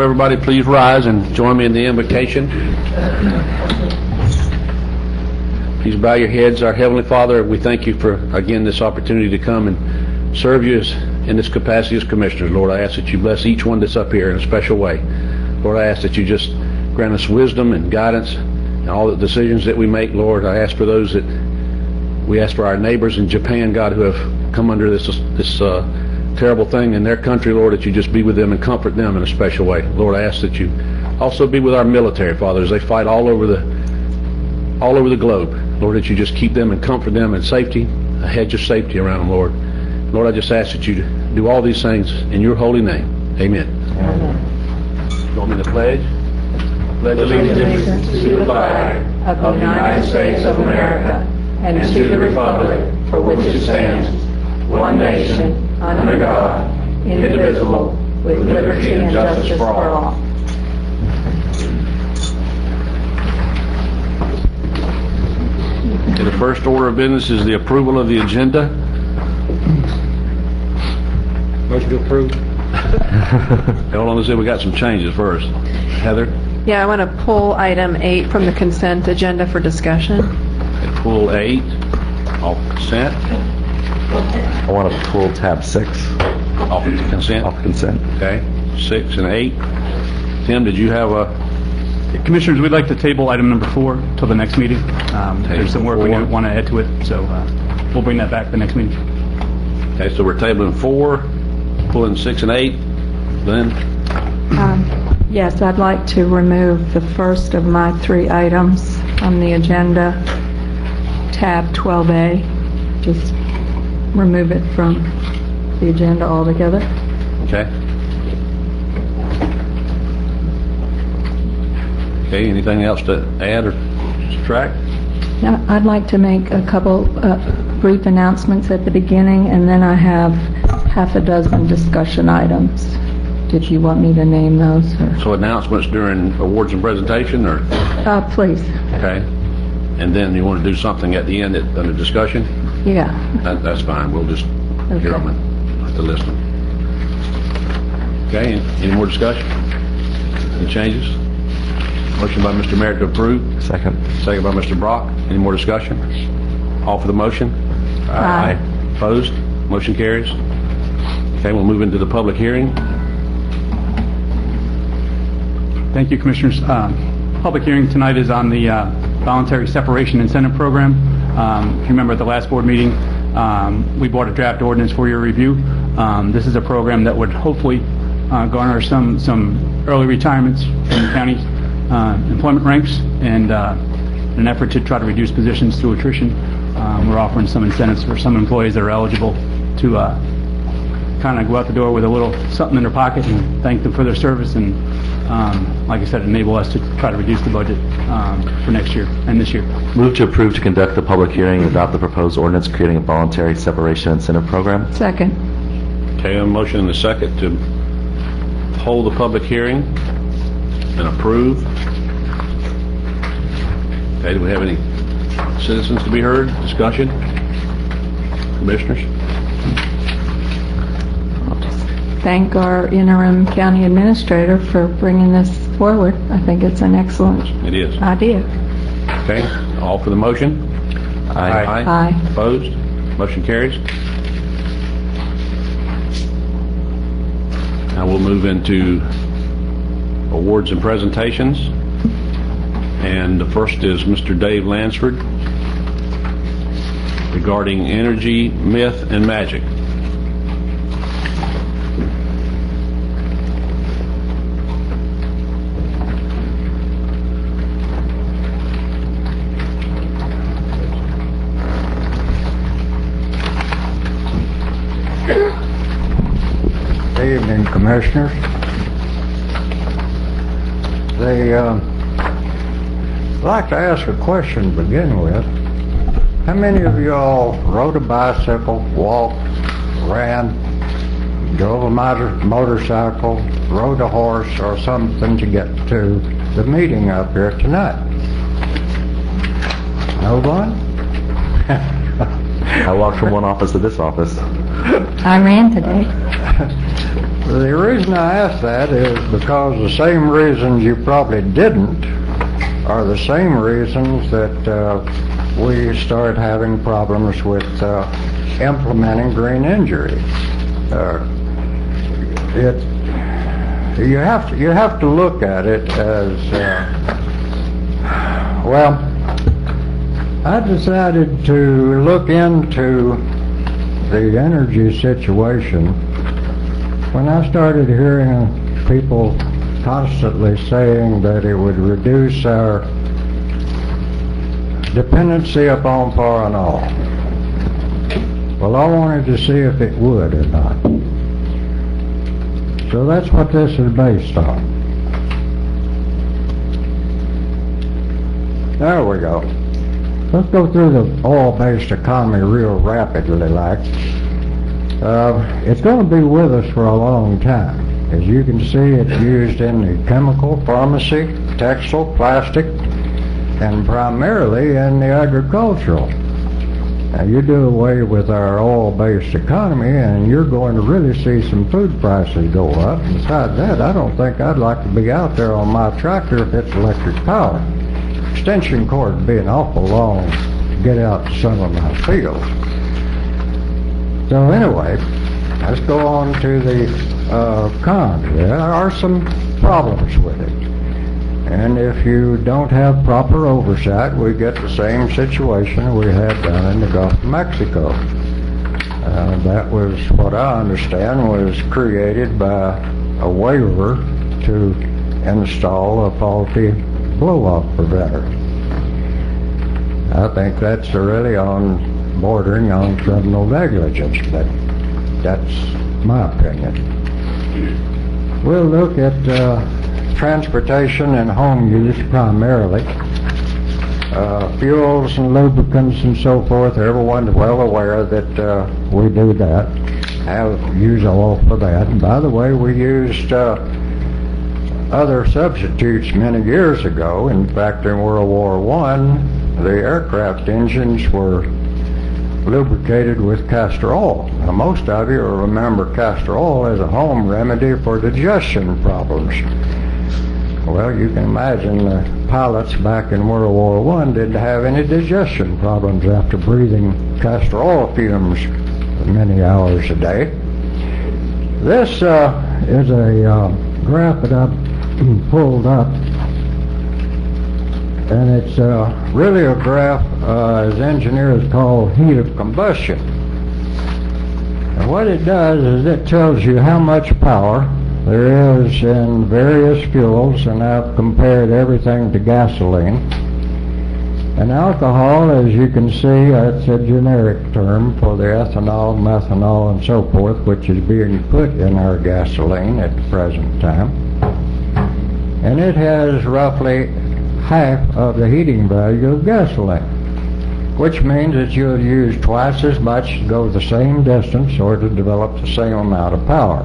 Everybody, please rise and join me in the invocation. Please bow your heads. Our Heavenly Father, we thank you for, again, this opportunity to come and serve you in this capacity as commissioners. Lord, I ask that you bless each one that's up here in a special way. Lord, I ask that you just grant us wisdom and guidance in all the decisions that we make. Lord, I ask for those that we ask for our neighbors in Japan, God, who have come under this terrible thing in their country, Lord, that you just be with them and comfort them in a special way. Lord, I ask that you also be with our military, Father, as they fight all over the globe. Lord, that you just keep them and comfort them in safety, a hedge of safety around them, Lord. Lord, I just ask that you do all these things in your holy name. Amen. Amen. Join me in the pledge. Pledge allegiance to the flag of the United States of America and to the republic for which it stands, one nation, under God, indivisible, with liberty and justice for all. Okay, the first order of business is the approval of the agenda. Motion to approve. Hold on, let's see, we got some changes first. Heather? Yeah, I want to pull item 8 from the consent agenda for discussion. Okay, pull 8 off consent. I want to pull tab 6. Off consent? Off consent. Okay, 6 and 8. Tim, did you have a... Commissioners, we'd like to table item number 4 till the next meeting. There's some work we want to add to it, so we'll bring that back the next meeting. Okay, so we're tabling 4, pulling 6 and 8. Lynn? Yes, I'd like to remove the first of my 3 items on the agenda, tab 12A. Just remove it from the agenda altogether. Okay. Okay, anything else to add or subtract? Now, I'd like to make a couple brief announcements at the beginning, and then I have half a dozen discussion items. Did you want me to name those? Or? So announcements during awards and presentation, or? Please. Okay. And then you want to do something at the end under discussion? Yeah. That's fine. We'll just hear them and have to list them. Okay. Any more discussion? Any changes? Motion by Mr. Merritt to approve. Second. Second by Mr. Brock. Any more discussion? All for the motion? Aye. Opposed? Motion carries. Okay, we'll move into the public hearing. Thank you, Commissioners. Public hearing tonight is on the Voluntary Separation Incentive Program. If you remember at the last board meeting, we brought a draft ordinance for your review. This is a program that would hopefully garner some early retirements in the county's employment ranks, and in an effort to try to reduce positions through attrition, we're offering some incentives for some employees that are eligible to kind of go out the door with a little something in their pocket and thank them for their service, and like I said, enable us to try to reduce the budget for next year and this year. Move to approve to conduct the public hearing and adopt the proposed ordinance creating a voluntary separation incentive program. Second. Okay, a motion and a second to hold the public hearing and approve. Okay, do we have any citizens to be heard? Discussion? Commissioners? Thank our interim county administrator for bringing this forward. I think it's an excellent idea. Okay, all for the motion? Aye. Aye. Opposed? Motion carries. Now we'll move into awards and presentations. And the first is Mr. Dave Lansford regarding energy, myth, and magic. Good evening, Commissioners. I'd like to ask a question to begin with. How many of y'all rode a bicycle, walked, ran, drove a motorcycle, rode a horse or something to get to the meeting up here tonight? No one? I walked from one office to this office. I ran today. The reason I ask that is because the same reasons you probably didn't are the same reasons that we started having problems with implementing green injury. You have to look at it as well. I decided to look into the energy situation when I started hearing people constantly saying that it would reduce our dependency upon foreign oil. Well, I wanted to see if it would or not. So that's what this is based on. There we go. Let's go through the oil-based economy real rapidly like. It's going to be with us for a long time. As you can see, it's used in the chemical, pharmacy, textile, plastic, and primarily in the agricultural. Now, you do away with our oil-based economy and you're going to really see some food prices go up. Besides that, I don't think I'd like to be out there on my tractor if it's electric power. Extension cord would be an awful long to get out to some of my fields. So anyway, let's go on to the cons. There are some problems with it. And if you don't have proper oversight, we get the same situation we had down in the Gulf of Mexico. That was, what I understand, was created by a waiver to install a faulty blow-off preventer. I think that's really bordering on criminal negligence, but that's my opinion. We'll look at transportation and home use primarily. Fuels and lubricants and so forth, everyone's well aware that we do that, use oil for that. And by the way, we used other substitutes many years ago. In fact, in World War I, the aircraft engines were lubricated with castor oil. Now, most of you will remember castor oil as a home remedy for digestion problems. Well, you can imagine the pilots back in World War I didn't have any digestion problems after breathing castor oil fumes many hours a day. This is a graph that I've pulled up, and it's really a graph as engineers call heat of combustion. And what it does is it tells you how much power there is in various fuels, and I've compared everything to gasoline. And alcohol, as you can see, that's a generic term for the ethanol, methanol, and so forth, which is being put in our gasoline at the present time. And it has roughly half of the heating value of gasoline, which means that you'll use twice as much to go the same distance or to develop the same amount of power.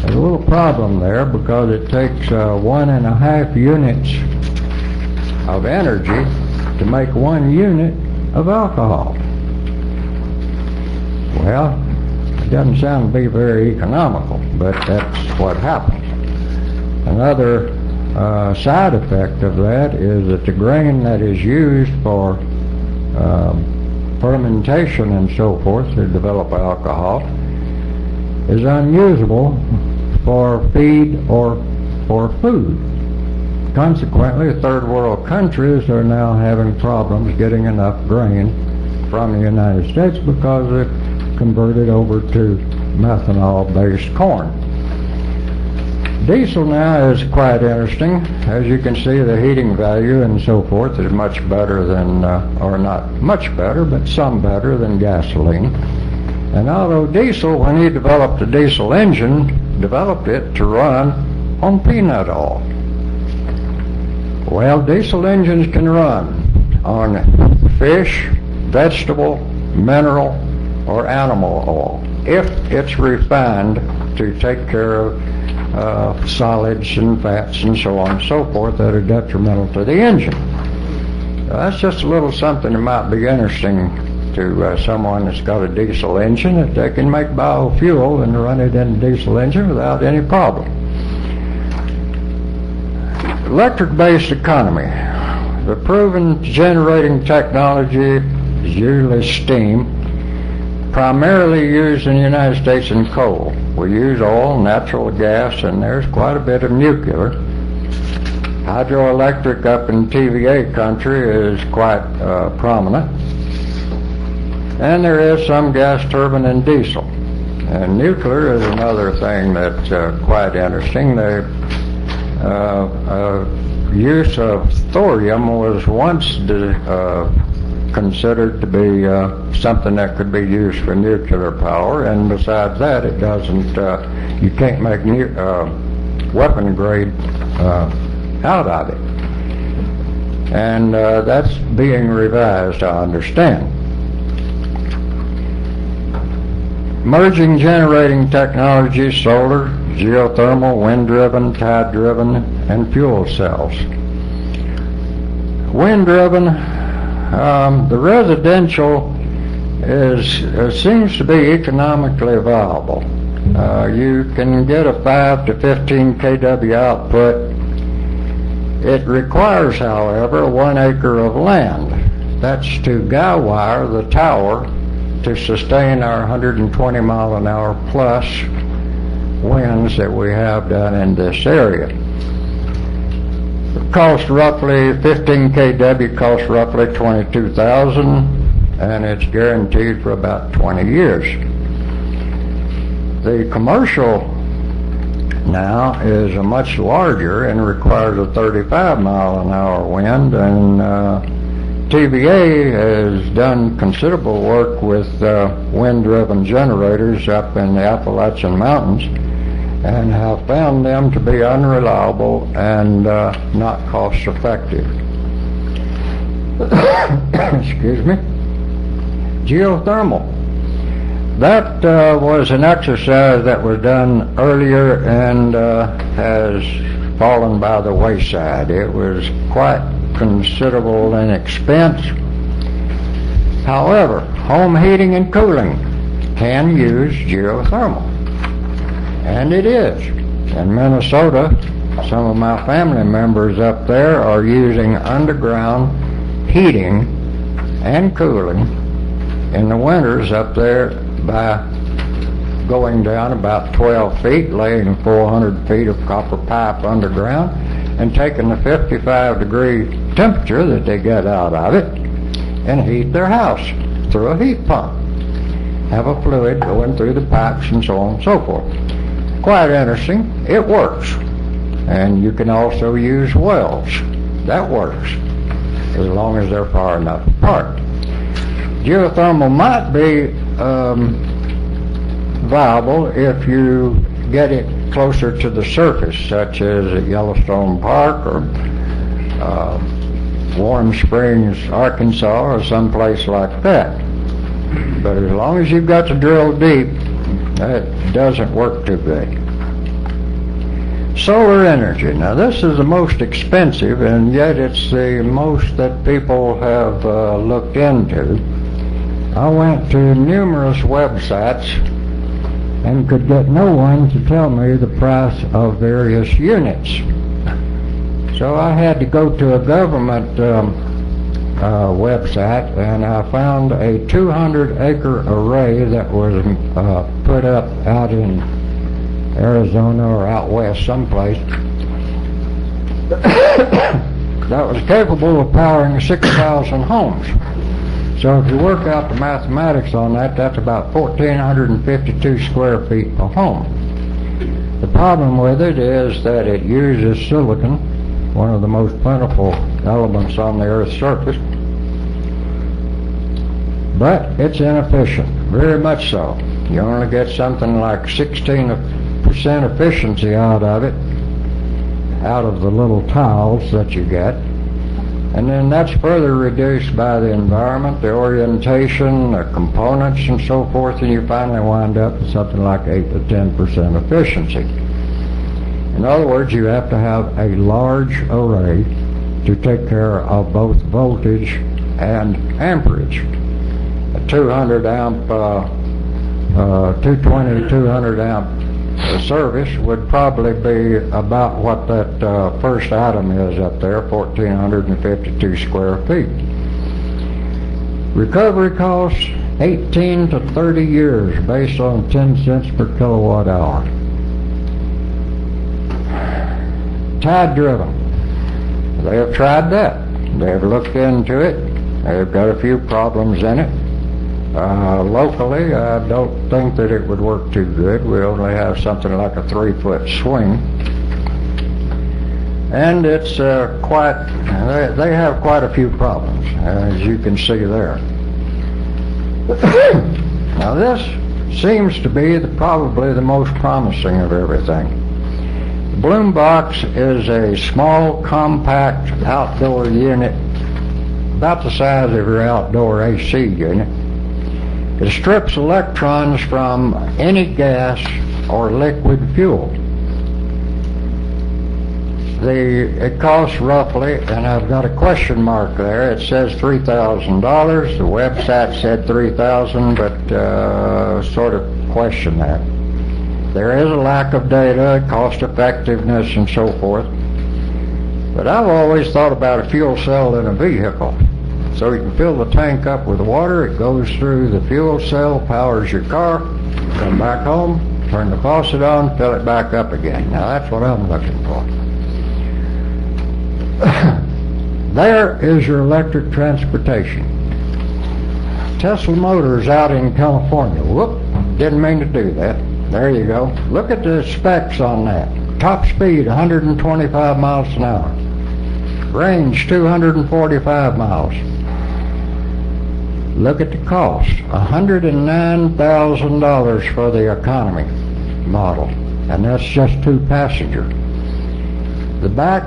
There's a little problem there because it takes 1.5 units of energy to make 1 unit of alcohol. Well, it doesn't sound to be very economical, but that's what happens. Another side effect of that is that the grain that is used for fermentation and so forth to develop alcohol is unusable for feed or for food. Consequently, third world countries are now having problems getting enough grain from the United States because they've converted over to methanol-based corn. Diesel now is quite interesting. As you can see, the heating value and so forth is much better than, or not much better, but some better than gasoline. And although diesel, when he developed the diesel engine, developed it to run on peanut oil. Well, diesel engines can run on fish, vegetable, mineral, or animal oil if it's refined to take care of solids and fats and so on and so forth that are detrimental to the engine. Now, that's just a little something that might be interesting to someone that's got a diesel engine that they can make biofuel and run it in a diesel engine without any problem. Electric-based economy. The proven generating technology is usually steam, primarily used in the United States in coal. We use oil, natural gas, and there's quite a bit of nuclear. Hydroelectric up in TVA country is quite prominent. And there is some gas turbine and diesel. And nuclear is another thing that's quite interesting. The use of thorium was once considered to be something that could be used for nuclear power, and besides that, it doesn't. You can't make weapon grade out of it, and that's being revised, I understand. Merging generating technologies: solar, geothermal, wind-driven, tide-driven, and fuel cells. Wind-driven. The residential seems to be economically viable. You can get a 5 to 15 kW output. It requires, however, 1 acre of land. That's to guy wire the tower to sustain our 120 mile an hour plus winds that we have down in this area. It costs roughly 15 kW costs roughly $22,000, and it's guaranteed for about 20 years. The commercial now is a much larger and requires a 35 mile an hour wind, and TVA has done considerable work with wind-driven generators up in the Appalachian Mountains, and have found them to be unreliable and not cost-effective. Excuse me. Geothermal. That was an exercise that was done earlier and has fallen by the wayside. It was quite considerable in expense. However, home heating and cooling can use geothermal. And it is. In Minnesota, some of my family members up there are using underground heating and cooling in the winters up there by going down about 12 feet, laying 400 feet of copper pipe underground, and taking the 55-degree temperature that they get out of it and heat their house through a heat pump. Have a fluid going through the pipes and so on and so forth. Quite interesting. It works. And you can also use wells. That works, as long as they're far enough apart. Geothermal might be viable if you get it closer to the surface, such as at Yellowstone Park or Warm Springs, Arkansas, or someplace like that. But as long as you've got to drill deep, that doesn't work too good. Solar energy. Now this is the most expensive, and yet it's the most that people have looked into. I went to numerous websites and could get no one to tell me the price of various units. So I had to go to a government website, and I found a 200-acre array that was put up out in Arizona or out west someplace that was capable of powering 6,000 homes. So if you work out the mathematics on that, that's about 1,452 square feet per home. The problem with it is that it uses silicon, one of the most plentiful elements on the Earth's surface, but it's inefficient, very much so. You only get something like 16% efficiency out of it, out of the little tiles that you get. And then that's further reduced by the environment, the orientation, the components, and so forth, and you finally wind up with something like 8 to 10% efficiency. In other words, you have to have a large array to take care of both voltage and amperage. A 200 amp, 220 to 200 amp service would probably be about what that first item is up there, 1,452 square feet. Recovery costs 18 to 30 years based on 10 cents per kilowatt hour. Tide driven. They have tried that. They have looked into it. They've got a few problems in it. Locally, I don't think that it would work too good. We only have something like a 3-foot swing. And it's they have quite a few problems, as you can see there. Now this seems to be probably the most promising of everything. The Bloom Box is a small, compact outdoor unit about the size of your outdoor AC unit. It strips electrons from any gas or liquid fuel. It costs roughly, and I've got a question mark there, it says $3,000. The website said $3,000, but sort of question that. There is a lack of data, cost effectiveness, and so forth. But I've always thought about a fuel cell in a vehicle. So you can fill the tank up with water, it goes through the fuel cell, powers your car, come back home, turn the faucet on, fill it back up again. Now that's what I'm looking for. There is your electric transportation. Tesla Motors out in California. Whoop, didn't mean to do that. There you go. Look at the specs on that. Top speed, 125 miles an hour. Range, 245 miles. Look at the cost, $109,000 for the economy model, and that's just 2 passenger. The back,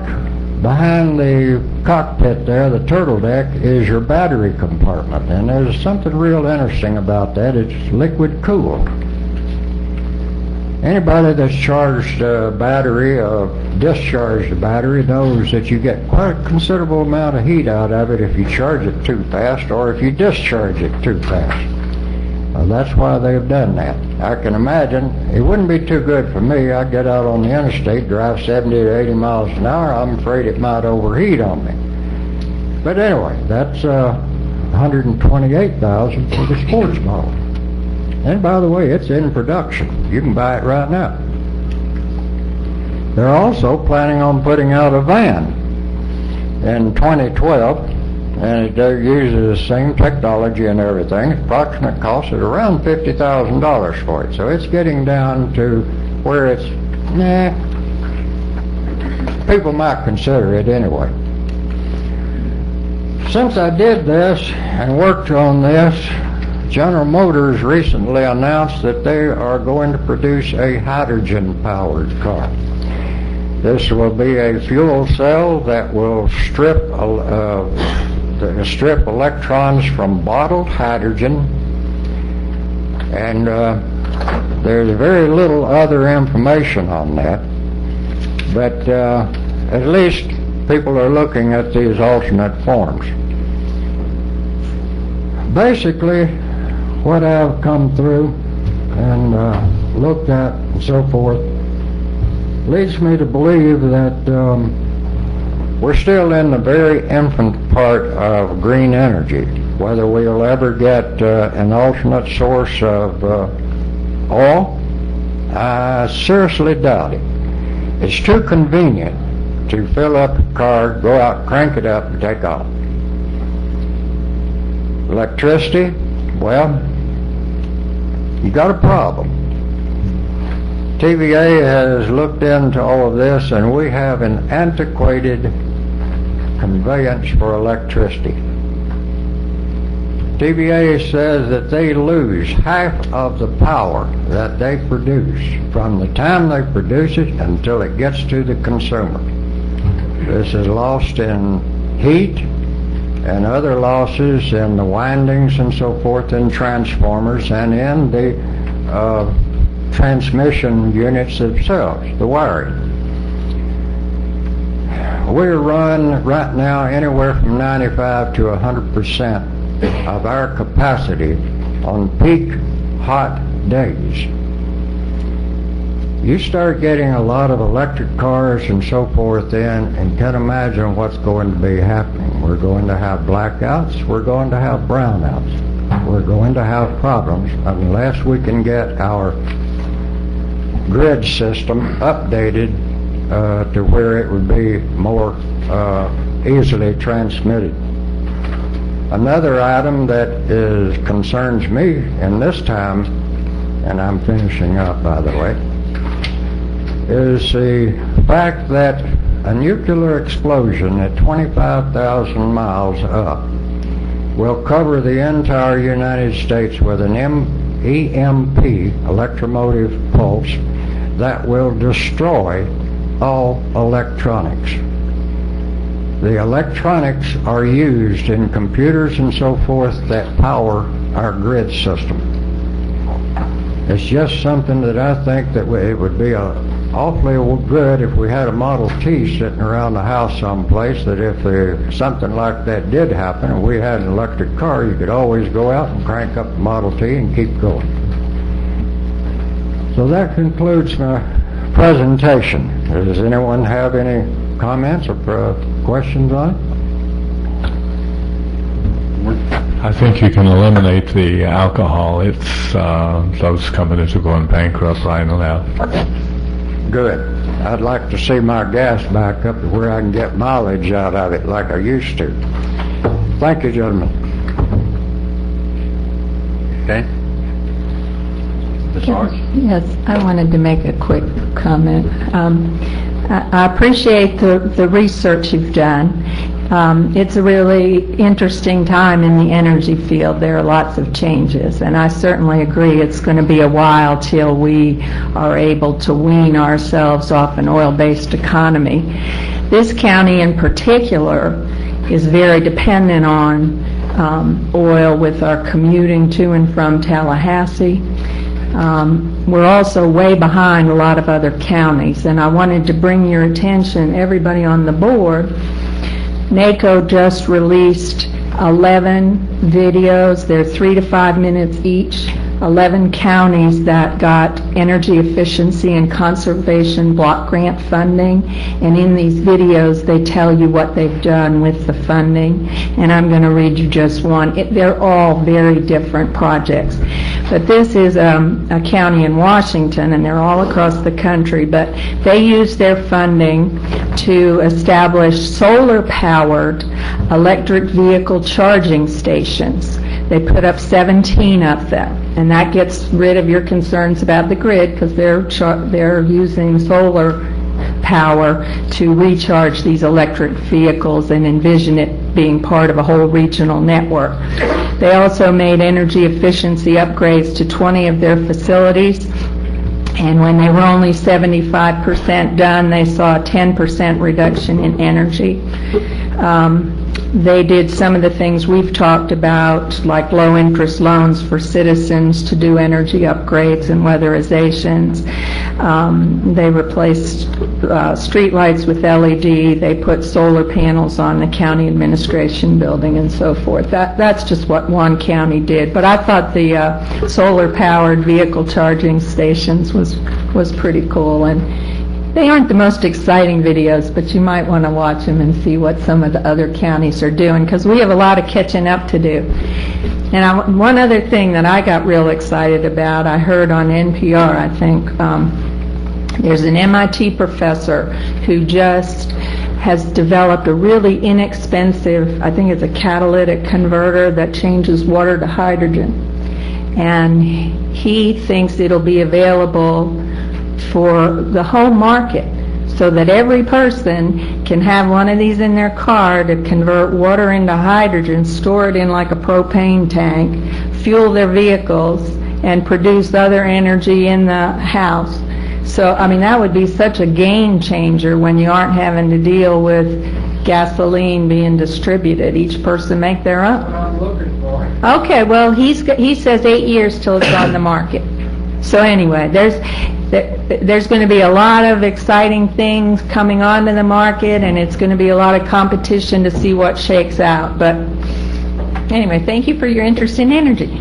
behind the cockpit there, the turtle deck, is your battery compartment, and there's something real interesting about that. It's liquid cooled. Anybody that's charged a battery, discharged a battery, knows that you get quite a considerable amount of heat out of it if you charge it too fast or if you discharge it too fast. That's why they've done that. I can imagine it wouldn't be too good for me. I get out on the interstate, drive 70 to 80 miles an hour. I'm afraid it might overheat on me. But anyway, that's $128,000 for the sports model. And by the way, it's in production. You can buy it right now. They're also planning on putting out a van in 2012, and it uses the same technology and everything. Approximate cost is around $50,000 for it. So it's getting down to where it's, people might consider it anyway. Since I did this and worked on this, General Motors recently announced that they are going to produce a hydrogen-powered car. This will be a fuel cell that will strip electrons from bottled hydrogen, and there's very little other information on that. But at least people are looking at these alternate forms. Basically, what I've come through and looked at and so forth leads me to believe that we're still in the very infant part of green energy. Whether we'll ever get an alternate source of oil, I seriously doubt it. It's too convenient to fill up a car, go out, crank it up, and take off. Electricity, well, you got a problem. TVA has looked into all of this, and we have an antiquated conveyance for electricity. TVA says that they lose half of the power that they produce from the time they produce it until it gets to the consumer. This is lost in heat and other losses in the windings and so forth in transformers and in the transmission units themselves, the wiring. We run right now anywhere from 95 to 100% of our capacity on peak hot days. You start getting a lot of electric cars and so forth in, and can imagine what's going to be happening. We're going to have blackouts, we're going to have brownouts, we're going to have problems unless we can get our grid system updated to where it would be more easily transmitted. Another item that concerns me in this time, and I'm finishing up by the way, is the fact that a nuclear explosion at 25,000 miles up will cover the entire United States with an EMP, electromotive pulse, that will destroy all electronics. The electronics are used in computers and so forth that power our grid system. It's just something that I think that it would be awfully good if we had a Model T sitting around the house someplace, that if something like that did happen and we had an electric car, you could always go out and crank up the Model T and keep going. So that concludes my presentation. Does anyone have any comments or questions on it? I think you can eliminate the alcohol. It's those companies are going bankrupt right now. Good. I'd like to see my gas back up to where I can get mileage out of it like I used to. Thank you, gentlemen. Okay? Ms. Arch? Yes, I wanted to make a quick comment. I appreciate the research you've done. It's a really interesting time in the energy field. There are lots of changes, and I certainly agree it's going to be a while till we are able to wean ourselves off an oil-based economy. This county in particular is very dependent on oil with our commuting to and from Tallahassee. We're also way behind a lot of other counties, and I wanted to bring your attention, everybody on the board. NACO just released 11 videos. They're 3 to 5 minutes each. 11 counties that got energy efficiency and conservation block grant funding, and in these videos they tell you what they've done with the funding, and I'm going to read you just one. They're all very different projects, but this is a county in Washington, and they're all across the country, but they use their funding to establish solar-powered electric vehicle charging stations. They put up 17 of them, and that gets rid of your concerns about the grid, because they're using solar power to recharge these electric vehicles and envision it being part of a whole regional network. They also made energy efficiency upgrades to 20 of their facilities, and when they were only 75% done, they saw a 10% reduction in energy. They did some of the things we've talked about, like low-interest loans for citizens to do energy upgrades and weatherizations. They replaced streetlights with LED. They put solar panels on the county administration building and so forth. That's just what one county did. But I thought the solar-powered vehicle charging stations was pretty cool. And they aren't the most exciting videos, but you might want to watch them and see what some of the other counties are doing, because we have a lot of catching up to do. And one other thing that I got real excited about, I heard on NPR, I think, there's an MIT professor who just has developed a really inexpensive, I think it's a catalytic converter that changes water to hydrogen. And he thinks it'll be available for the whole market, so that every person can have one of these in their car to convert water into hydrogen, store it in like a propane tank, fuel their vehicles, and produce other energy in the house. So, I mean, that would be such a game changer when you aren't having to deal with gasoline being distributed. Each person make their own. I'm looking for it. Okay, well, he says 8 years till it's on the market. So anyway, there's going to be a lot of exciting things coming onto the market, and it's going to be a lot of competition to see what shakes out. But anyway, thank you for your interest in energy.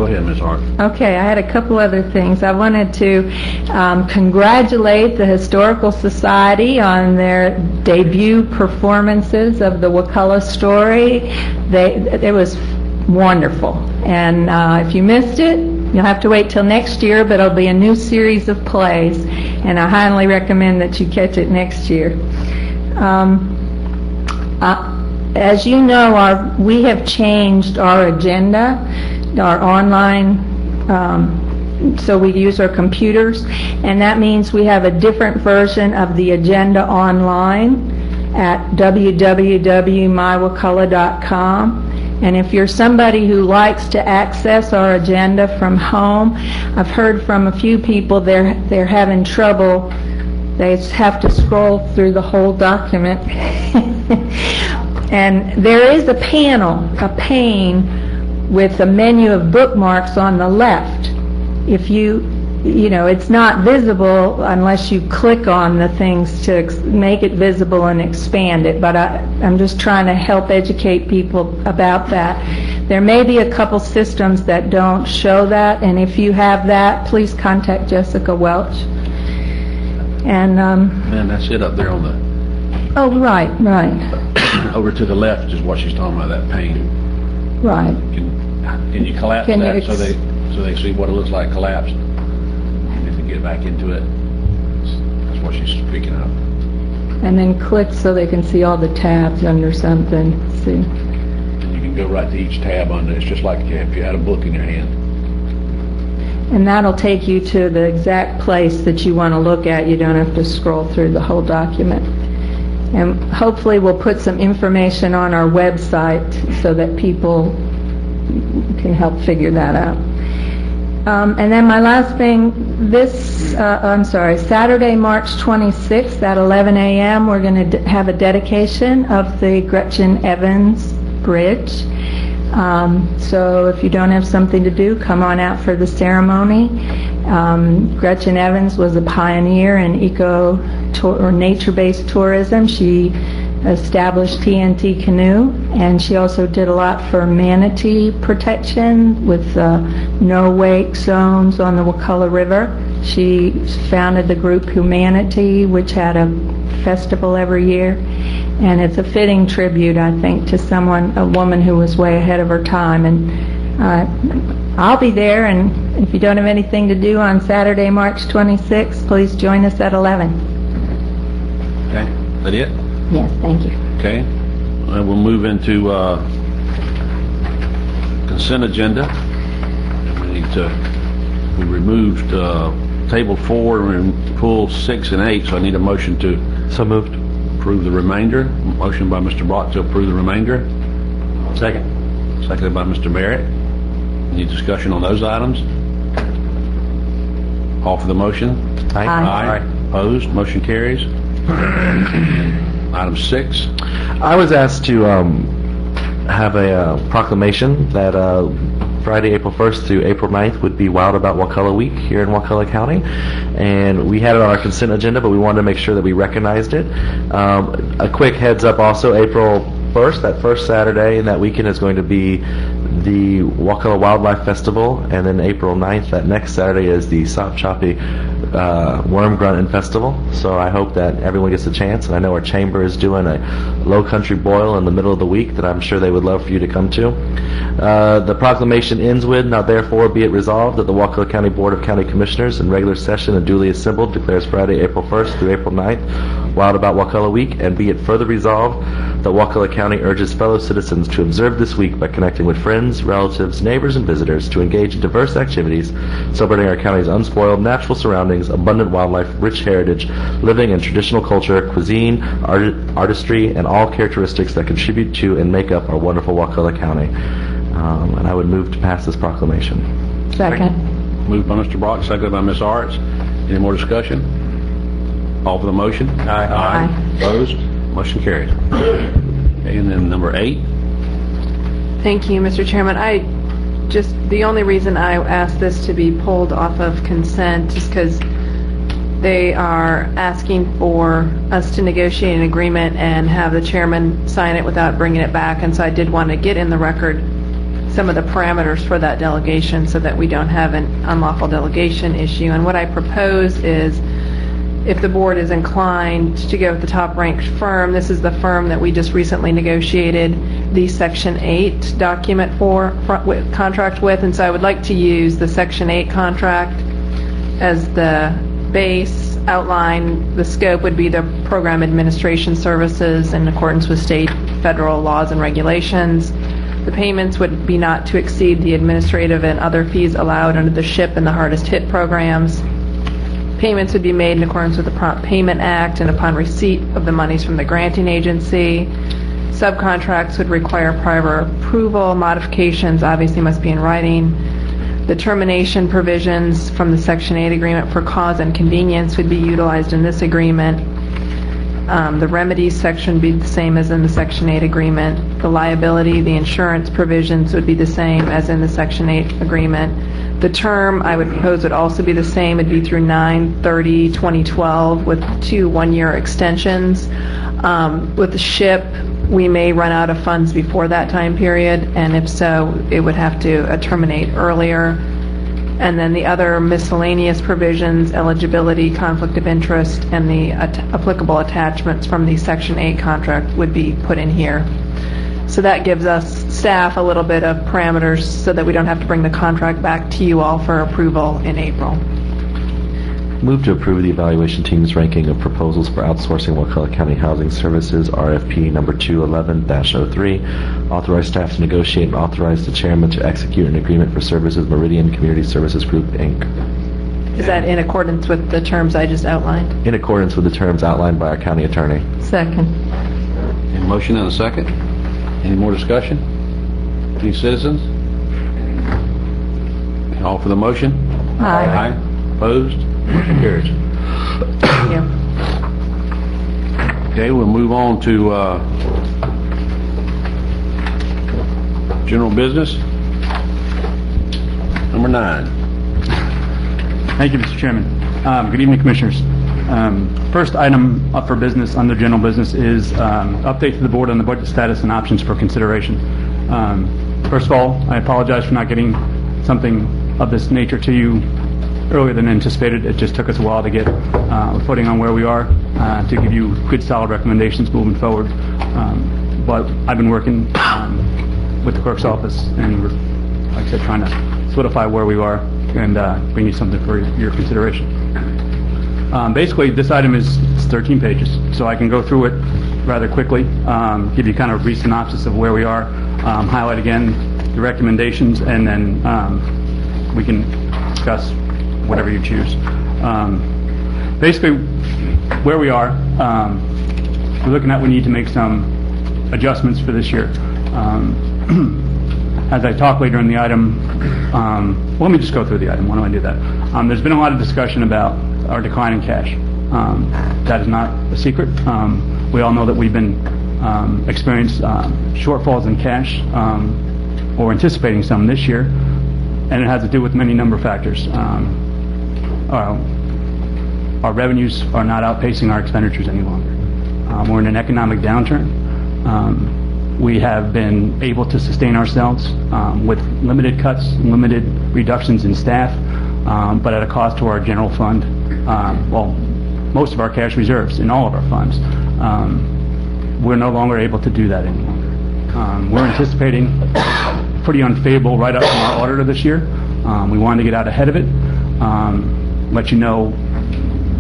Go ahead, Ms. Hart. Okay, I had a couple other things. I wanted to congratulate the Historical Society on their debut performances of the Wakulla story. It was wonderful. And if you missed it, you'll have to wait till next year, but it'll be a new series of plays, and I highly recommend that you catch it next year. As you know, we have changed our agenda, our online, so we use our computers, and that means we have a different version of the agenda online at www.mywakulla.com. And if you're somebody who likes to access our agenda from home, I've heard from a few people they're having trouble. They have to scroll through the whole document. And there is a pane with a menu of bookmarks on the left. If you know, it's not visible unless you click on the things to make it visible and expand it, but I'm just trying to help educate people about that. There may be a couple systems that don't show that, and if you have that, please contact Jessica Welch. And Man, that's it up there on the, oh, right. over to the left is what she's talking about, that pane. Right. Can you collapse Can that you so they see what it looks like collapsed? If they get back into it, that's what she's speaking of. And then click so they can see all the tabs under something. See? And you can go right to each tab under. It's just like if you had a book in your hand. And that'll take you to the exact place that you want to look at. You don't have to scroll through the whole document. And hopefully we'll put some information on our website so that people can help figure that out. And then my last thing, Saturday, March 26th at 11 a.m., we're going to have a dedication of the Gretchen Evans Bridge. So if you don't have something to do, come on out for the ceremony. Gretchen Evans was a pioneer in nature-based tourism. She established TNT Canoe, and she also did a lot for manatee protection with no-wake zones on the Wakulla River. She founded the group Humanity, which had a festival every year, and it's a fitting tribute, I think, to a woman who was way ahead of her time. And I'll be there, and if you don't have anything to do on Saturday, March 26th, please join us at 11. Okay, is that it? Yes, thank you. Okay, and we'll move into consent agenda. We removed table 4 and pulled 6 and 8, so I need a motion to So moved. approve the remainder. Motion by Mr. Brock to approve the remainder. Second. Seconded by Mr. Barrett. Any discussion on those items? Call for the motion. Aye. Aye. Opposed? Motion carries. Item 6. I was asked to have a proclamation that Friday, April 1st through April 9th would be Wild About Wakulla Week here in Wakulla County. And we had it on our consent agenda, but we wanted to make sure that we recognized it. A quick heads up also, April 1st, that first Saturday in that weekend, is going to be the Wakulla Wildlife Festival, and then April 9th, that next Saturday, is the Sop Choppy Worm Grunting Festival. So I hope that everyone gets a chance, and I know our chamber is doing a low country boil in the middle of the week that I'm sure they would love for you to come to. The proclamation ends with, now therefore be it resolved that the Wakulla County Board of County Commissioners in regular session and duly assembled declares Friday, April 1st through April 9th Wild About Wakulla Week, and be it further resolved that Wakulla County urges fellow citizens to observe this week by connecting with friends, relatives, neighbors, and visitors to engage in diverse activities celebrating our county's unspoiled natural surroundings, abundant wildlife, rich heritage, living and traditional culture, cuisine, artistry, and all characteristics that contribute to and make up our wonderful Wakulla County. And I would move to pass this proclamation. Second. Moved by Mr. Brock, seconded by Ms. Arts. Any more discussion? All for the motion? Aye. Opposed? Motion carries. Okay, and then number 8. Thank you, Mr. Chairman. The only reason I asked this to be pulled off of consent is because they are asking for us to negotiate an agreement and have the chairman sign it without bringing it back, and so I did want to get in the record some of the parameters for that delegation so that we don't have an unlawful delegation issue. And what I propose is, if the board is inclined to go with the top-ranked firm, this is the firm that we just recently negotiated the Section 8 document contract with, and so I would like to use the Section 8 contract as the base. Outline the scope would be the program administration services in accordance with state, federal laws and regulations. The payments would be not to exceed the administrative and other fees allowed under the SHIP and the hardest hit programs. Payments would be made in accordance with the Prompt Payment Act and upon receipt of the monies from the granting agency. Subcontracts would require prior approval. Modifications obviously must be in writing. The termination provisions from the Section 8 agreement for cause and convenience would be utilized in this agreement. The remedies section would be the same as in the Section 8 agreement. The liability, the insurance provisions would be the same as in the Section 8 agreement. The term I would propose would also be the same. It'd be through 9/30/2012 with 2 one-year extensions. With the SHIP, we may run out of funds before that time period, and if so, it would have to terminate earlier. And then the other miscellaneous provisions, eligibility, conflict of interest, and the applicable attachments from the Section 8 contract would be put in here. So that gives us, staff, a little bit of parameters so that we don't have to bring the contract back to you all for approval in April. Move to approve the evaluation team's ranking of proposals for outsourcing Wakulla County Housing Services, RFP number 211-03. Authorize staff to negotiate and authorize the chairman to execute an agreement for services Meridian Community Services Group, Inc. Is that in accordance with the terms I just outlined? In accordance with the terms outlined by our county attorney. Second. A motion and a second. Any more discussion? Any citizens? All for the motion? Aye. Opposed? Motion carries. Thank you. Okay, we'll move on to general business. Number 9. Thank you, Mr. Chairman. Good evening, Commissioners. First item up for business under general business is update to the board on the budget status and options for consideration. First of all, I apologize for not getting something of this nature to you earlier than anticipated. It just took us a while to get a footing on where we are to give you good, solid recommendations moving forward. But I've been working with the clerk's office, and we're, like I said, trying to solidify where we are and bring you something for your consideration. Basically, this item is 13 pages, so I can go through it rather quickly, give you kind of a brief synopsis of where we are, highlight again the recommendations, and then we can discuss whatever you choose. Basically, where we are, we're looking at we need to make some adjustments for this year. As I talk later in the item, let me just go through the item. Why don't I do that? There's been a lot of discussion about our decline in cash. That is not a secret. We all know that we've been experienced shortfalls in cash, or anticipating some this year, and it has to do with many number of factors. Our revenues are not outpacing our expenditures any longer. We're in an economic downturn. We have been able to sustain ourselves with limited cuts, limited reductions in staff, but at a cost to our general fund. Well, most of our cash reserves in all of our funds. We're no longer able to do that any longer. We're anticipating pretty unfavorable write-up from our auditor this year. We wanted to get out ahead of it, let you know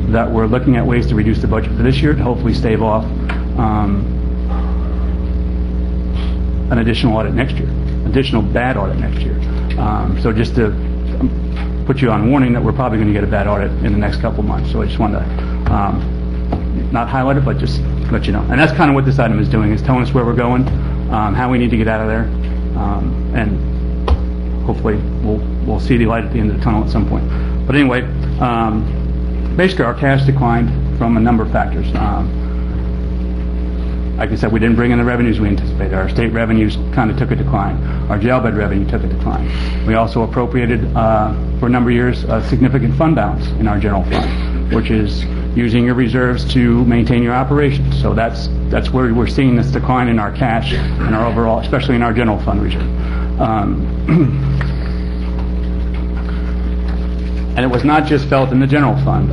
that we're looking at ways to reduce the budget for this year to hopefully stave off an additional audit next year, additional bad audit next year. So just to put you on warning that we're probably going to get a bad audit in the next couple months. So I just wanted to not highlight it, but just let you know. And that's kind of what this item is doing, is telling us where we're going, how we need to get out of there, and hopefully we'll see the light at the end of the tunnel at some point. But anyway, basically our cash declined from a number of factors. Like I said, we didn't bring in the revenues we anticipated. Our state revenues kind of took a decline. Our jail bed revenue took a decline. We also appropriated, for a number of years, a significant fund balance in our general fund, which is using your reserves to maintain your operations. So that's that's where we're seeing this decline in our cash and our overall, especially in our general fund reserve. And it was not just felt in the general fund.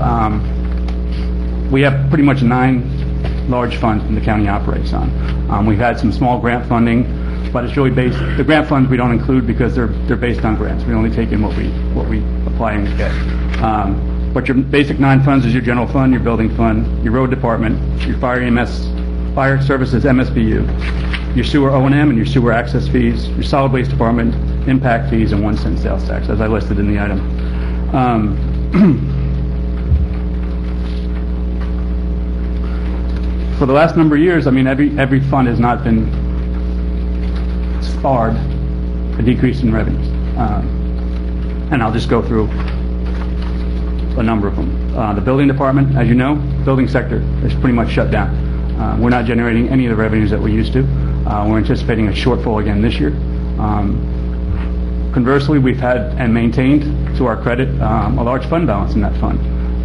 We have pretty much 9 large funds that the county operates on. We've had some small grant funding, but it's really based, the grant funds we don't include because they're based on grants. We only take in what we apply and get. But your basic 9 funds is your general fund, your building fund, your road department, your fire services MSBU, your sewer O&M and your sewer access fees, your solid waste department, impact fees, and 1 cent sales tax, as I listed in the item. For the last number of years, I mean, every fund has not been sparred a decrease in revenues. And I'll just go through a number of them. The building department, as you know, building sector is pretty much shut down. We're not generating any of the revenues that we used to. We're anticipating a shortfall again this year. Conversely, we've had and maintained, to our credit, a large fund balance in that fund.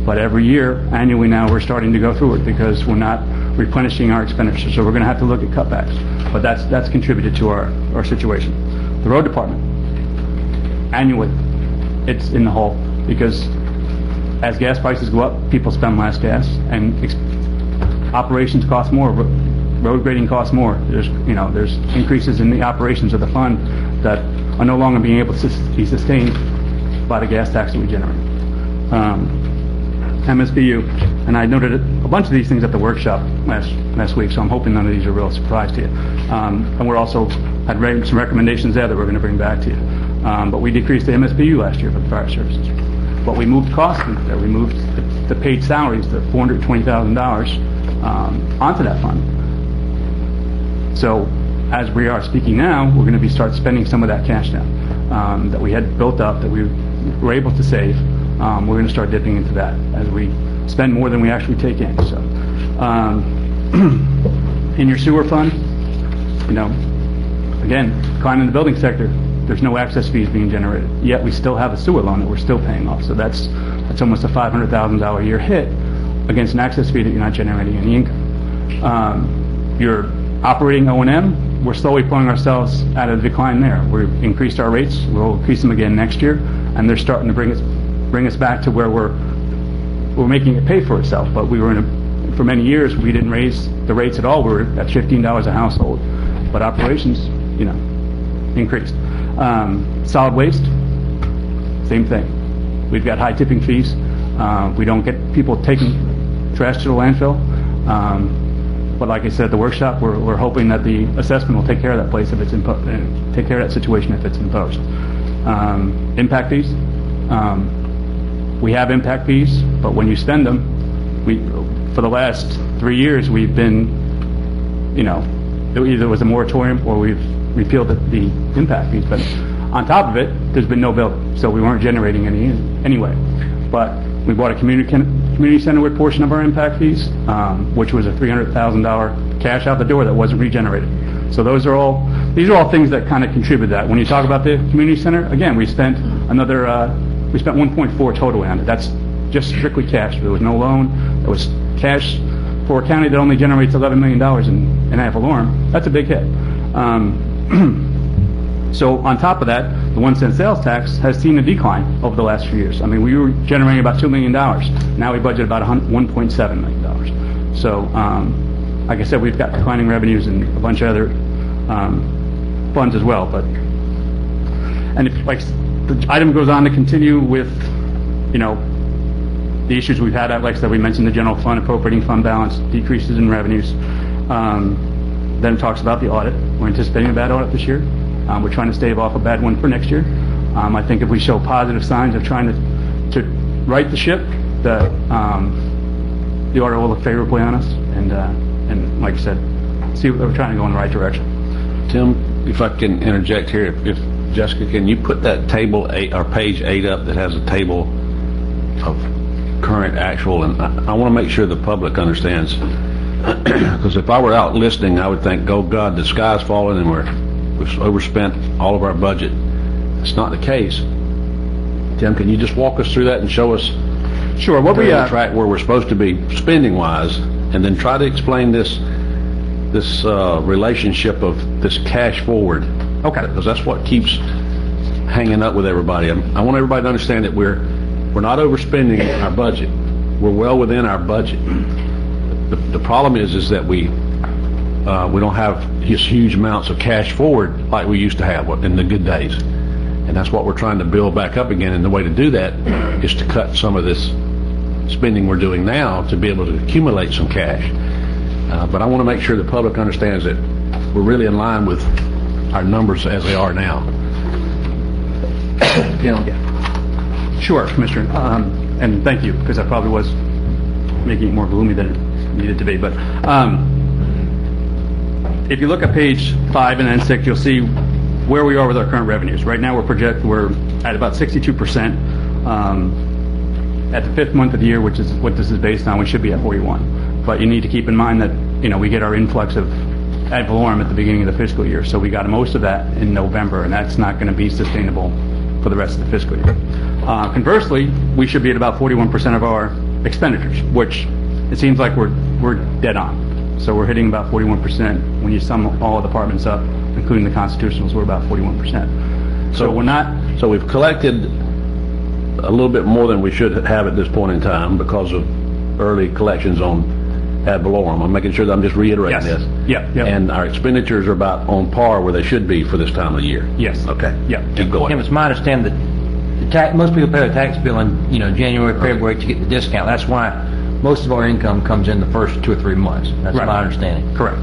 But every year, annually now, we're starting to go through it because we're not replenishing our expenditures. So we're going to have to look at cutbacks. But that's contributed to our situation. The road department, annually, it's in the hole because as gas prices go up, people spend less gas, and operations cost more. Road grading costs more. There's increases in the operations of the fund that are no longer being able to be sustained by the gas tax that we generate. MSBU, and I noted a bunch of these things at the workshop last week, so I'm hoping none of these are a real surprise to you. And we're also had some recommendations there that we're going to bring back to you. But we decreased the MSBU last year for the fire services. But we moved costs into there. We moved the paid salaries, the $420,000, onto that fund. So as we are speaking now, we're going to start spending some of that cash now that we had built up, that we were able to save. We're going to start dipping into that as we spend more than we actually take in. So, in your sewer fund, again, decline in the building sector, there's no access fees being generated. Yet we still have a sewer loan that we're still paying off. So that's almost a $500,000 a year hit against an access fee that you're not generating any income. Your operating O&M, we're slowly pulling ourselves out of the decline there. We've increased our rates. We'll increase them again next year, and they're starting to bring us back to where we're making it pay for itself. But we were for many years, we didn't raise the rates at all. We were at $15 a household, but operations, increased. Solid waste, same thing. We've got high tipping fees. We don't get people taking trash to the landfill. But like I said at the workshop, we're hoping that the assessment will take care of that place if it's take care of that situation if it's imposed. Impact fees. We have impact fees, but when you spend them, for the last 3 years we've been, either it was a moratorium or we've repealed the impact fees. But on top of it, there's been no bill, so we weren't generating any anyway. But we bought a community center with portion of our impact fees, which was a $300,000 cash out the door that wasn't regenerated. So these are all things that kind of contribute to that. When you talk about the community center, again, we spent 1.4 total on it. That's just strictly cash. There was no loan. It was cash for a county that only generates $11 million in ad valorem. That's a big hit. So on top of that, the 1 cent sales tax has seen a decline over the last few years. I mean, we were generating about $2 million. Now we budget about $1.7 million. So, like I said, we've got declining revenues and a bunch of other funds as well. And if the item goes on to continue with, the issues we've had, like I said, we mentioned the general fund, appropriating fund balance, decreases in revenues. Then it talks about the audit. We're anticipating a bad audit this year. We're trying to stave off a bad one for next year. I think if we show positive signs of trying to right the ship, the audit will look favorably on us. And like I said, see, we're trying to go in the right direction. Tim, if I can interject here, if Jessica, can you put that table 8 or page 8 up that has a table of current actual, and I want to make sure the public understands, because if I were out listening, I would think, oh God, the sky's falling and we've overspent all of our budget. It's not the case. Tim, can you just walk us through that and show us Sure. What we track where we're supposed to be spending wise, and then try to explain this this relationship of this cash forward. Okay. Because that's what keeps hanging up with everybody. I want everybody to understand that we're not overspending our budget. We're well within our budget. The problem is that we don't have these huge amounts of cash forward like we used to have in the good days. And that's what we're trying to build back up again. And the way to do that is to cut some of this spending we're doing now to be able to accumulate some cash. But I want to make sure the public understands that we're really in line with our numbers as they are now. Sure, Commissioner. And thank you, because I probably was making it more gloomy than it needed to be. But if you look at page 5 and then 6, you'll see where we are with our current revenues. Right now, we're at about 62%. At the 5th month of the year, which is what this is based on, we should be at 41. But you need to keep in mind that, we get our influx of ad valorem at the beginning of the fiscal year. So we got most of that in November, and that's not going to be sustainable for the rest of the fiscal year. Conversely, we should be at about 41% of our expenditures, which it seems like we're dead on. So we're hitting about 41% when you sum all the departments up, including the constitutionals. We're about 41%. So we're not. So we've collected a little bit more than we should have at this point in time because of early collections on ad valorem. I'm making sure that I'm just reiterating this. Yeah. And our expenditures are about on par where they should be for this time of year. Yes. Okay. Yeah. Keep going. Tim, it's my understanding that most people pay their tax bill in January, February to get the discount. That's why most of our income comes in the first 2 or 3 months. That's Right. my understanding. Correct.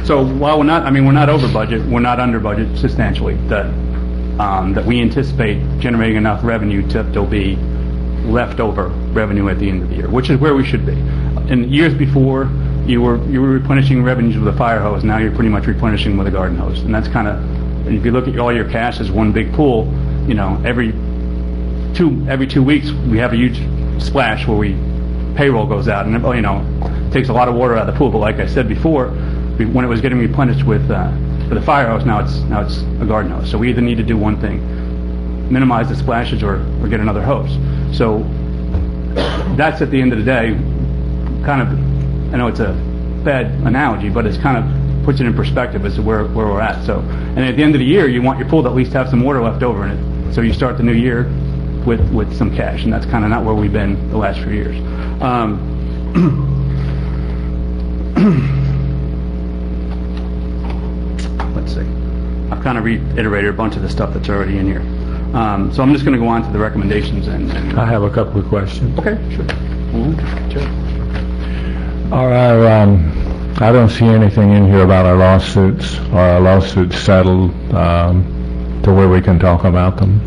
So while we're not over budget, we're not under budget substantially. That we anticipate generating enough revenue there'll be leftover revenue at the end of the year, which is where we should be. In years before, you were replenishing revenues with a fire hose. Now you're pretty much replenishing with a garden hose, and that's kind of, if you look at all your cash as one big pool, every 2 weeks we have a huge splash where payroll goes out, and it takes a lot of water out of the pool. But like I said before, when it was getting replenished with the fire hose, now it's a garden hose. So we either need to do one thing: minimize the splashes or get another hose. So that's, at the end of the day, kind of, I know it's a bad analogy, but it's kind of puts it in perspective as to where we're at. So, and at the end of the year, you want your pool to at least have some water left over in it. So you start the new year with some cash, and that's kind of not where we've been the last few years. Let's see. I've kind of reiterated a bunch of the stuff that's already in here. So I'm just going to go on to the recommendations and I have a couple of questions. Okay, sure. Sure. All right, I don't see anything in here about our lawsuits or our lawsuits settled to where we can talk about them.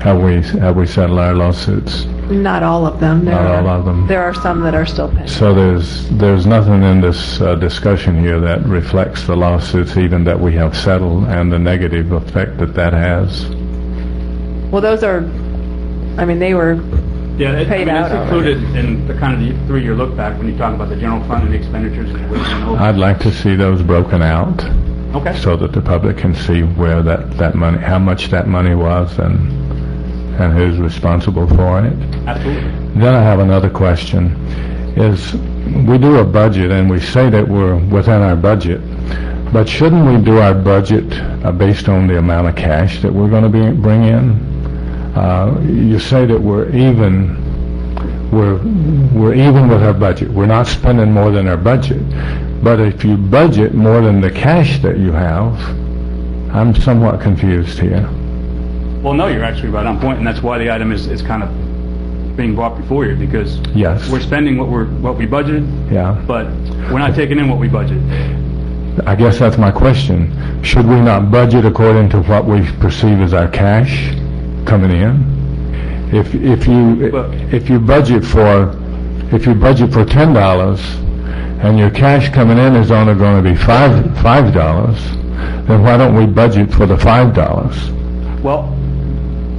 Have we settled our lawsuits? Not all of them. Not all of them. There are some that are still pending. So there's nothing in this discussion here that reflects the lawsuits even that we have settled and the negative effect that has. Well, those are, they were paid out it's included in the kind of the 3-year look back when you talk about the general fund and the expenditures. I'd like to see those broken out. Okay. So that the public can see where that money, how much that money was and who's responsible for it. Absolutely. Then I have another question. Is we do a budget and we say that we're within our budget, but shouldn't we do our budget based on the amount of cash that we're going to bring in? You say that we're even with our budget. We're not spending more than our budget. But if you budget more than the cash that you have, I'm somewhat confused here. Well, no, you're actually right on point, and that's why the item is kind of being brought before you, because Yes. we're spending what we budgeted, Yeah. but we're not taking in what we budgeted. I guess that's my question. Should we not budget according to what we perceive as our cash coming in? If you budget for $10 and your cash coming in is only going to be $5, then why don't we budget for the $5? Well,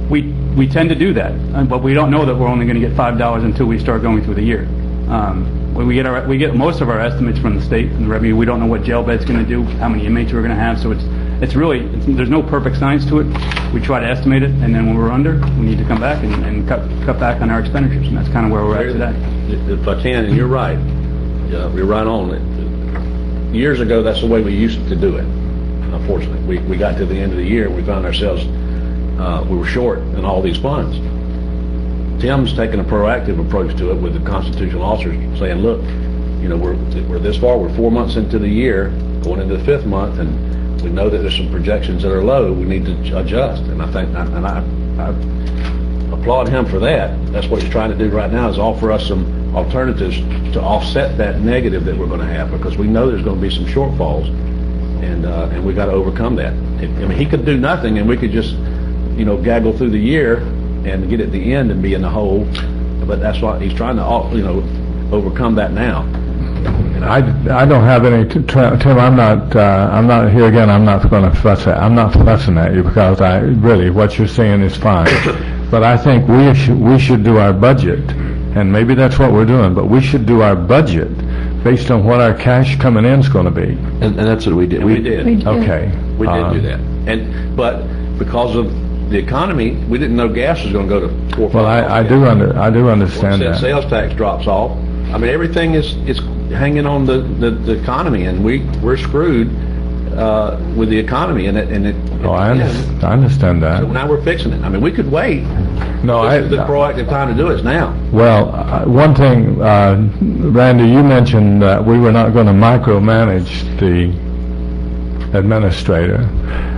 we tend to do that, but we don't know that we're only going to get $5 until we start going through the year. We get most of our estimates from the state and the revenue. We don't know what jail bed's going to do, how many inmates we're going to have, so it's really there's no perfect science to it. We try to estimate it, and then when we're under, we need to come back and cut back on our expenditures, and that's kind of where we're at today. If I can, and you're right, You're right on it. Years ago, that's the way we used to do it. Unfortunately, we got to the end of the year, we found ourselves, we were short in all these funds. Tim's taken a proactive approach to it with the constitutional officers saying, look, you know, we're this far, we're 4 months into the year, going into the 5th month, and we know that there's some projections that are low, we need to adjust. And I think, and I applaud him for that. That's what he's trying to do right now, is offer us some alternatives to offset that negative that we're going to have, because we know there's going to be some shortfalls, and we got to overcome that. I mean, he could do nothing, and we could just, you know, gaggle through the year and get at the end and be in the hole. But that's what he's trying to, you know, overcome that now. And I don't have any, Tim, I'm not here again, I'm not going to fuss at, I'm not fussing at you, because really, what you're saying is fine. But I think we should do our budget, and maybe that's what we're doing, but we should do our budget based on what our cash coming in is going to be. And that's what we did. we did. Okay. We did do that. But because of the economy, we didn't know gas was going to go to 4 or 5. Well, I do understand that. Sales tax drops off. I mean, everything is hanging on the economy, and we're screwed with the economy, and it. Oh, I understand that. So now we're fixing it. I mean, we could wait. No, This is the proactive time to do it, is now. Well, one thing, Randy, you mentioned that we were not going to micromanage the administrator,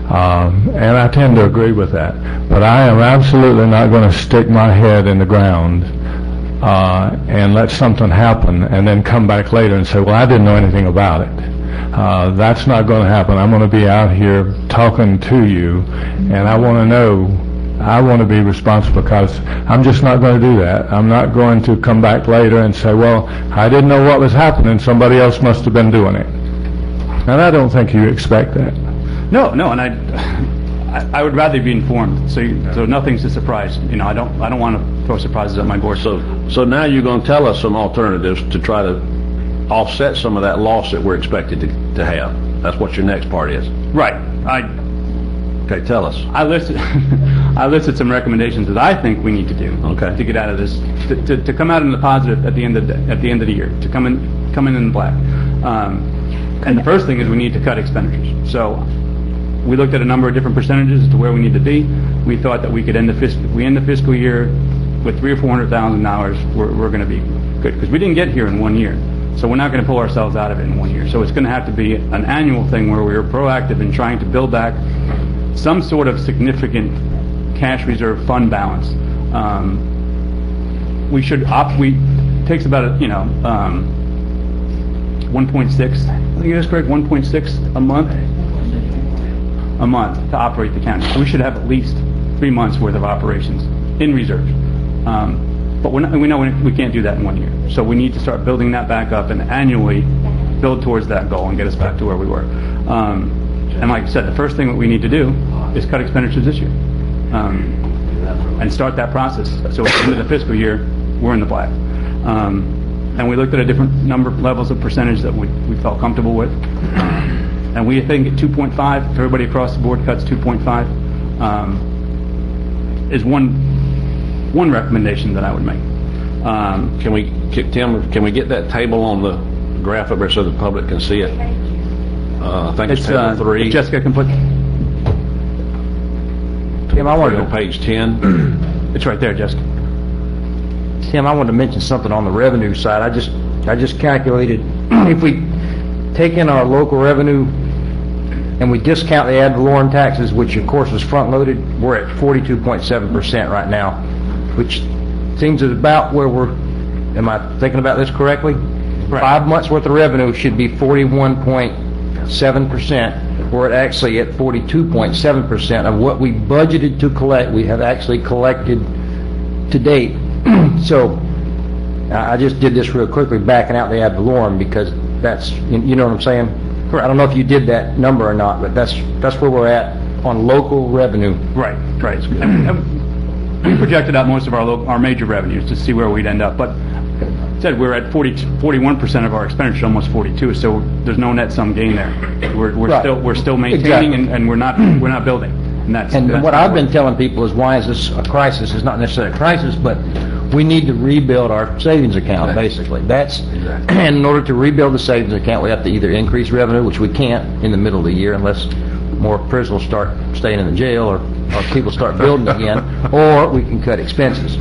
and I tend to agree with that. But I am absolutely not going to stick my head in the ground and let something happen and then come back later and say, well, I didn't know anything about it. That's not going to happen. I'm going to be out here talking to you, and I want to know, I want to be responsible, because I'm just not going to do that. I'm not going to come back later and say, well, I didn't know what was happening, somebody else must have been doing it. And I don't think you expect that. No, and I would rather be informed, so nothing's a surprise. You know, I don't want to throw surprises at my board. So now you're going to tell us some alternatives to try to offset some of that loss that we're expected to have. That's what your next part is. Right. Okay, tell us. I listed some recommendations that I think we need to do to get out of this, to come out in the positive at the end of the year, to come in the black. And the first thing is we need to cut expenditures. So we looked at a number of different percentages as to where we need to be. We thought that we could end the fiscal year with $300,000 or $400,000. We're going to be good, because we didn't get here in 1 year. So we're not going to pull ourselves out of it in 1 year. So it's going to have to be an annual thing where we're proactive in trying to build back some sort of significant cash reserve fund balance. We takes about 1.6. I think that's correct. 1.6 a month to operate the county. So we should have at least 3 months worth of operations in reserve. But we know we can't do that in 1 year. So we need to start building that back up and annually build towards that goal and get us back to where we were. And like I said, the first thing that we need to do is cut expenditures this year and start that process. So at the end of the fiscal year, we're in the black. And we looked at a different number levels of percentage that we felt comfortable with. And we think at 2.5, if everybody across the board cuts 2.5, is one recommendation that I would make. Tim, can we get that table on the graph up there so the public can see it? I think it's table 3. If Jessica can put. Tim, I wanted on page 10. It's right there, Jessica. Tim, I wanted to mention something on the revenue side. I just calculated if we take in our local revenue and we discount the ad valorem taxes, which of course is front loaded, we're at 42.7% right now, which seems about where am I thinking about this correctly? Right. 5 months worth of revenue should be 41.7%. We're actually at 42.7% of what we budgeted to collect. We have actually collected to date. So I just did this real quickly, backing out the ad valorem, because that's, you know what I'm saying? I don't know if you did that number or not, but that's where we're at on local revenue. Right. We projected out most of our major revenues to see where we'd end up, but we're at 41% of our expenditure, almost 42. So there's no net sum gain there. We're still maintaining, exactly. and we're not building. And what I've been telling people is, why is this a crisis? It's not necessarily a crisis, but We need to rebuild our savings account, basically. That's, and in order to rebuild the savings account, we have to either increase revenue, which we can't in the middle of the year unless more prisoners start staying in the jail or people start building again, or we can cut expenses.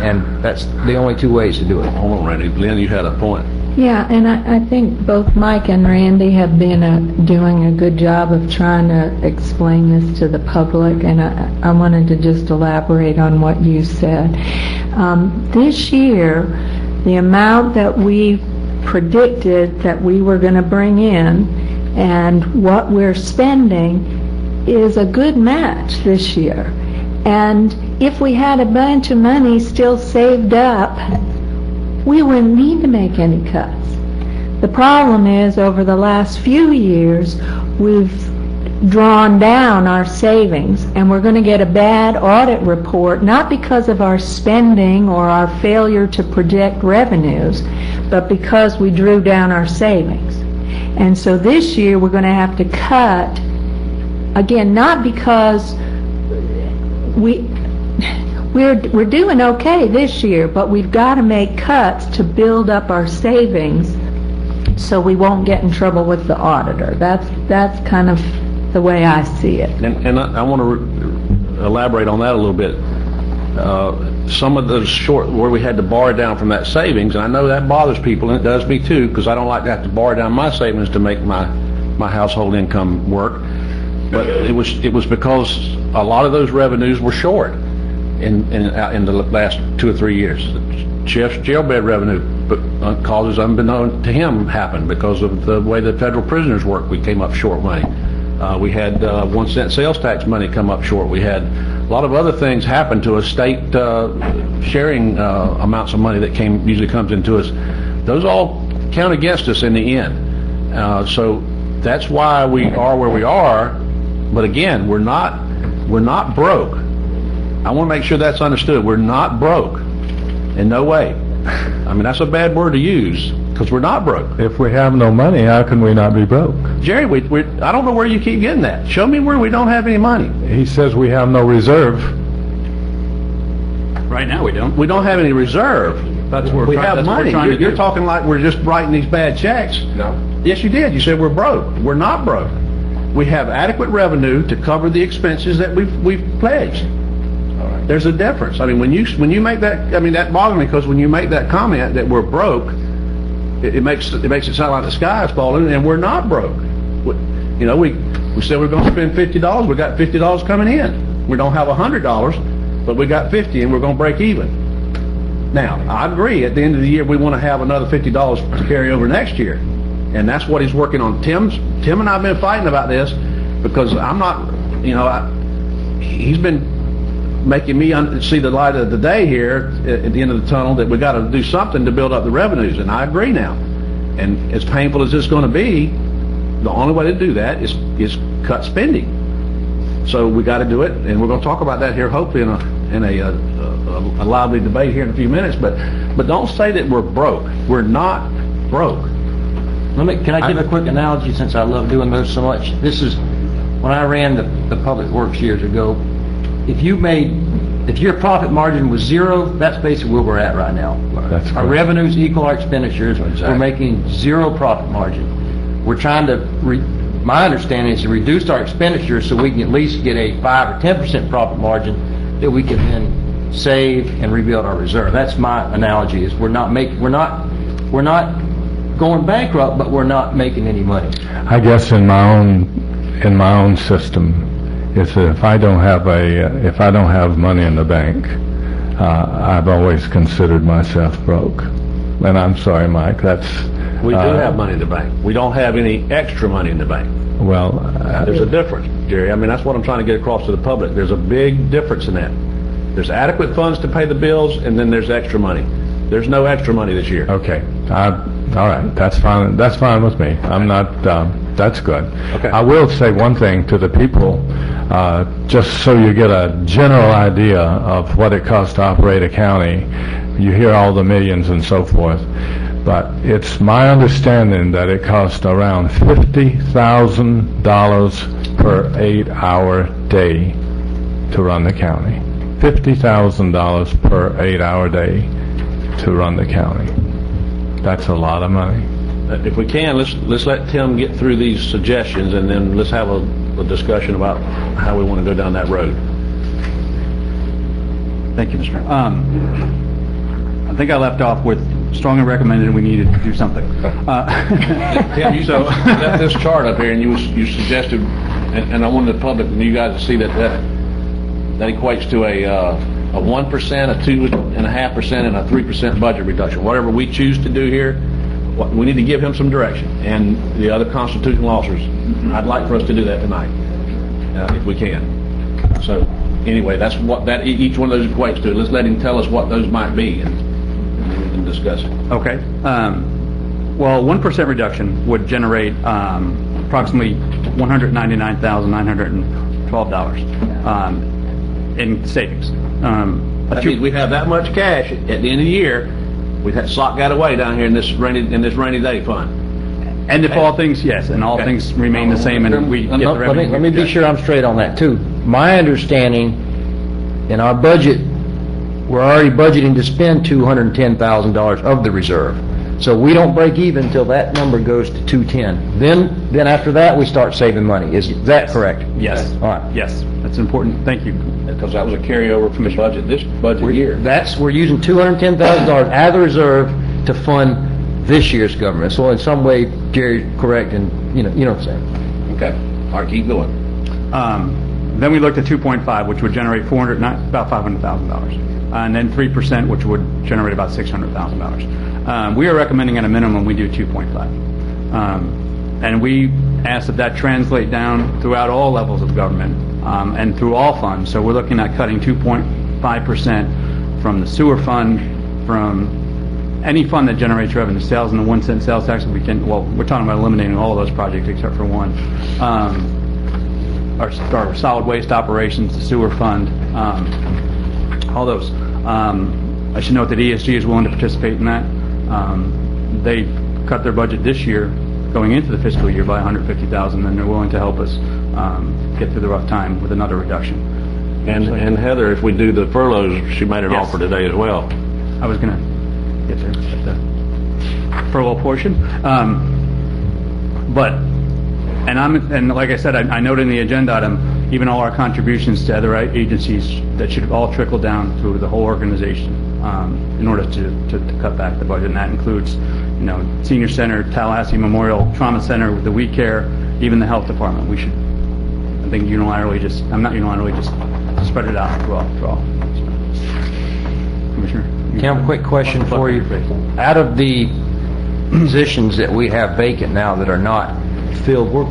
And that's the only two ways to do it. Hold on, Randy. Lynn, you had a point. Yeah, and I think both Mike and Randy have been doing a good job of trying to explain this to the public, and I wanted to just elaborate on what you said. This year, the amount that we predicted that we were going to bring in and what we're spending is a good match this year. And if we had a bunch of money still saved up, we wouldn't need to make any cuts. The problem is, over the last few years, we've drawn down our savings, and we're going to get a bad audit report, not because of our spending or our failure to project revenues, but because we drew down our savings. And so this year, we're going to have to cut, again, not because we're doing okay this year, but we've got to make cuts to build up our savings so we won't get in trouble with the auditor. That's kind of the way I see it. And I want to elaborate on that a little bit. Some of those short, where we had to borrow down from that savings, and I know that bothers people, and it does me too, because I don't like to have to borrow down my savings to make my household income work. But it was because a lot of those revenues were short in the last 2 or 3 years. Sheriff's jailbed revenue causes unbeknown to him happened because of the way the federal prisoners work. We came up short money. We had 1 cent sales tax money come up short. We had a lot of other things happen to us, state sharing amounts of money that usually comes into us. Those all count against us in the end. So that's why we are where we are. But again, we're not broke. I want to make sure that's understood. We're not broke. In no way. I mean, that's a bad word to use, because we're not broke. If we have no money, how can we not be broke? Jerry, I don't know where you keep getting that. Show me where we don't have any money. He says we have no reserve. Right now, we don't. We don't have any reserve. That's where We have money. You're talking like we're just writing these bad checks. No. Yes, you did. You said we're broke. We're not broke. We have adequate revenue to cover the expenses that we've pledged. There's a difference. I mean, when you make that, I mean, that bothers me, because when you make that comment that we're broke, it makes it sound like the sky is falling, and we're not broke. You know, we said we're going to spend $50. We got $50 coming in. We don't have $100, but we got 50, and we're going to break even. Now, I agree. At the end of the year, we want to have another $50 to carry over next year, and that's what he's working on. Tim and I've been fighting about this, because I'm not, you know, he's been making me see the light of the day here at the end of the tunnel, that we got to do something to build up the revenues, and I agree now. And as painful as it's going to be, the only way to do that is cut spending. So we got to do it, and we're going to talk about that here, hopefully in a lively debate here in a few minutes. But don't say that we're broke. We're not broke. Can I give a quick analogy, since I love doing those so much? This is when I ran the public works years ago. If your profit margin was 0, that's basically where we're at right now. That's our correct. revenues equal our expenditures. Exactly. We're making 0 profit margin. We're trying to, my understanding is to reduce our expenditures so we can at least get a 5 or 10% profit margin that we can then save and rebuild our reserve. That's my analogy. Is we're not going bankrupt, but we're not making any money. I guess in my own system, is that if I don't have money in the bank, I've always considered myself broke. And I'm sorry, Mike, We do have money in the bank. We don't have any extra money in the bank. well, There's a difference, Jerry. I mean, that's what I'm trying to get across to the public. There's a big difference in that. There's adequate funds to pay the bills, and then there's extra money. There's no extra money this year. okay, all right, that's fine with me. I'm not, that's good. Okay. I will say one thing to the people, just so you get a general idea of what it costs to operate a county. You hear all the millions and so forth, but it's my understanding that it costs around $50,000 per 8-hour day to run the county. $50,000 per 8-hour day to run the county. That's a lot of money. If we can, let's let Tim get through these suggestions, and then let's have a discussion about how we want to go down that road. Thank you, Mr. Chairman. I think I left off with strongly recommended we needed to do something. Tim, you left this chart up here, and you suggested, and I wanted the public and you guys to see that equates to a 1%, a 2.5%, and a 3% budget reduction. Whatever we choose to do here, we need to give him some direction, and the other constitutional officers. I'd like for us to do that tonight, if we can. So, anyway, that's what each one of those equates to. Let's let him tell us what those might be, and we can discuss it. Okay. Well, 1% reduction would generate approximately $199,912 in savings. That means we have that much cash at the end of the year. We've had socked that away down here in this rainy day fund. And if all things, yes, and all things remain the same, and we get the revenue. Let me be sure I'm straight on that, too. My understanding, in our budget, we're already budgeting to spend $210,000 of the reserve. So we don't break even until that number goes to 210. Then after that, we start saving money. Is that correct? Yes. All right. Yes, that's important. Thank you. Because that was a carryover from the budget, this budget year. We're using $210,000 out of the reserve to fund this year's government. So in some way, Jerry's correct, and you know what I'm saying. Okay. All right, keep going. Then we looked at 2.5, which would generate about $500,000, and then 3%, which would generate about $600,000. We are recommending at a minimum we do 2.5, and we ask that translate down throughout all levels of government and through all funds. So we're looking at cutting 2.5% from the sewer fund, from any fund that generates revenue, sales and the 1-cent sales tax. We're talking about eliminating all of those projects except for one. Our solid waste operations, the sewer fund, all those. I should note that ESG is willing to participate in that. They cut their budget this year, going into the fiscal year, by $150,000, and they're willing to help us get through the rough time with another reduction. And Heather, if we do the furloughs, she made an Yes. offer today as well. I was going to get there at the furlough portion. And like I said, I noted in the agenda item, even all our contributions to other agencies, that should all trickle down through the whole organization in order to cut back the budget. And that includes, Senior Center, Tallahassee Memorial Trauma Center, the We Care, even the Health Department. We should, I think, just spread it out through all. Commissioner? Cam, quick question for you. Out of the positions that we have vacant now that are not filled, we're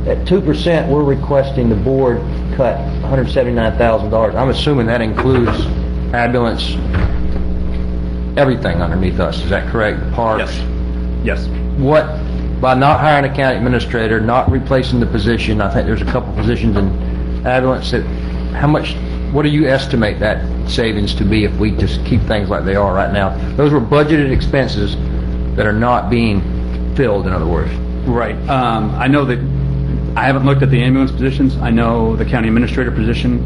at 2%. We're requesting the board cut $179,000. I'm assuming that includes ambulance, everything underneath us. Is that correct? Parks. Yes. What, by not hiring a county administrator, not replacing the position? I think there's a couple positions in ambulance. What do you estimate that savings to be if we just keep things like they are right now? Those were budgeted expenses that are not being filled, in other words. Right. I know that I haven't looked at the ambulance positions. I know the county administrator position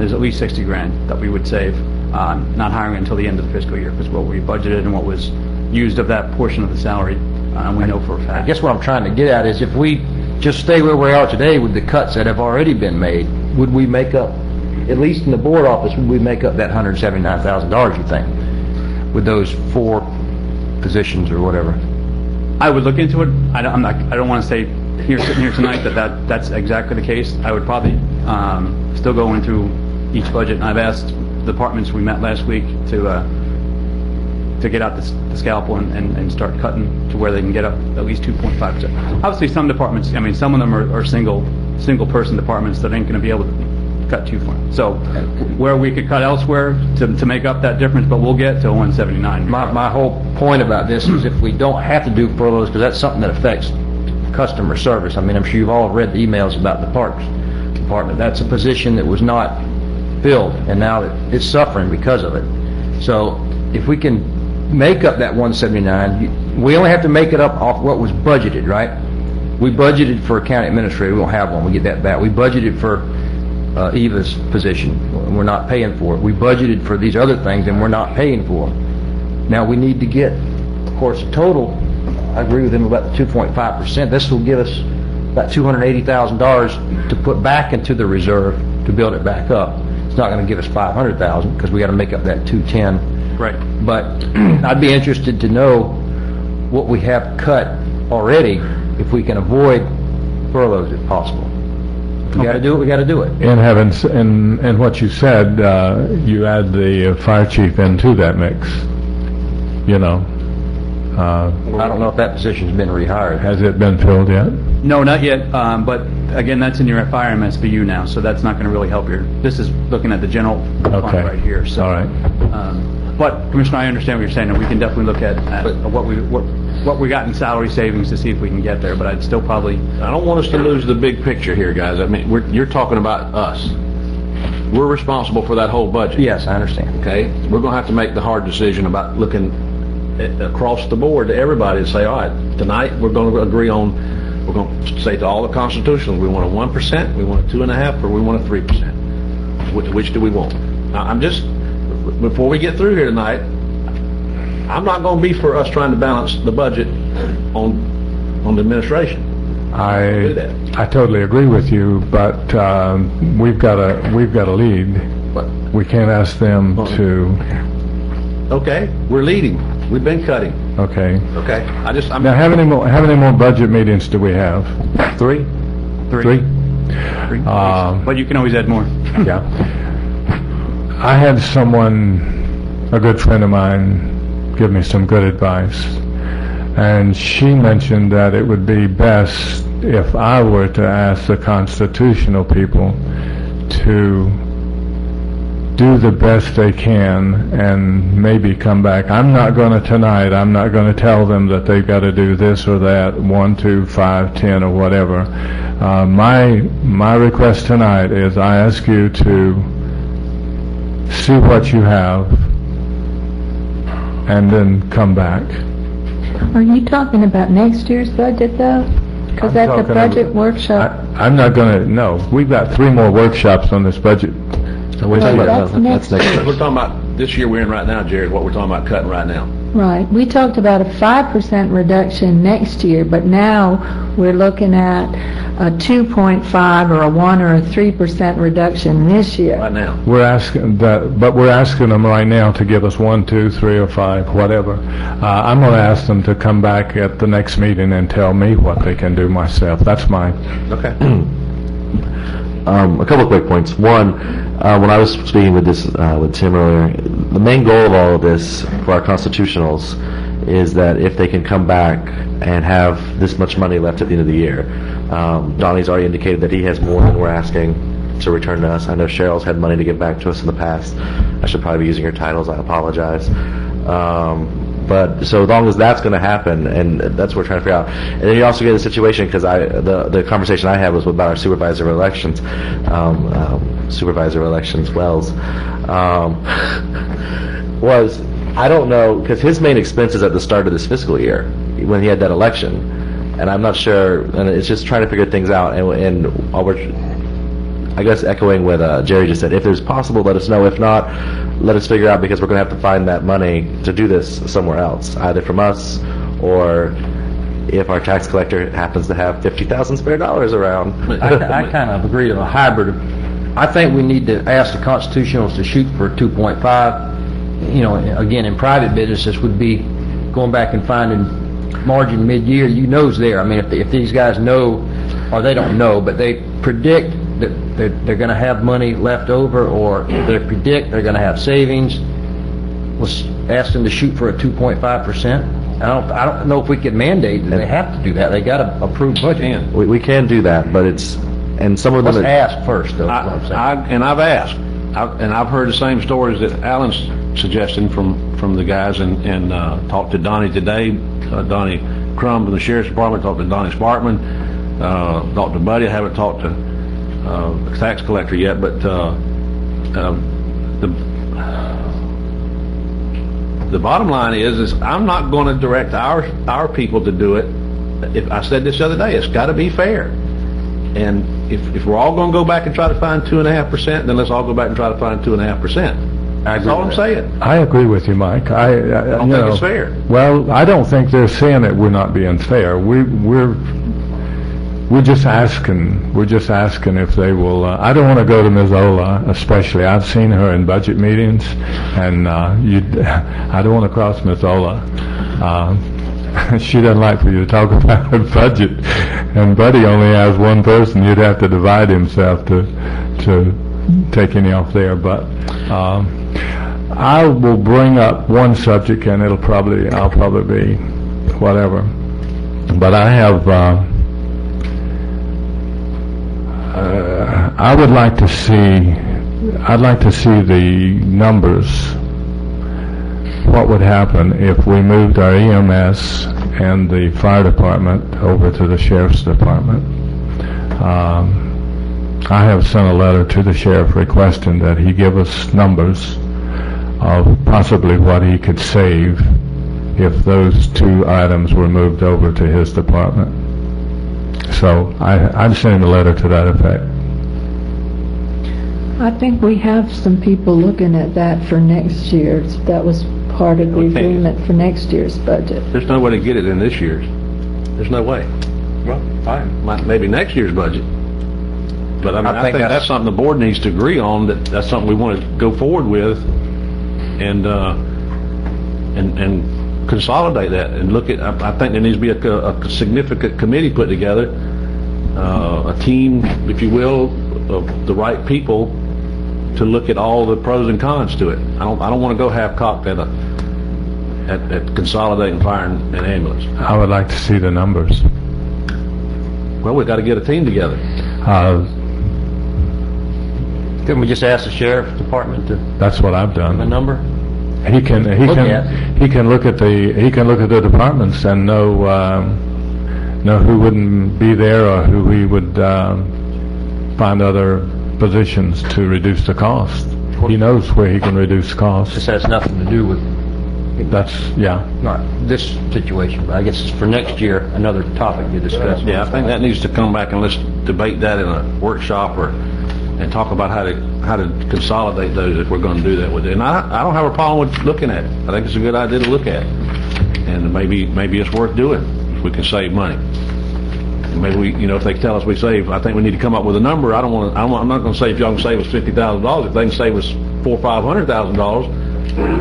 is at least $60,000 that we would save not hiring until the end of the fiscal year, because what we budgeted and what was used of that portion of the salary, we know for a fact. I guess what I'm trying to get at is if we just stay where we are today with the cuts that have already been made, would we make up, at least in the board office, would we make up that $179,000, you think, with those 4 positions or whatever? I would look into it. I don't want to say sitting here tonight that's exactly the case. I would probably still go into each budget, and I've asked the departments we met last week to get out the scalpel and start cutting to where they can get up at least 2.5%. Obviously, some departments, some of them are single person departments that ain't going to be able to cut too far. So where we could cut elsewhere to make up that difference, but we'll get to 179. My whole point about this is if we don't have to do furloughs, because that's something that affects customer service. I'm sure you've all read the emails about the Parks Department. That's a position that was not filled, and now it's suffering because of it. So if we can make up that 179, we only have to make it up off what was budgeted, right? We budgeted for a county administrator. We don't have one. We get that back. We budgeted for Eva's position, and we're not paying for it. We budgeted for these other things and we're not paying for them. Now, we need to get, of course, the total, I agree with him about the 2.5%. This will give us about $280,000 to put back into the reserve to build it back up. It's not going to give us $500,000 because we got to make up that 210. Right. But I'd be interested to know what we have cut already, if we can avoid furloughs if possible. We got to do it. We got to do it. In what you said, you add the fire chief into that mix. You know, I don't know if that position's been rehired. has it been filled yet? No, not yet, but again, that's in your fire MSBU now, so that's not going to really help your, this is looking at the general fund Okay. right here, so. All right. But Commissioner, I understand what you're saying, and we can definitely look at what we got in salary savings to see if we can get there, but I'd still probably, I don't want us to lose the big picture here, guys. I mean, you're talking about us. We're responsible for that whole budget. Yes, I understand. Okay? We're going to have to make the hard decision about looking across the board to everybody and say, all right, tonight we're going to agree on, we're going to say to all the constitutionals, we want a 1%, we want a 2.5%, or we want a 3%. Which do we want? Now, I'm just, before we get through here tonight, I'm not going to be for us trying to balance the budget on the administration. I totally agree with you, but we've got a lead. But, We can't ask them to. okay, we're leading. We've been cutting. Okay. Okay, Now, how many more budget meetings do we have? Three. but you can always add more. Yeah. I had someone, a good friend of mine, give me some good advice. And she mentioned that it would be best if I were to ask the constitutional people to do the best they can and maybe come back. I'm not going to tell them that they've got to do this or that, 1, 2, 5, 10, or whatever. My request tonight is I ask you to see what you have and then come back. Are you talking about next year's budget, though? Because I'm at the talking budget about- workshop... I'm not going to, no. We've got 3 more workshops on this budget. We're talking Well, about, that's next next year. year. We're talking about this year we're in right now, Jared, what we're talking about cutting right now. Right. We talked about a 5% reduction next year, but now we're looking at a 2.5 or a 1 or a 3% reduction this year. Right now. We're asking them right now to give us 1, 2, 3, or 5, whatever. I'm going to ask them to come back at the next meeting and tell me what they can do myself. That's mine. Okay. A couple of quick points. One, when I was speaking with Tim earlier, the main goal of all of this for our constitutionals is that if they can come back and have this much money left at the end of the year. Donnie's already indicated that he has more than we're asking to return to us. I know Cheryl's had money to give back to us in the past. I should probably be using her titles. I apologize. But so as long as that's going to happen, and that's what we're trying to figure out. And then you also get a situation, because the conversation I had was about our supervisor of elections, Wells, was, I don't know, because his main expenses at the start of this fiscal year, when he had that election, and I'm not sure, and it's just trying to figure things out, and I guess echoing what Jerry just said, if there's possible, let us know. If not, let us figure out, because we're going to have to find that money to do this somewhere else, either from us, or if our tax collector happens to have $50,000 spare dollars around. I kind of agree to a hybrid. I think we need to ask the constitutionals to shoot for 2.5. You know, again, in private business, this would be going back and finding margin mid-year. You know's there. I mean, if these guys know, or they don't know, but they predict that they're going to have money left over, or they predict they're going to have savings, let's ask them to shoot for a 2.5%. I don't know if we could mandate that they have to do that. They got to approve budget. We can do that, but it's, and some of them... Let's ask first, though, is what I'm saying. I've asked, and I've heard the same stories that Alan's suggesting from the guys, and talked to Donnie today, Donnie Crum from the Sheriff's Department, talked to Donnie Sparkman, talked to Buddy. I haven't talked to the tax collector yet, but the bottom line is I'm not going to direct our people to do it. If I said this the other day, it's got to be fair, and if we're all gonna go back and try to find 2.5%, then let's all go back and try to find 2.5%. That's all I'm saying. I agree with you, Mike. I don't think it's fair. Well, I don't think they're saying that we're not being fair. We're just asking. We're just asking if they will. I don't want to go to Ms. Ola, especially. I've seen her in budget meetings, and I don't want to cross Ms. Ola. She doesn't like for you to talk about her budget, and Buddy only has one person. You'd have to divide himself to take any off there. But I will bring up one subject, and I'll probably be whatever. But I have. I would like to see. I'd like to see the numbers. What would happen if we moved our EMS and the fire department over to the sheriff's department? I have sent a letter to the sheriff requesting that he give us numbers of possibly what he could save if those two items were moved over to his department. So I'm sending a letter to that effect. I think we have some people looking at that for next year. That was part of the agreement for next year's budget. There's no way to get it in this year's. There's no way. Well, fine. Maybe next year's budget. But I think that's something the board needs to agree on. That's something we want to go forward with, and consolidate that and look at. I think there needs to be a significant committee put together, a team, if you will, of the right people to look at all the pros and cons to it. I don't want to go half-cocked at consolidating fire and ambulance. I would like to see the numbers. Well, we've got to get a team together. Couldn't we just ask the sheriff's department to That's what I've done. have a number? He can look at the departments and know who wouldn't be there or who he would find other positions to reduce the cost. He knows where he can reduce costs. This has nothing to do with That's not this situation, but I guess it's for next year, another topic to discuss. Yeah, I think that needs to come back and let's debate that in a workshop and talk about how to consolidate those if we're going to do that with it. And I don't have a problem with looking at it. I think it's a good idea to look at, and maybe it's worth doing if we can save money. And maybe we, if they tell us we save, I think we need to come up with a number. I'm not going to say if y'all can save us $50,000. If they can save us $400,000 or $500,000,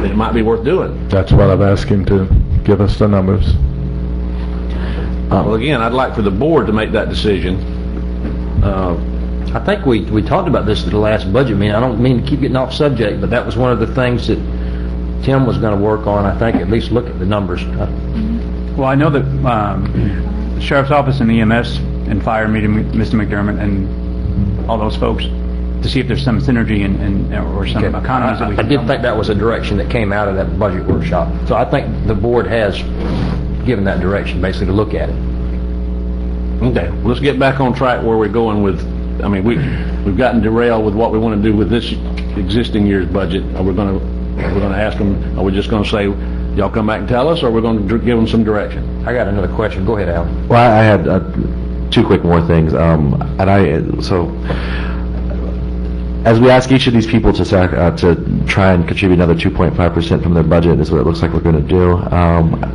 it might be worth doing. That's what I've asked him to give us the numbers. Well, again, I'd like for the board to make that decision. I think we talked about this at the last budget meeting. I don't mean to keep getting off subject, but that was one of the things that Tim was going to work on. I think at least look at the numbers. Well, I know that the Sheriff's Office and EMS and Fire meeting with Mr. McDermott and all those folks to see if there's some synergy or some economies that we can I did think that was a direction that came out of that budget workshop. So I think the board has given that direction, basically, to look at it. Okay, let's get back on track where we're going with. I mean, we've gotten derailed with what we want to do with this existing year's budget. Are we going to ask them? Are we just going to say, y'all come back and tell us, or are we going to give them some direction? I got another question. Go ahead, Al. Well, I had two quick more things. As we ask each of these people to try and contribute another 2.5% from their budget, is what it looks like we're going to do.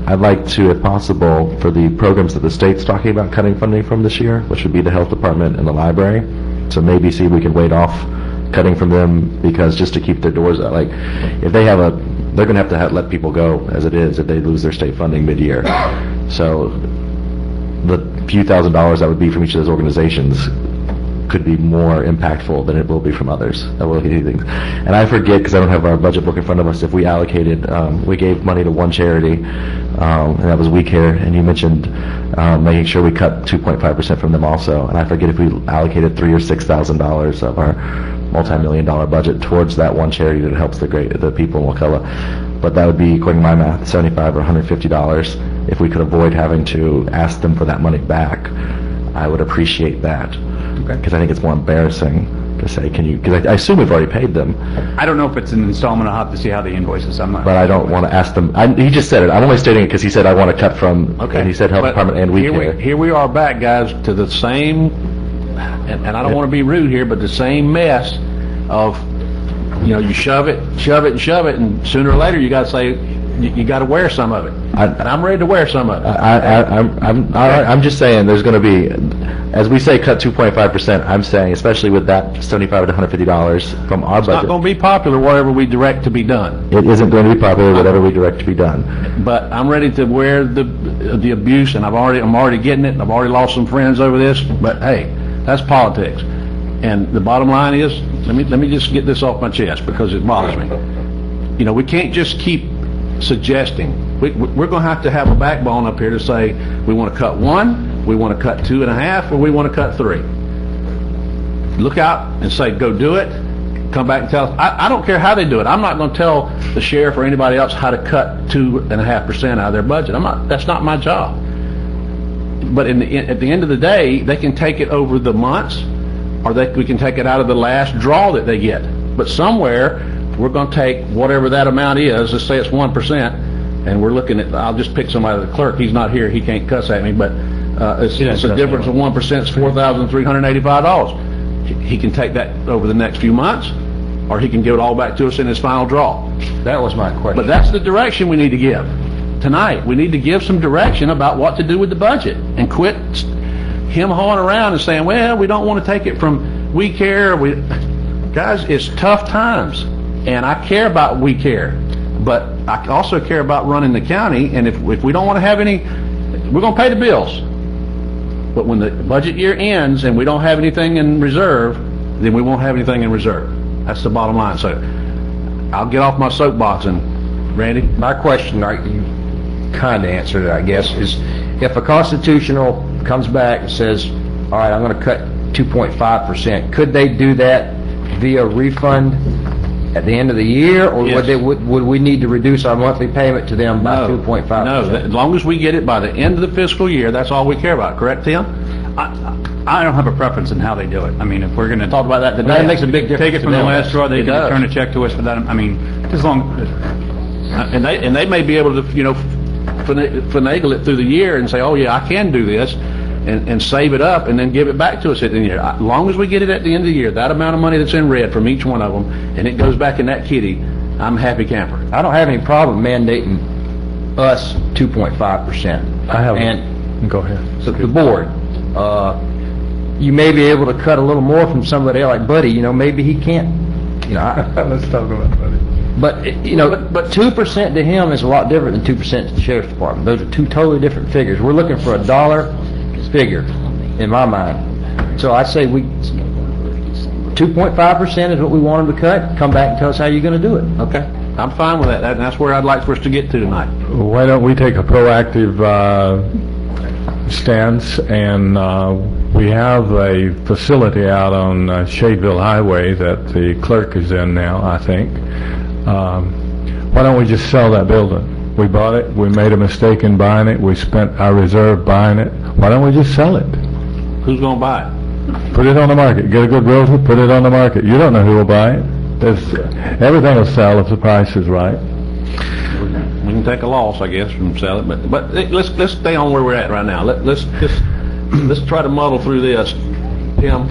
I'd like to, if possible, for the programs that the state's talking about cutting funding from this year, which would be the health department and the library, so maybe see if we can wait off cutting from them, because just to keep their doors out, like if they have they're going to have let people go as it is if they lose their state funding mid-year. So the few $1,000s that would be from each of those organizations could be more impactful than it will be from others. That will do things. And I forget, because I don't have our budget book in front of us, if we allocated, we gave money to one charity, and that was We Care, and you mentioned making sure we cut 2.5% from them also. And I forget if we allocated $3,000 or $6,000 of our multi-million-dollar budget towards that one charity that helps the people in Wakulla. But that would be, according to my math, $75 or $150. If we could avoid having to ask them for that money back, I would appreciate that. Because I think it's more embarrassing to say, because I assume we've already paid them. I don't know if it's an installment. I'll have to see how the invoice is. But I don't want to ask them. He just said it. I'm only stating it because he said I want to cut from, and he said health department and We Care. Here we are back, guys, to the same and I don't want to be rude here, but the same mess of, you shove it, and sooner or later you got to say, you got to wear some of it. And I'm ready to wear some of it. I'm just saying there's going to be, as we say, cut 2.5%. I'm saying, especially with that $75 to $150 from our It's not budget, going to be popular whatever we direct to be done. it isn't going to be popular whatever we direct to be done. But I'm ready to wear the abuse, and I'm already getting it, and I've already lost some friends over this. But hey, that's politics. And the bottom line is, let me just get this off my chest because it bothers me. We can't just keep suggesting. We're going to have a backbone up here to say we want to cut 1, we want to cut 2.5, or we want to cut 3. Look out and say, go do it. Come back and tell us. I don't care how they do it. I'm not going to tell the sheriff or anybody else how to cut 2.5% out of their budget. That's not my job. But at the end of the day, they can take it over the months, or we can take it out of the last draw that they get. But somewhere, we're going to take whatever that amount is, let's say it's 1%, and we're looking at, I'll just pick somebody, the clerk, he's not here, he can't cuss at me, but it's a difference of 1%, it's $4,385. He can take that over the next few months, or he can give it all back to us in his final draw. That was my question. But that's the direction we need to give. Tonight, we need to give some direction about what to do with the budget, and quit him hawing around and saying, well, we don't want to take it from We Care. Guys, it's tough times, and I care about We Care, but I also care about running the county, and if we don't want to have any, we're going to pay the bills. But when the budget year ends and we don't have anything in reserve, then we won't have anything in reserve. That's the bottom line. So I'll get off my soapbox, and Randy? My question, you kind of answered it, I guess, is if a constitutional comes back and says, all right, I'm going to cut 2.5%, could they do that via refund at the end of the year, or Yes. would we need to reduce our monthly payment to them by 2.5%? No, as long as we get it by the end of the fiscal year, that's all we care about. Correct, Tim? I don't have a preference in how they do it. I mean, if we're going to Talk about that today. That makes a big difference. take it to from the them. last draw, they It can does. return a check to us for that. I mean, as long, And they may be able to, finagle it through the year and say, oh yeah, I can do this, and save it up and then give it back to us at the end of the year. As long as we get it at the end of the year, that amount of money that's in red from each one of them, and it goes back in that kitty, I'm a happy camper. I don't have any problem mandating us 2.5%. I have, And go ahead. so the board, you may be able to cut a little more from somebody like Buddy, maybe he can't, Let's talk about that. but 2% to him is a lot different than 2% to the sheriff's department. Those are two totally different figures. We're looking for a dollar figure, in my mind. So I say 2.5% is what we want them to cut. Come back and tell us how you're going to do it. Okay, I'm fine with that. That's where I'd like for us to get to tonight. Why don't we take a proactive stance, and we have a facility out on Shadeville Highway that the clerk is in now, I think. Why don't we just sell that building? We bought it, we made a mistake in buying it, we spent our reserve buying it. Why don't we just sell it? Who's going to buy it? Put it on the market. Get a good realtor, put it on the market. You don't know who will buy it. Everything will sell if the price is right. We can take a loss, I guess, from selling it, but let's stay on where we're at right now. Let's try to muddle through this. Tim?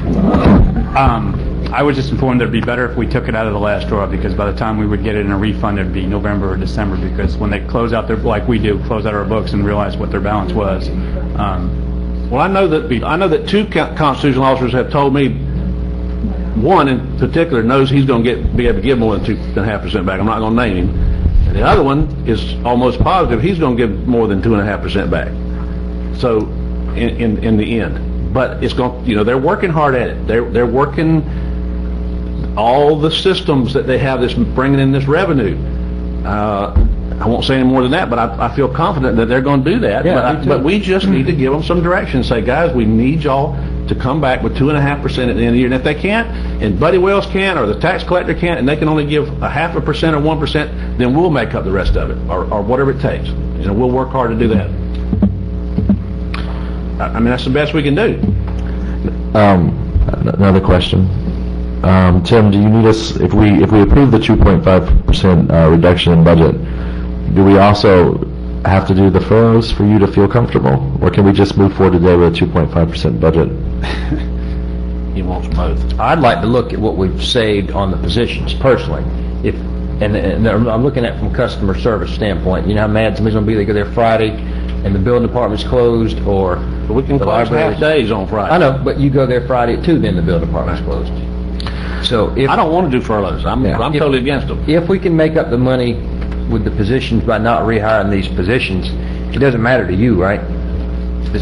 I was just informed it'd be better if we took it out of the last draw, because by the time we would get it in a refund, it'd be November or December, because when they close out their, like we do, close out our books and realize what their balance was. Well, I know that two constitutional officers have told me, one in particular knows he's going to be able to give more than 2.5% back. I'm not going to name him. And the other one is almost positive he's going to give more than 2.5% back. So, in the end, but it's going. They're working hard at it. They're working all the systems that they have that's bringing in this revenue. I won't say any more than that, but I feel confident that they're going to do that. Yeah, me too. But we just need to give them some direction. Say, guys, we need y'all to come back with 2.5% at the end of the year. And if they can't, and Buddy Wells can't, or the tax collector can't, and they can only give 0.5% or 1%, then we'll make up the rest of it, or whatever it takes. We'll work hard to do that. I mean, that's the best we can do. Another question. Tim, do you need us, if we approve the 2.5% reduction in budget, do we also have to do the furloughs for you to feel comfortable? Or can we just move forward today with a 2.5% budget? He wants both. I'd like to look at what we've saved on the positions personally. If, and I'm looking at it from a customer service standpoint. You know how mad somebody's gonna be, they go there Friday and the building department's closed, or But we can the close library's- half days on Friday. I know, but you go there Friday at 2, then the building department's closed. So if... I don't want to do furloughs. I'm Yeah. totally against them. If we can make up the money with the positions by not rehiring these positions, it doesn't matter to you, right?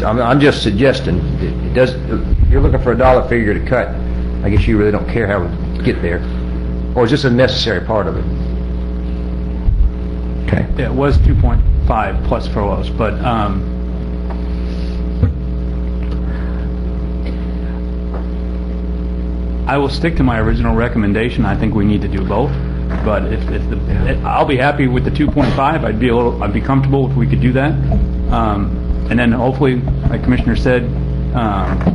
I'm just suggesting, it does, you're looking for a dollar figure to cut, I guess you really don't care how we get there. Or is this a necessary part of it? Okay. Yeah, it was 2.5 plus furloughs, but I will stick to my original recommendation. I think we need to do both. But I'll be happy with the 2.5. I'd be comfortable if we could do that. And then hopefully, like Commissioner said,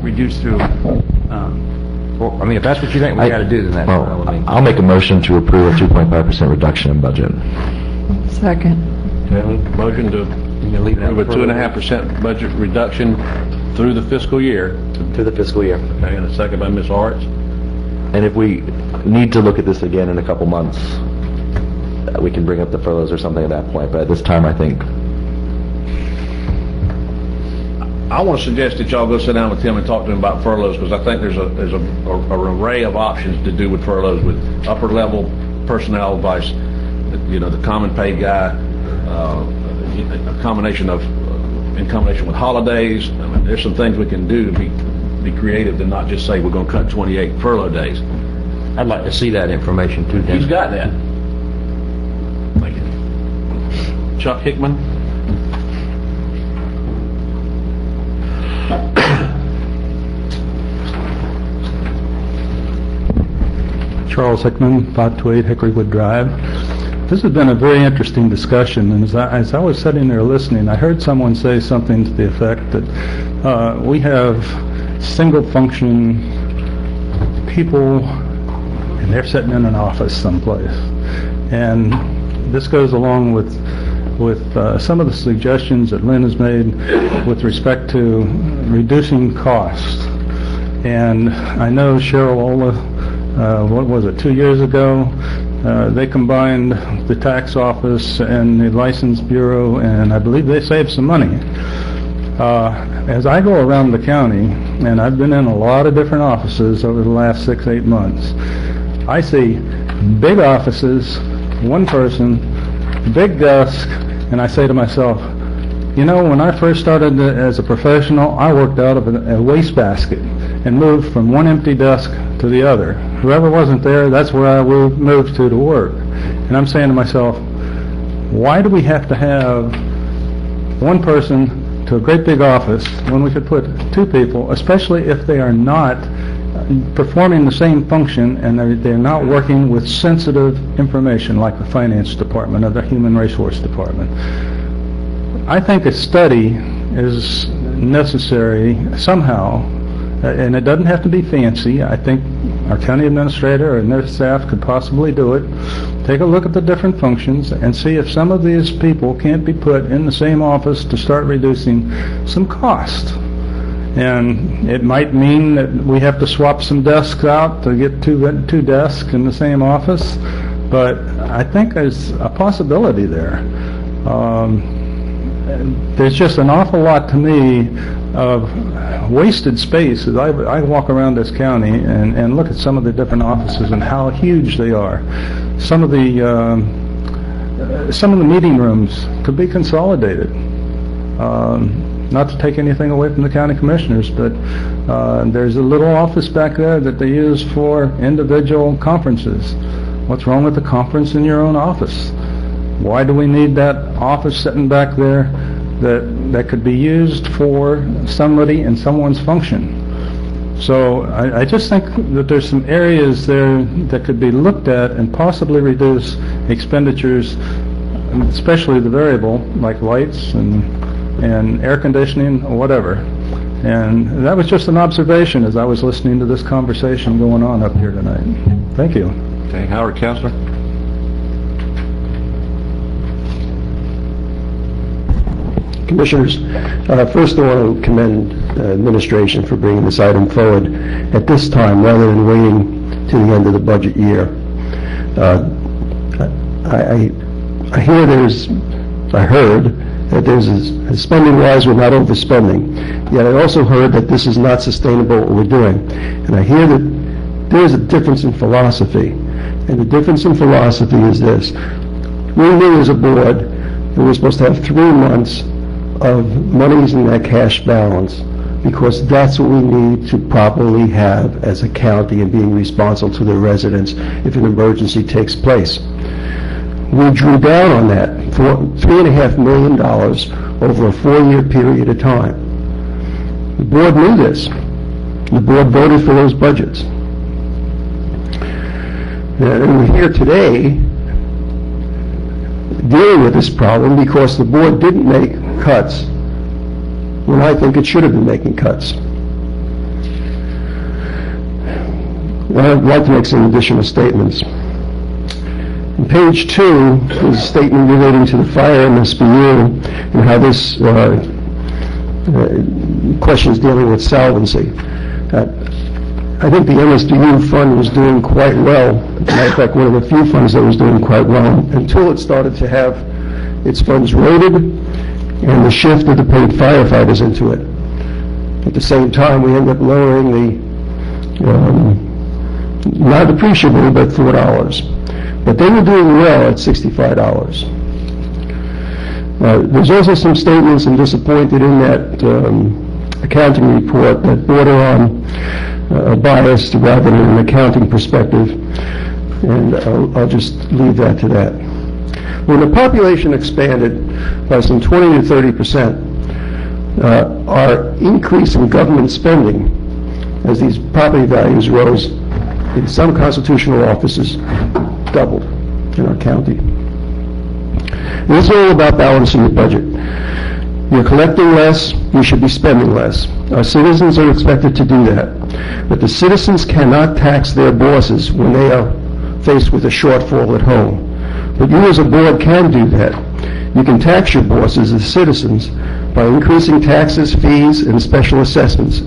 reduce through. Well, I mean, if that's what you think we got to do, then that's what I mean. I'll make a motion to approve a 2.5% reduction in budget. Second. Motion to approve a 2.5% budget reduction through the fiscal year. To the fiscal year. Okay, and a second by Ms. Arts. And if we need to look at this again in a couple months, we can bring up the furloughs or something at that point, but at this time, I think... I want to suggest that y'all go sit down with Tim and talk to him about furloughs, because I think there's an array of options to do with furloughs, with upper level personnel advice, you know, the common paid guy, a combination of, in combination with holidays. I mean, there's some things we can do to be creative and not just say we're going to cut 28 furlough days. I'd like to see that information too, Dan. He's got that. Thank you. Chuck Hickman. Charles Hickman, 528 Hickorywood Drive. This has been a very interesting discussion, and as I was sitting there listening, I heard someone say something to the effect that we have single-function people, and they're sitting in an office someplace. And this goes along with some of the suggestions that Lynn has made with respect to reducing costs. And I know Cheryl Ola, what was it, 2 years ago, they combined the tax office and the license bureau, and I believe they saved some money. As I go around the county, and I've been in a lot of different offices over the last 6-8 months, I see big offices, one person, big desk, and I say to myself, you know, when I first started as a professional, I worked out of a wastebasket and moved from one empty desk to the other. Whoever wasn't there, that's where I moved to work. And I'm saying to myself, why do we have to have one person to a great big office when we could put two people, especially if they are not performing the same function and they're not working with sensitive information like the finance department or the human resource department. I think a study is necessary somehow, and it doesn't have to be fancy. I think our county administrator and their staff could possibly do it. Take a look at the different functions and see if some of these people can't be put in the same office to start reducing some cost. And it might mean that we have to swap some desks out to get two desks in the same office, but I think there's a possibility there. There's just an awful lot to me of wasted space as I walk around this county and look at some of the different offices and how huge they are. Some of the meeting rooms could be consolidated. Not to take anything away from the county commissioners, but there's a little office back there that they use for individual conferences. What's wrong with the conference in your own office? Why do we need that office sitting back there that could be used for somebody in someone's function? So I just think that there's some areas there that could be looked at and possibly reduce expenditures, especially the variable, like lights and air conditioning or whatever. And that was just an observation as I was listening to this conversation going on up here tonight. Thank you. Okay, Howard, Counselor. Commissioners, first I want to commend administration for bringing this item forward at this time rather than waiting to the end of the budget year. I heard that there's spending-wise, we're not overspending. Yet I also heard that this is not sustainable what we're doing. And I hear that there is a difference in philosophy. And the difference in philosophy is this. We knew as a board that we're supposed to have 3 months of monies in that cash balance because that's what we need to properly have as a county and being responsible to the residents if an emergency takes place. We drew down on that for $3.5 million over a 4-year period of time. The board knew this. The board voted for those budgets. And we're here today dealing with this problem because the board didn't make cuts when I think it should have been making cuts. I'd like to make some additional statements. On page 2 is a statement relating to the fire MSBU and how this questions dealing with solvency. I think the MSBU fund was doing quite well. As a matter of fact, one of the few funds that was doing quite well until it started to have its funds raided and the shift of the paid firefighters into it. At the same time, we ended up lowering the, not appreciably, but $4. But they were doing well at $65. There's also some statements I'm disappointed in that accounting report that border on biased rather than an accounting perspective, and I'll just leave that to that. When the population expanded by some 20 to 30%, our increase in government spending as these property values rose in some constitutional offices doubled in our county. This is all about balancing the budget. You're collecting less, you should be spending less. Our citizens are expected to do that. But the citizens cannot tax their bosses when they are faced with a shortfall at home. But you as a board can do that. You can tax your bosses as citizens by increasing taxes, fees, and special assessments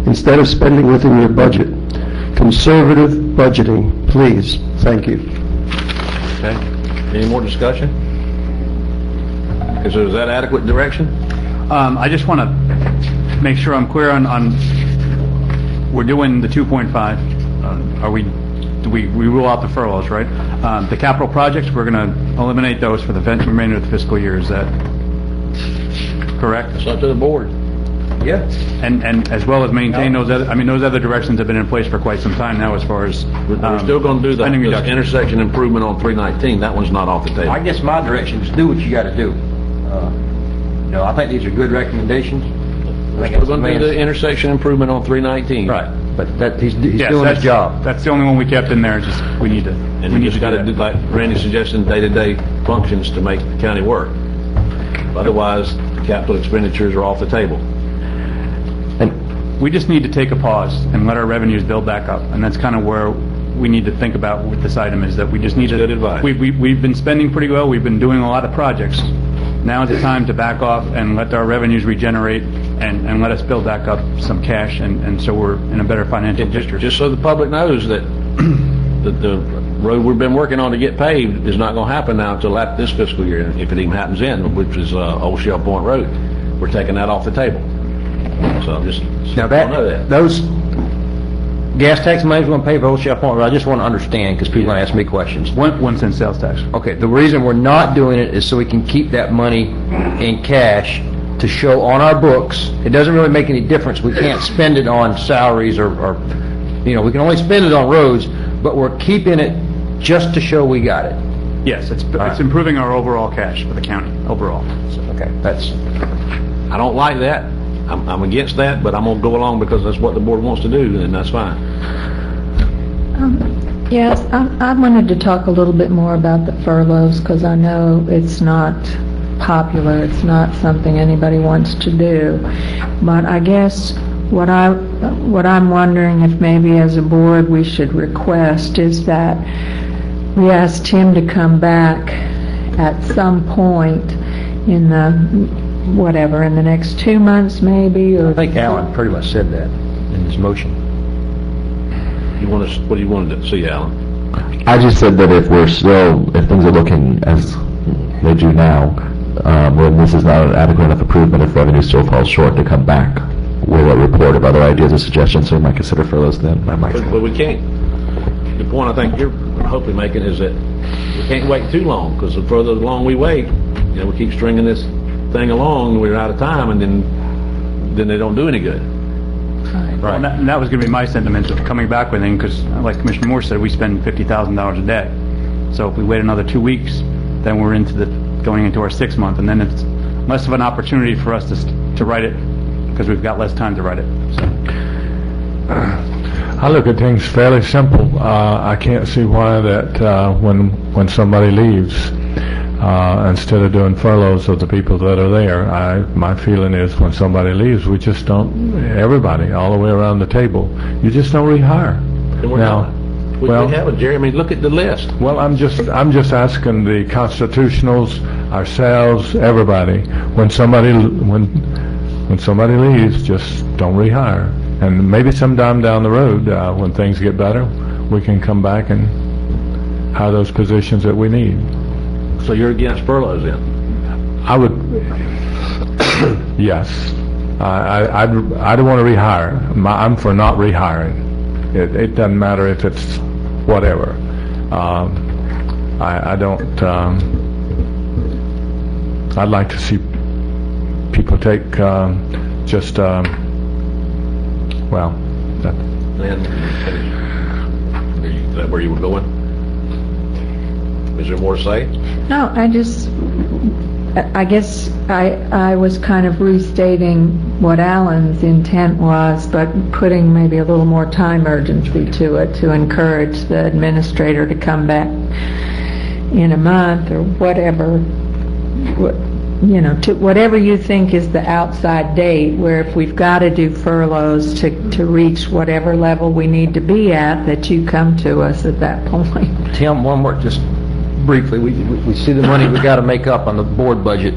instead of spending within your budget. Conservative budgeting, please. Thank you. Okay. Any more discussion? Is that adequate direction? I just want to make sure I'm clear on we're doing the 2.5. Do we rule out the furloughs, right? The capital projects, we're going to eliminate those for the remainder of the fiscal year. Is that correct? It's up to the board. Yeah. And as well as maintain those other, those other directions have been in place for quite some time now as far as We're still going to do the intersection improvement on 319. That one's not off the table. I guess my direction is do what you got to do. I think these are good recommendations. We're going to do the intersection improvement on 319. Right, but he's doing his job. That's the only one we kept in there. Just we need to. And we just got to do, like Randy suggested, day-to-day functions to make the county work. Otherwise, the capital expenditures are off the table. And we just need to take a pause and let our revenues build back up, and that's kind of where we need to think about with this item is that we just need to. Good advice. We've been spending pretty well. We've been doing a lot of projects. Now is the time to back off and let our revenues regenerate and let us build back up some cash, and so we're in a better financial picture. Just so the public knows that the road we've been working on to get paved is not going to happen now until after this fiscal year, if it even happens in, which is Old Shell Point Road. We're taking that off the table. So just now know that. Those gas tax money is going to pay for Old Shell Point Road. I just want to understand because people want to ask me questions. 1 cent sales tax. Okay, the reason we're not doing it is so we can keep that money in cash to show on our books. It doesn't really make any difference. We can't spend it on salaries or we can only spend it on roads, but we're keeping it just to show we got it. Yes, it's improving our overall cash for the county, overall. So, okay, that's... I don't like that. I'm against that, but I'm going to go along because that's what the board wants to do, and that's fine. Yes, I wanted to talk a little bit more about the furloughs because I know it's not popular. It's not something anybody wants to do. But I guess what I'm wondering if maybe as a board we should request is that we ask Tim to come back at some point in the whatever, in the next 2 months maybe, or? I think Alan pretty much said that in his motion. What do you want to see, Alan? I just said that if things are looking as they do now, when this is not an adequate enough improvement, if revenue still falls short, to come back with a report of other ideas or suggestions, so we might consider furloughs then. But we can't. The point I think you're hopefully making is that we can't wait too long, because the further along we wait, we keep stringing this thing along, we're out of time, and then they don't do any good. Right. And that was going to be my sentiment of coming back with it, because like Commissioner Moore said, we spend $50,000 a day. So if we wait another 2 weeks, then we're going into our 6th month, and then it's less of an opportunity for us to write it, because we've got less time to write it. So. I look at things fairly simple. I can't see why that when somebody leaves, instead of doing furloughs of the people that are there, my feeling is when somebody leaves, we just don't, everybody, all the way around the table, you just don't rehire. And we're not. We haven't, Jerry. I mean, look at the list. Well, I'm just asking the constitutionals, ourselves, everybody, when somebody leaves, just don't rehire. And maybe sometime down the road, when things get better, we can come back and hire those positions that we need. So you're against furloughs then? I would, yes. I don't want to rehire. I'm for not rehiring. It doesn't matter if it's whatever. I don't, I'd like to see people take well, that. And is that where you were going? Is there more to say? No, I guess I was kind of restating what Alan's intent was, but putting maybe a little more time urgency to it to encourage the administrator to come back in a month or whatever, to whatever you think is the outside date, where if we've got to do furloughs to reach whatever level we need to be at, that you come to us at that point. Tim, one more, just briefly, we see the money we got to make up on the board budget.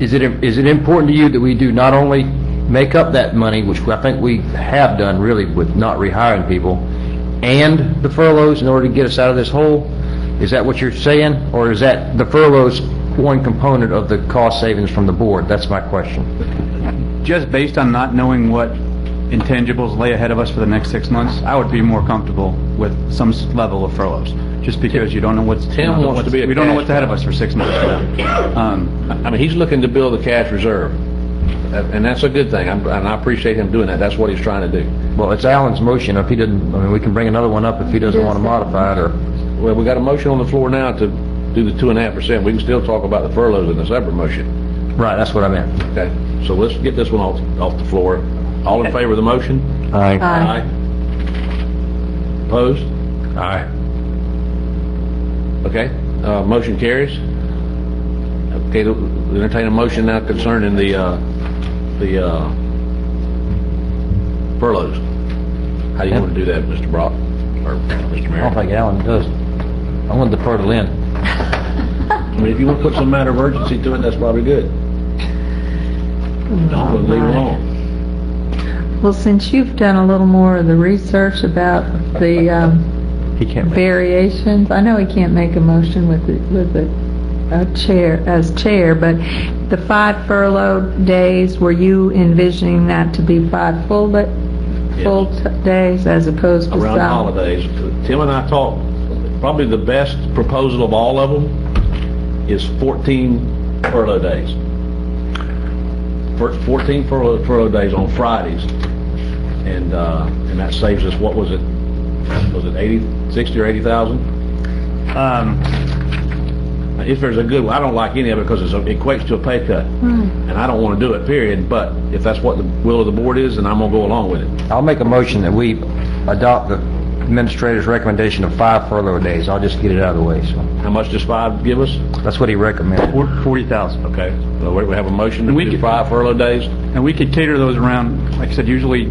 Is it important to you that we do not only make up that money, which I think we have done really with not rehiring people, and the furloughs in order to get us out of this hole? Is that what you're saying, or is that the furloughs one component of the cost savings from the board? That's my question. Just based on not knowing what intangibles lay ahead of us for the next 6 months, I would be more comfortable with some level of furloughs, just because you don't know what's we don't know what's ahead of us for 6 months. I mean, he's looking to build a cash reserve, and that's a good thing, and I appreciate him doing that. That's what he's trying to do. Well, it's Alan's motion. If he doesn't, I mean, we can bring another one up if he doesn't want to modify it. Or well, we got a motion on the floor now to do the 2.5%. We can still talk about the furloughs in a separate motion. Right, that's what I meant. Okay, so let's get this one off the floor. All in favor of the motion? Aye. Aye. Opposed? Aye. Okay, motion carries. Okay, entertain a motion now concerning the furloughs. How do you want to do that, Mr. Brock, or Mr. I Mayor? don't think Alan does. I'm going to defer to Lynn. I mean, if you want to put some matter of urgency to it, that's probably good. Don't leave it alone. Well, since you've done a little more of the research about the He can't make variations, I know he can't make a motion with the chair as chair, but the 5 furlough days, were you envisioning that to be 5 full days as opposed to Around some? holidays. Tim and I talked, probably the best proposal of all of them is 14 furlough days. 14 furlough days on Fridays, and that saves us, what was it? Was it 60 or 80,000? If there's a good one, I don't like any of it because it equates to a pay cut, and I don't want to do it, period. But if that's what the will of the board is, then I'm going to go along with it. I'll make a motion that we adopt the administrator's recommendation of 5 furlough days. I'll just get it out of the way. So How much does 5 give us? that's what he recommended. 40,000. Okay, so we have a motion to And we do could- 5 furlough days. And we could cater those around, like I said, usually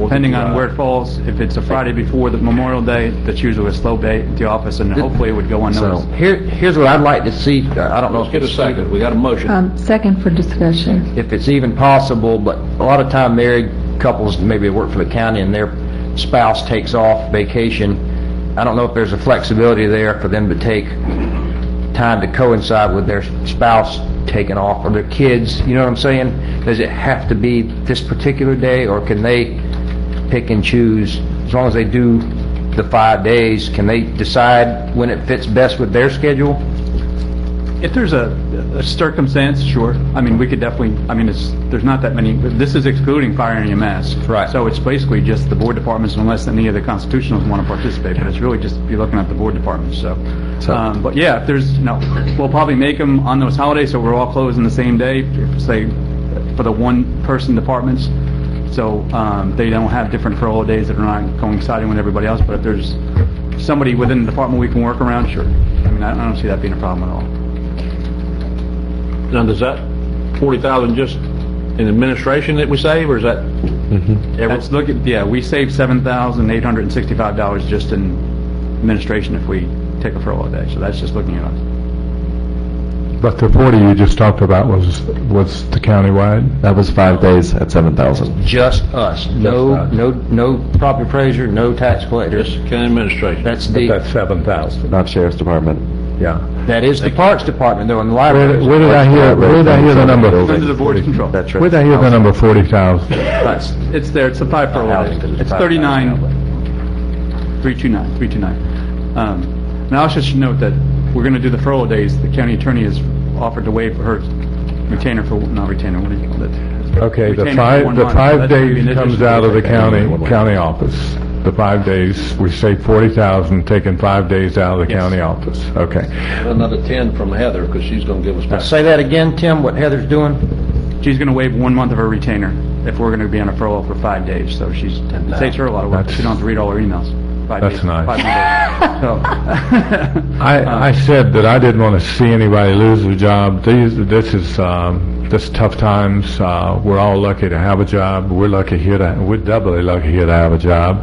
depending on where it falls. If it's a Friday before the Memorial Day, that's usually a slow day at the office, and hopefully it would go So unnoticed. here's what I'd like to see. I don't know Let's if get a it's second. We got a motion. Second for discussion. if it's even possible, but a lot of time married couples maybe work for the county and their spouse takes off vacation. I don't know if there's a flexibility there for them to take time to coincide with their spouse taking off or their kids. You know what I'm saying? Does it have to be this particular day, or can they pick and choose? As long as they do the 5 days, can they decide when it fits best with their schedule? If there's a circumstance, sure. I mean, we could definitely, there's not that many, this is excluding fire and EMS. Right. So it's basically just the board departments, unless any of the constitutionals want to participate, but it's really just, you're looking at the board departments, so. But yeah, if there's, we'll probably make them on those holidays, so we're all closed on the same day, say, for the one-person departments, so they don't have different furlough days that are not coinciding with everybody else, but if there's somebody within the department we can work around, sure. I mean, I don't see that being a problem at all. Now, does that 40,000 just in administration that we save, or is that? Let's look at, we save $7,865 just in administration if we take a furlough day, so that's just looking at us. But the 40 you just talked about was the countywide? That was 5 days at 7,000. Just us. No property appraiser, no tax collector. Just county administration. That's But the, that's 7,000, Not sheriff's department. yeah. that is the Parks Department though, and the library. Where did I hear the number? Under the board's control. That's right. Where did I hear the number 40,000? It's there, it's the 5 furlough days. It's 329. Now, I should note that we're going to do the furlough days. The county attorney has offered to waive her retainer for, not retainer, what do you call it? Okay, the Retainer for 1 month. 5 That's gonna be days an comes additional- out of the county office. The 5 days, we save 40,000, taking 5 days out of the Yes. county office. Okay. Another 10 from Heather, because she's going to give us Now, back. say that again, Tim, what Heather's doing? She's going to waive 1 month of her retainer if we're going to be on a furlough for 5 days. So it saves her a lot of work. That's- She don't have to read all her emails. 5 That's days, nice. 5 days. So, I said that I didn't want to see anybody lose their job. This is tough times. We're all lucky to have a job. We're doubly lucky here to have a job.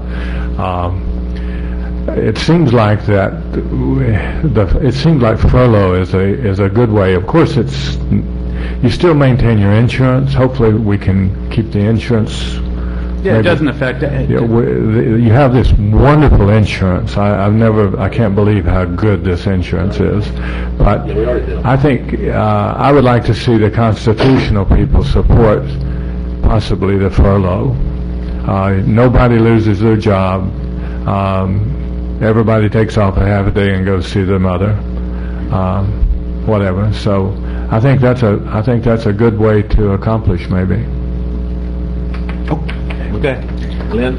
It seems like furlough is a good way. Of course, you still maintain your insurance. Hopefully, we can keep the insurance. yeah, it doesn't affect You have this wonderful insurance. I can't believe how good this insurance is. But I think I would like to see the constitutional people support possibly the furlough. Nobody loses their job. Everybody takes off a half a day and goes see their mother. Whatever. So I think that's a good way to accomplish maybe. Okay. Lynn?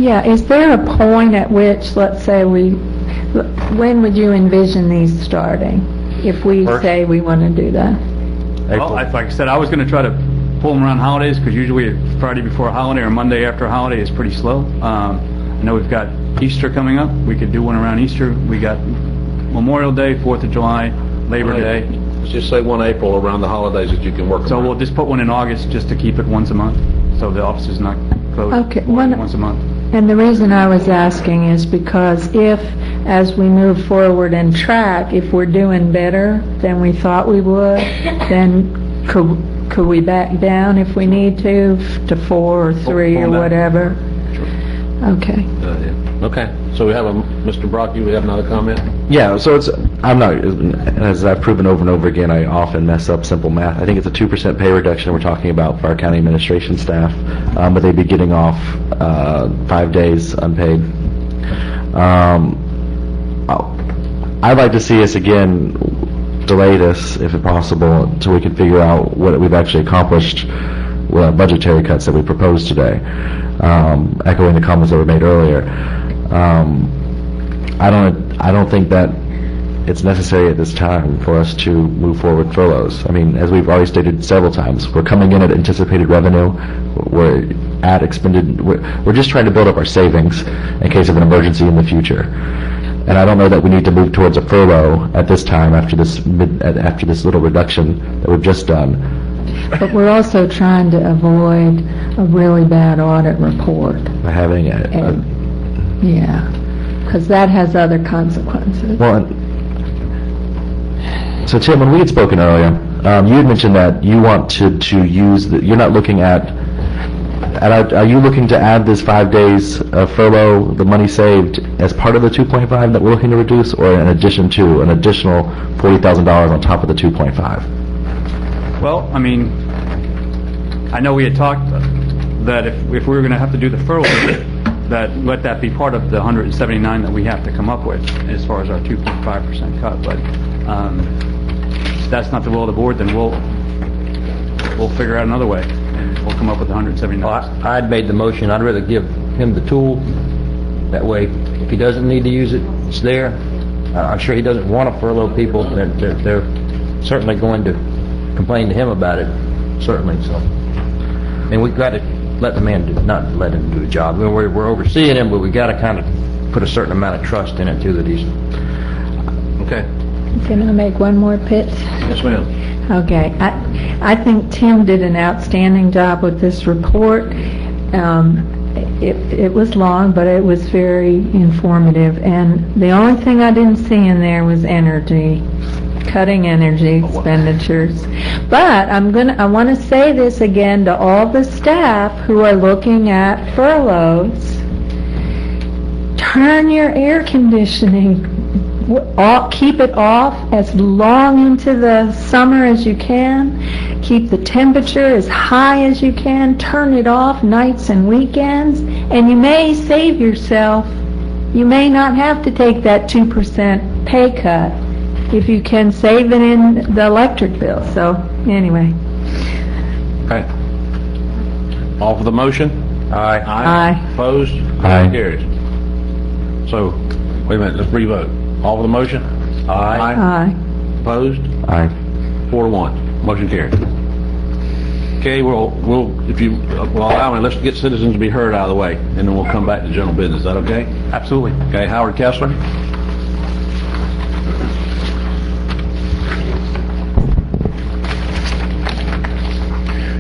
Yeah, is there a point at which, let's say when would you envision these starting? If we say we want to do that? Well, like I said, I was going to try to pull them around holidays, because usually Friday before a holiday or Monday after a holiday is pretty slow. I know we've got Easter coming up. We could do one around Easter. We got Memorial Day, 4th of July, Labor Day. Let's just say 1 April around the holidays that you can work So around. we'll just put one in August just to keep it once a month, so the office is not closed Okay, once a month. And the reason I was asking is because as we move forward and track, if we're doing better than we thought we would, then could we back down if we need to 4 or 3 or Pull back. whatever? Okay. Okay. So we have Mr. Brock, you have another comment? Yeah, so I'm not, as I've proven over and over again, I often mess up simple math. I think it's a 2% pay reduction we're talking about for our county administration staff, but they'd be getting off 5 days unpaid. I'd like to see us again delay this, if possible, until we can figure out what we've actually accomplished with budgetary cuts that we proposed today, echoing the comments that were made earlier. I don't think that it's necessary at this time for us to move forward with furloughs. I mean, as we've already stated several times, we're coming in at anticipated revenue. We're at expended. We're just trying to build up our savings in case of an emergency in the future. And I don't know that we need to move towards a furlough at this time after this little reduction that we've just done But we're also trying to avoid a really bad audit report. By having Yeah, because that has other consequences. well, so Tim, when we had spoken earlier, you had mentioned that you want to use, you're not looking at, are you looking to add this 5 days of furlough, the money saved, as part of the 2.5 that we're looking to reduce, or in addition to an additional $40,000 on top of the 2.5? Well, I mean, I know we had talked that if we were going to have to do the furlough, that let that be part of the 179 that we have to come up with as far as our 2.5% cut. But if that's not the will of the board, then we'll figure out another way, and we'll come up with 179. Well, I'd made the motion. I'd rather give him the tool. That way, if he doesn't need to use it, it's there. I'm sure he doesn't want to furlough people. They're certainly going to complain to him about it, certainly. So, and we've got to let the man do, not let him do a job. We're overseeing him, but we got to kind of put a certain amount of trust in it too, that he's. Okay. Can I make one more pitch? Yes, ma'am. Okay. I think Tim did an outstanding job with this report. It was long, but it was very informative. And the only thing I didn't see in there was energy. Cutting energy expenditures. But I want to say this again to all the staff who are looking at furloughs. Turn your air conditioning, keep it off as long into the summer as you can. Keep the temperature as high as you can. Turn it off nights and weekends, and you may save yourself. You may not have to take that 2% pay cut if you can save it in the electric bill. So, anyway. Okay. All for the motion? Aye. Aye. Opposed? Aye. Carries. So, wait a minute, let's revote. All for the motion? Aye. Aye. Opposed? Aye. 4-1. Motion carried. Okay, we'll if you allow me, let's get citizens to be heard out of the way, and then we'll come back to general business. Is that okay? Absolutely. Okay, Howard Kessler?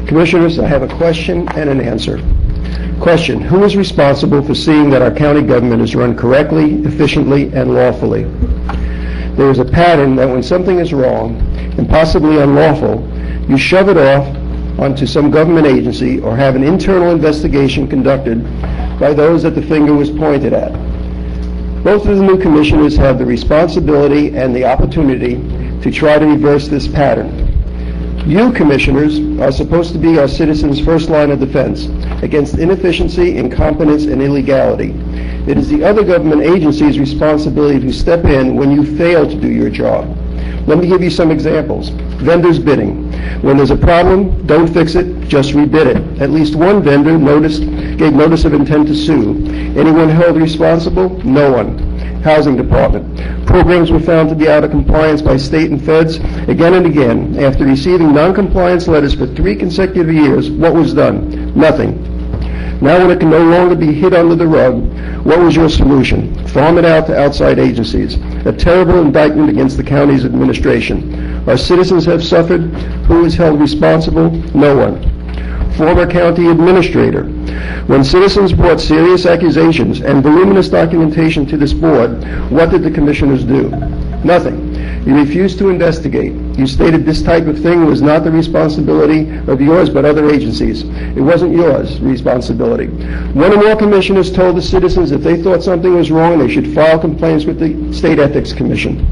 Commissioners, I have a question and an answer. Question: who is responsible for seeing that our county government is run correctly, efficiently, and lawfully? There is a pattern that when something is wrong and possibly unlawful, you shove it off onto some government agency or have an internal investigation conducted by those that the finger was pointed at. Both of the new commissioners have the responsibility and the opportunity to try to reverse this pattern. You, commissioners, are supposed to be our citizens' first line of defense against inefficiency, incompetence, and illegality. It is the other government agencies' responsibility to step in when you fail to do your job. Let me give you some examples. Vendors bidding. When there's a problem, don't fix it, just rebid it. At least one vendor gave notice of intent to sue. Anyone held responsible? No one. Housing Department. Programs were found to be out of compliance by state and feds again and again. After receiving non-compliance letters for 3 consecutive years, what was done? Nothing. Now when it can no longer be hid under the rug, what was your solution? Farm it out to outside agencies. A terrible indictment against the county's administration. Our citizens have suffered. Who is held responsible? No one. Former county administrator. When citizens brought serious accusations and voluminous documentation to this board, what did the commissioners do? Nothing. You refused to investigate. You stated this type of thing was not the responsibility of yours but other agencies. It wasn't yours responsibility. One or more commissioners told the citizens if they thought something was wrong, they should file complaints with the State Ethics Commission.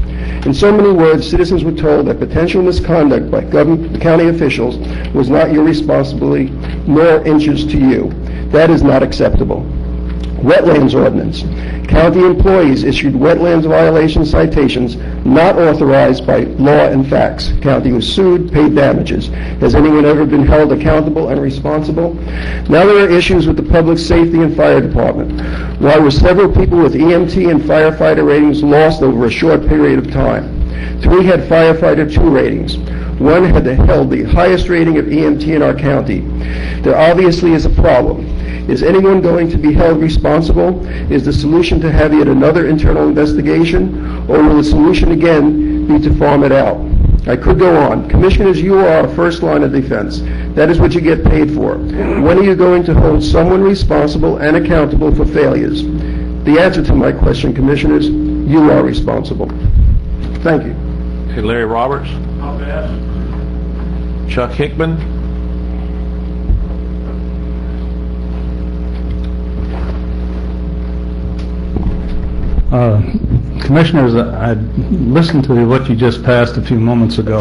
In so many words, citizens were told that potential misconduct by county officials was not your responsibility nor inches to you. That is not acceptable. Wetlands ordinance. County employees issued wetlands violation citations not authorized by law and facts. County was sued, paid damages. Has anyone ever been held accountable and responsible? Now there are issues with the public safety and fire department. Why were several people with EMT and firefighter ratings lost over a short period of time? 3 had firefighter 2 ratings. 1 had held the highest rating of EMT in our county. There obviously is a problem. Is anyone going to be held responsible? Is the solution to have yet another internal investigation? Or will the solution again be to farm it out? I could go on. Commissioners, you are our first line of defense. That is what you get paid for. When are you going to hold someone responsible and accountable for failures? The answer to my question, Commissioners, you are responsible. Thank you. Okay, Larry Roberts. Chuck Hickman. Commissioners, I listened to what you just passed a few moments ago,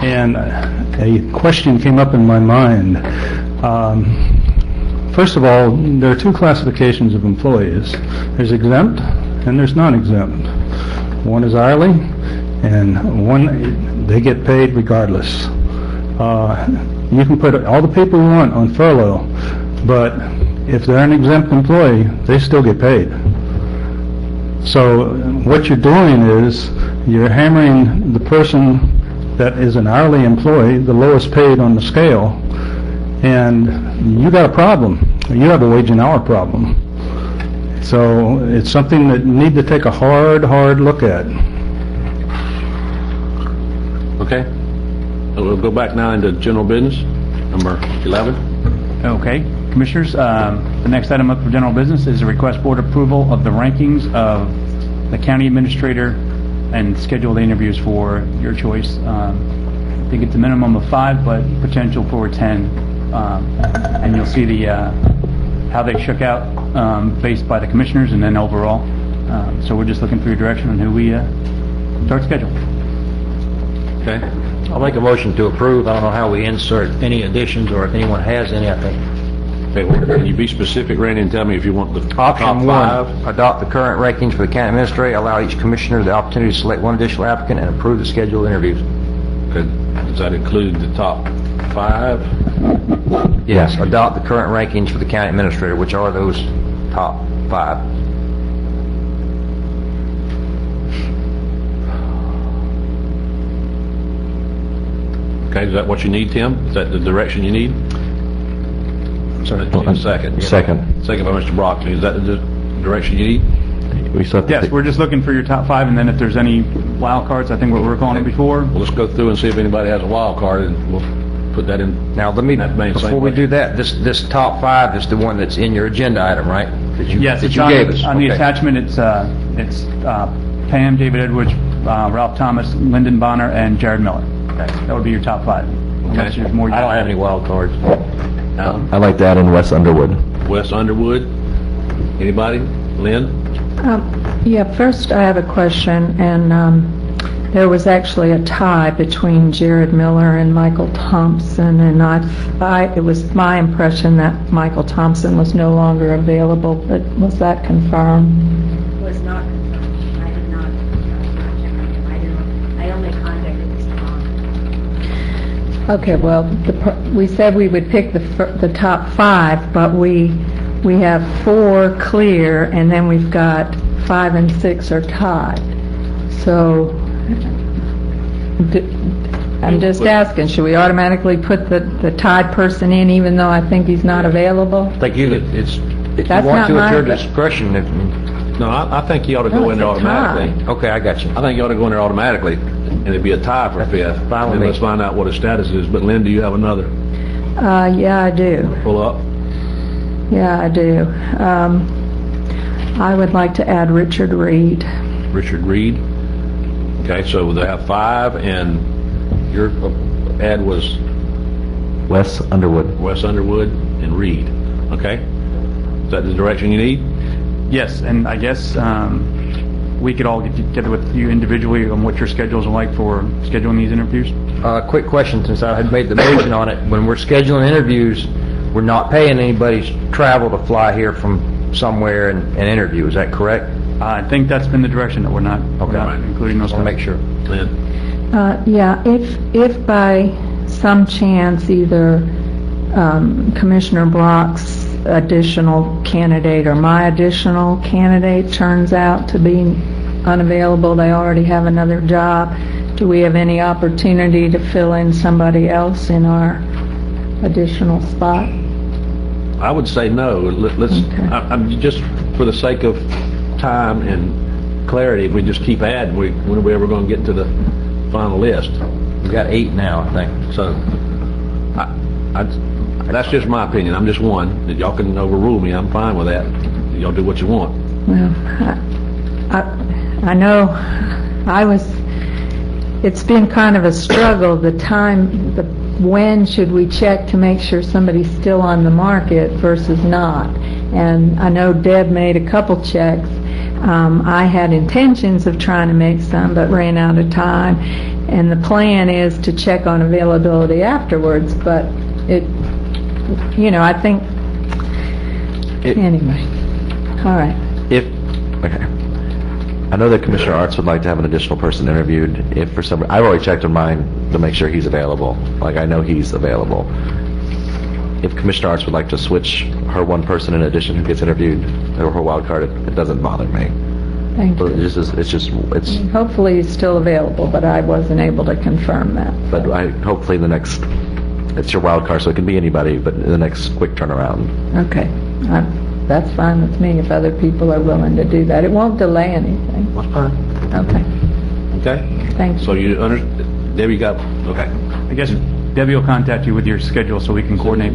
and a question came up in my mind. First of all, there are two classifications of employees. There's exempt and there's non-exempt. One is hourly, and one, they get paid regardless. You can put all the people you want on furlough, but if they're an exempt employee, they still get paid. So what you're doing is you're hammering the person that is an hourly employee, the lowest paid on the scale, and you got a problem. You have a wage and hour problem. So it's something that you need to take a hard look at. Okay. So we'll go back now into general business, number 11. Okay, Commissioners, the next item up for general business is a request board approval of the rankings of the county administrator and schedule the interviews for your choice. I think it's a minimum of 5, but potential for 10. And you'll see the how they shook out based by the commissioners and then overall. So we're just looking for your direction on who we start schedule. Okay. I'll make a motion to approve. I don't know how we insert any additions or if anyone has any, I think. Okay, well, can you be specific, Randy, and tell me if you want the top Option 5? 1, adopt the current rankings for the county administrator, allow each commissioner the opportunity to select one additional applicant and approve the scheduled interviews. Okay. Does that include the top 5? Yes, adopt the current rankings for the county administrator, which are those top 5. Okay, is that what you need, Tim? Is that the direction you need? Sorry, second. Second. Second by Mr. Broccoli. Is that the direction you need? We still have to Yes, pick- we're just looking for your top 5, and then if there's any wild cards, I think what we were calling it before. Well, let's go through and see if anybody has a wild card, and we'll put that in. Now, let me, That main before we segue. do that, this top 5 is the one that's in your agenda item, right? Yes, That it's you on, gave us. on the Okay. attachment, it's Pam, David Edwards, Ralph Thomas, Lyndon Bonner, and Jared Miller. That would be your top 5. Unless there's more. I don't have any wild cards. Alan? I'd like to add in Wes Underwood. Wes Underwood? Anybody? Lynn? Yeah, first I have a question, and there was actually a tie between Jared Miller and Michael Thompson, and it was my impression that Michael Thompson was no longer available, but was that confirmed? Was not confirmed. I did not check on him. I only contacted Mr. Bond. Okay, well, we said we would pick the top 5, but we have 4 clear, and then we've got 5 and 6 are tied. So I'm just asking, should we automatically put the tied person in even though I think he's not available? I think if you That's want not to, at your my- discretion. No, I think he ought to No, go in there it's a tie. automatically. Okay, I got you. I think he ought to go in there automatically, and it'd be a tie for 5th. fine with And me. let's find out what his status is. But Lynn, do you have another? Yeah, I do. Pull up. Yeah, I do. I would like to add Richard Reed. Richard Reed. Okay, so they have 5, and your ad was Wes Underwood. Wes Underwood and Reed. Okay? Is that the direction you need? Yes, and I guess we could all get together with you individually on what your schedules are like for scheduling these interviews. Quick question, since I had made the motion on it. When we're scheduling interviews, we're not paying anybody's travel to fly here from somewhere and interview. Is that correct? I think that's been the direction, that we're not Okay. including those. Just want to make sure. Lynn? Yeah, if by some chance either Commissioner Brock's additional candidate or my additional candidate turns out to be unavailable, they already have another job, do we have any opportunity to fill in somebody else in our additional spot? I would say no. Let's, Okay. I'm just for the sake of time and clarity, if we just keep adding, when are we ever going to get to the final list. We got 8 now, I think. So, that's just my opinion. I'm just one. Y'all can overrule me. I'm fine with that. Y'all do what you want. Well, I know it's been kind of a struggle, when should we check to make sure somebody's still on the market versus not. And I know Deb made a couple checks. I had intentions of trying to make some, but ran out of time. And the plan is to check on availability afterwards, but I think, anyway. All right. Okay. I know that Commissioner Arts would like to have an additional person interviewed. If for some, I've already checked on mine to make sure he's available. Like, I know he's available. If Commissioner Arts would like to switch her one person in addition who gets interviewed, or her wild card, it doesn't bother me. Thank you. It's Hopefully he's still available, but I wasn't able to confirm that. But hopefully it's your wild card, so it can be anybody, but the next quick turnaround. Okay. That's fine with me if other people are willing to do that. It won't delay anything. That's fine. Okay. Okay? Thank you. So Debbie got, okay. I guess Debbie will contact you with your schedule so we can coordinate.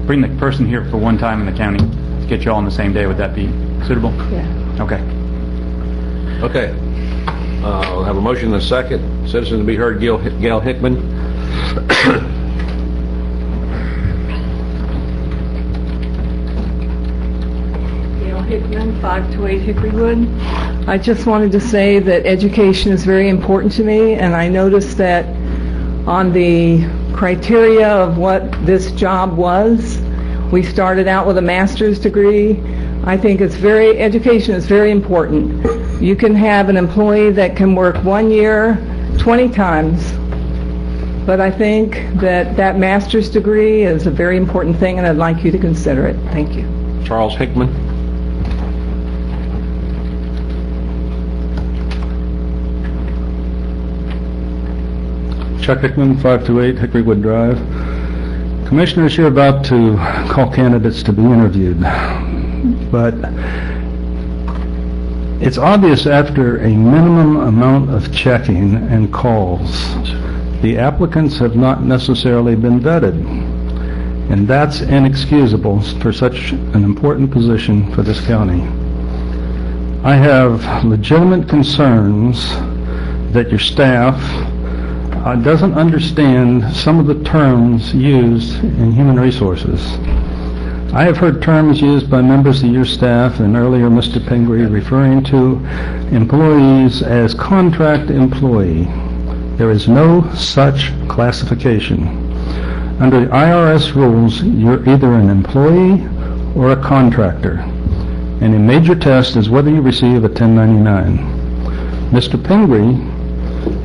Bring the person here for one time in the county to get you all on the same day. Would that be suitable? Yeah. Okay. Okay. I'll have a motion and a second. Citizen to be heard, Gail Hickman. Hickman, 528 Hickorywood. I just wanted to say that education is very important to me, and I noticed that on the criteria of what this job was, we started out with a master's degree. I think education is very important. You can have an employee that can work 1 year 20 times, but I think that master's degree is a very important thing, and I'd like you to consider it. Thank you. Charles Hickman. Chuck Hickman, 528 Hickorywood Drive. Commissioners, you're about to call candidates to be interviewed, but it's obvious after a minimum amount of checking and calls, the applicants have not necessarily been vetted, and that's inexcusable for such an important position for this county. I have legitimate concerns that your staff doesn't understand some of the terms used in human resources. I have heard terms used by members of your staff and earlier Mr. Pingree referring to employees as contract employee. There is no such classification. Under the IRS rules, you're either an employee or a contractor, and a major test is whether you receive a 1099. Mr. Pingree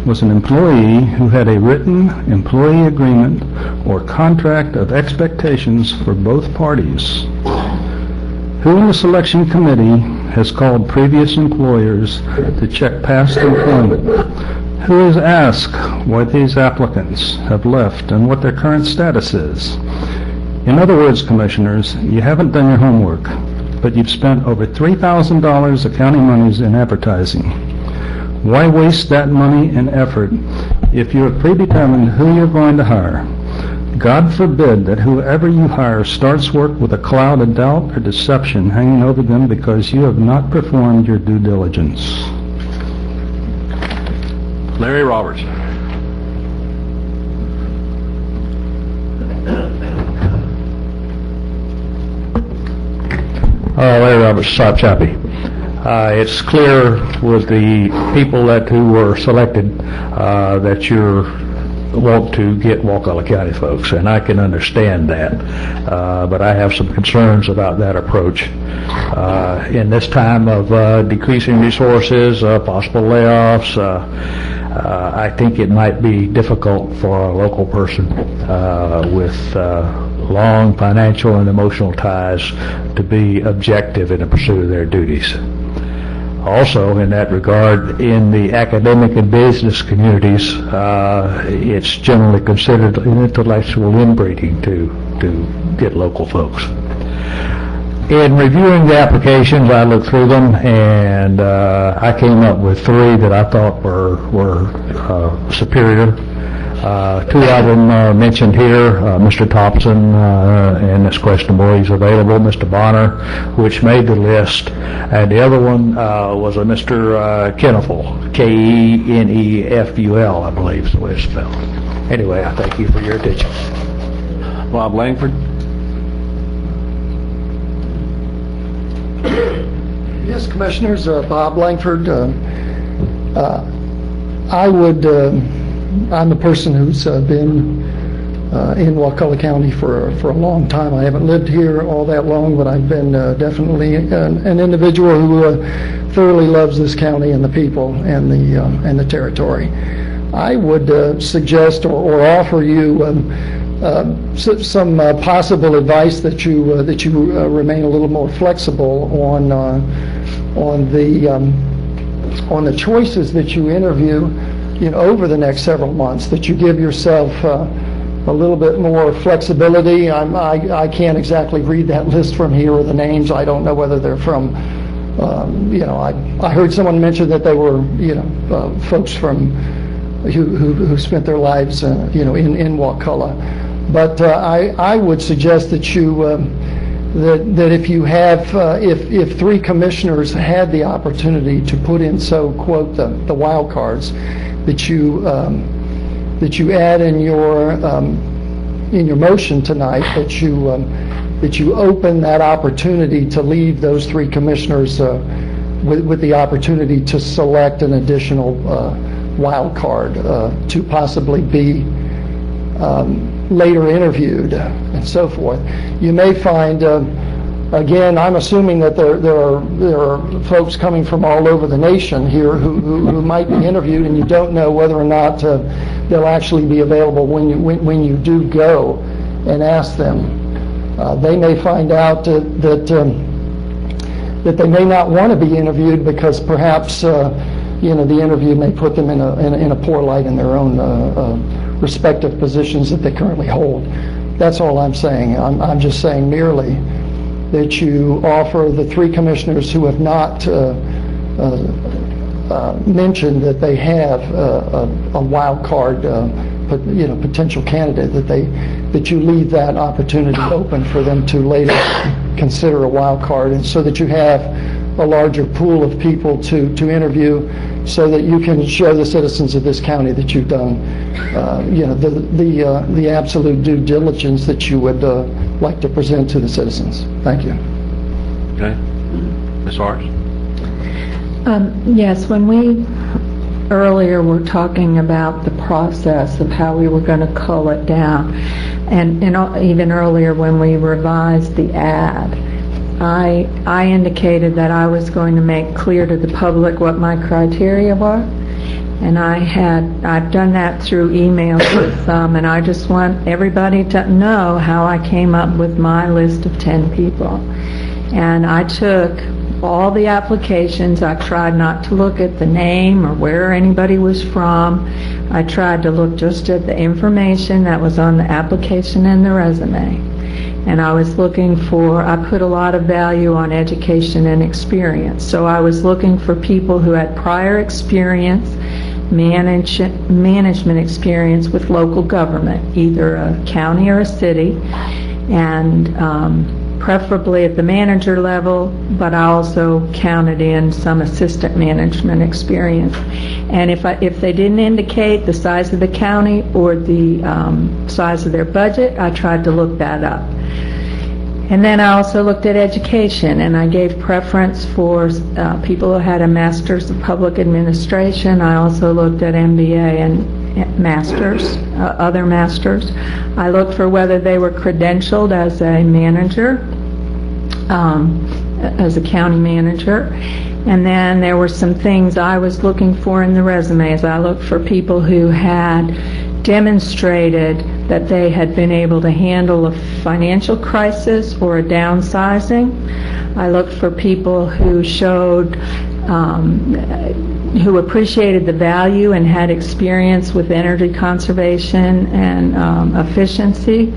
was an employee who had a written employee agreement or contract of expectations for both parties. Who in the selection committee has called previous employers to check past employment? Who has asked why these applicants have left and what their current status is? In other words, Commissioners, you haven't done your homework, but you've spent over $3,000 of county monies in advertising. Why waste that money and effort if you have predetermined who you're going to hire? God forbid that whoever you hire starts work with a cloud of doubt or deception hanging over them because you have not performed your due diligence. Larry Roberts. Larry Roberts, Sharp Choppy. It's clear with the people who were selected that you want to get Wakulla County folks, and I can understand that. But I have some concerns about that approach. In this time of decreasing resources, possible layoffs, I think it might be difficult for a local person with long financial and emotional ties to be objective in the pursuit of their duties. Also, in that regard, in the academic and business communities, it's generally considered an intellectual inbreeding to get local folks. In reviewing the applications, I looked through them, and I came up with 3 that I thought were superior. 2 of them are mentioned here, Mr. Thompson, and it's questionable he's available, Mr. Bonner, which made the list, and the other one was a Mr. Keneful, Keneful, I believe is the way it's spelled. Anyway, I thank you for your attention. Bob Langford? Yes, Commissioners, Bob Langford. I'm a person who's been in Wakulla County for a long time. I haven't lived here all that long, but I've been definitely an individual who thoroughly loves this county and the people and the territory. I would suggest or offer you some possible advice that you remain a little more flexible on the choices that you interview, over the next several months. That you give yourself a little bit more flexibility. I can't exactly read that list from here or the names. I don't know whether they're from. I heard someone mention that they were folks from who spent their lives in Wakulla. But I would suggest that you that if you have if 3 commissioners had the opportunity to put in, so quote, the wild cards, that you add in your motion tonight, that you open that opportunity to leave those 3 commissioners with the opportunity to select an additional wild card to possibly be later interviewed and so forth. You may find, again, I'm assuming that there are folks coming from all over the nation here who might be interviewed, and you don't know whether or not they'll actually be available when you do go and ask them. They may find out that they may not want to be interviewed because perhaps the interview may put them in a poor light in their own respective positions that they currently hold. That's all I'm saying. I'm just saying merely that you offer the 3 commissioners who have not mentioned that they have a wild card, potential candidate, that you leave that opportunity open for them to later consider a wild card, and so that you have a larger pool of people to interview, so that you can show the citizens of this county that you've done, the absolute due diligence that you would like to present to the citizens. Thank you. Okay. Ms. Hart? Yes, when we earlier were talking about the process of how we were going to cull it down, and even earlier when we revised the ad, I indicated that I was going to make clear to the public what my criteria were, and I've done that through emails with some, and I just want everybody to know how I came up with my list of 10 people. And I took all the applications. I tried not to look at the name or where anybody was from. I tried to look just at the information that was on the application and the resume. And I was looking I put a lot of value on education and experience. So I was looking for people who had prior experience, management experience with local government, either a county or a city, and preferably at the manager level, but I also counted in some assistant management experience. And if they didn't indicate the size of the county or the size of their budget, I tried to look that up. And then I also looked at education, and I gave preference for people who had a Master's of Public Administration. I also looked at MBA and masters, other masters. I looked for whether they were credentialed as a manager, as a county manager. And then there were some things I was looking for in the resumes. I looked for people who had demonstrated that they had been able to handle a financial crisis or a downsizing. I looked for people who showed who appreciated the value and had experience with energy conservation and efficiency.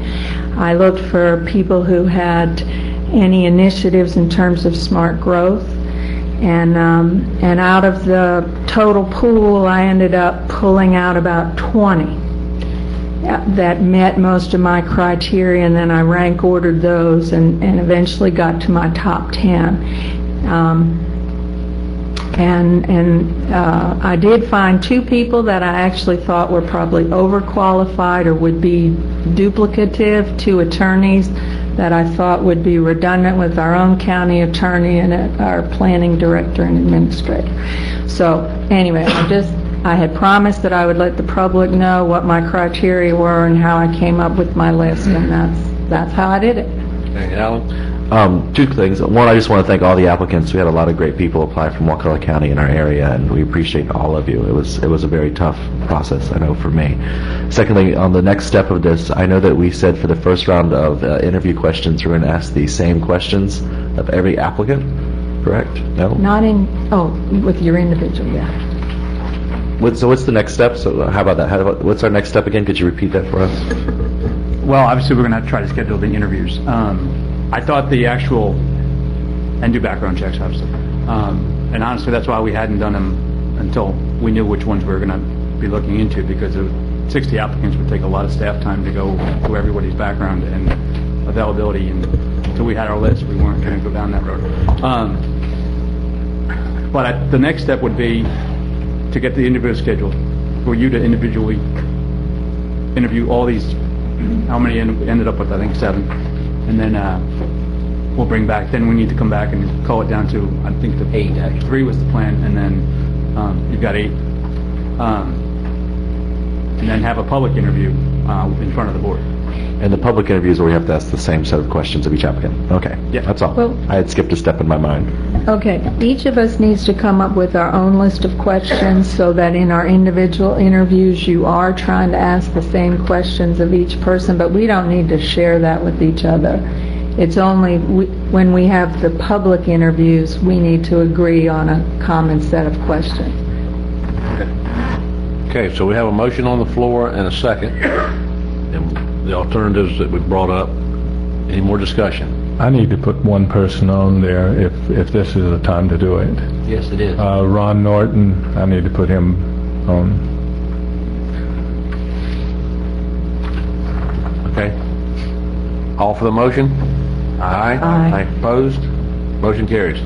I looked for people who had any initiatives in terms of smart growth. And out of the total pool, I ended up pulling out about 20 that met most of my criteria, and then I rank ordered those and eventually got to my top 10. I did find 2 people that I actually thought were probably overqualified or would be duplicative, 2 attorneys that I thought would be redundant with our own county attorney and our planning director and administrator. So anyway, I had promised that I would let the public know what my criteria were and how I came up with my list, and that's how I did it. Thank you, Alan. 2 things. One, I just want to thank all the applicants. We had a lot of great people apply from Wakulla County in our area, and we appreciate all of you. It was a very tough process, I know, for me. Secondly, on the next step of this, I know that we said for the first round of interview questions, we're going to ask the same questions of every applicant, correct? No? Not in, with your individual, yeah. So what's the next step? So how about that? What's our next step again? Could you repeat that for us? Well, obviously, we're going to try to schedule the interviews. I thought the actual, and do background checks, obviously. And honestly, that's why we hadn't done them until we knew which ones we were going to be looking into, because 60 applicants would take a lot of staff time to go through everybody's background and availability, and until we had our list, we weren't going to go down that road. But the next step would be to get the interview scheduled, for you to individually interview all these, how many ended up with, I think 7. And then we'll bring back, then we need to come back and call it down to, I think, 8, actually. 3 was the plan, and then you've got 8. And then have a public interview in front of the board. And the public interviews where we have to ask the same set of questions of each applicant. Okay, yeah, that's all. Well, I had skipped a step in my mind. Okay, each of us needs to come up with our own list of questions so that in our individual interviews you are trying to ask the same questions of each person, but we don't need to share that with each other. It's only when we have the public interviews we need to agree on a common set of questions. Okay, so we have a motion on the floor and a second. And the alternatives that we've brought up. Any more discussion? I need to put one person on there if this is the time to do it. Yes, it is. Ron Norton, I need to put him on. Okay. All for the motion? Aye. Aye. Opposed? Motion carries.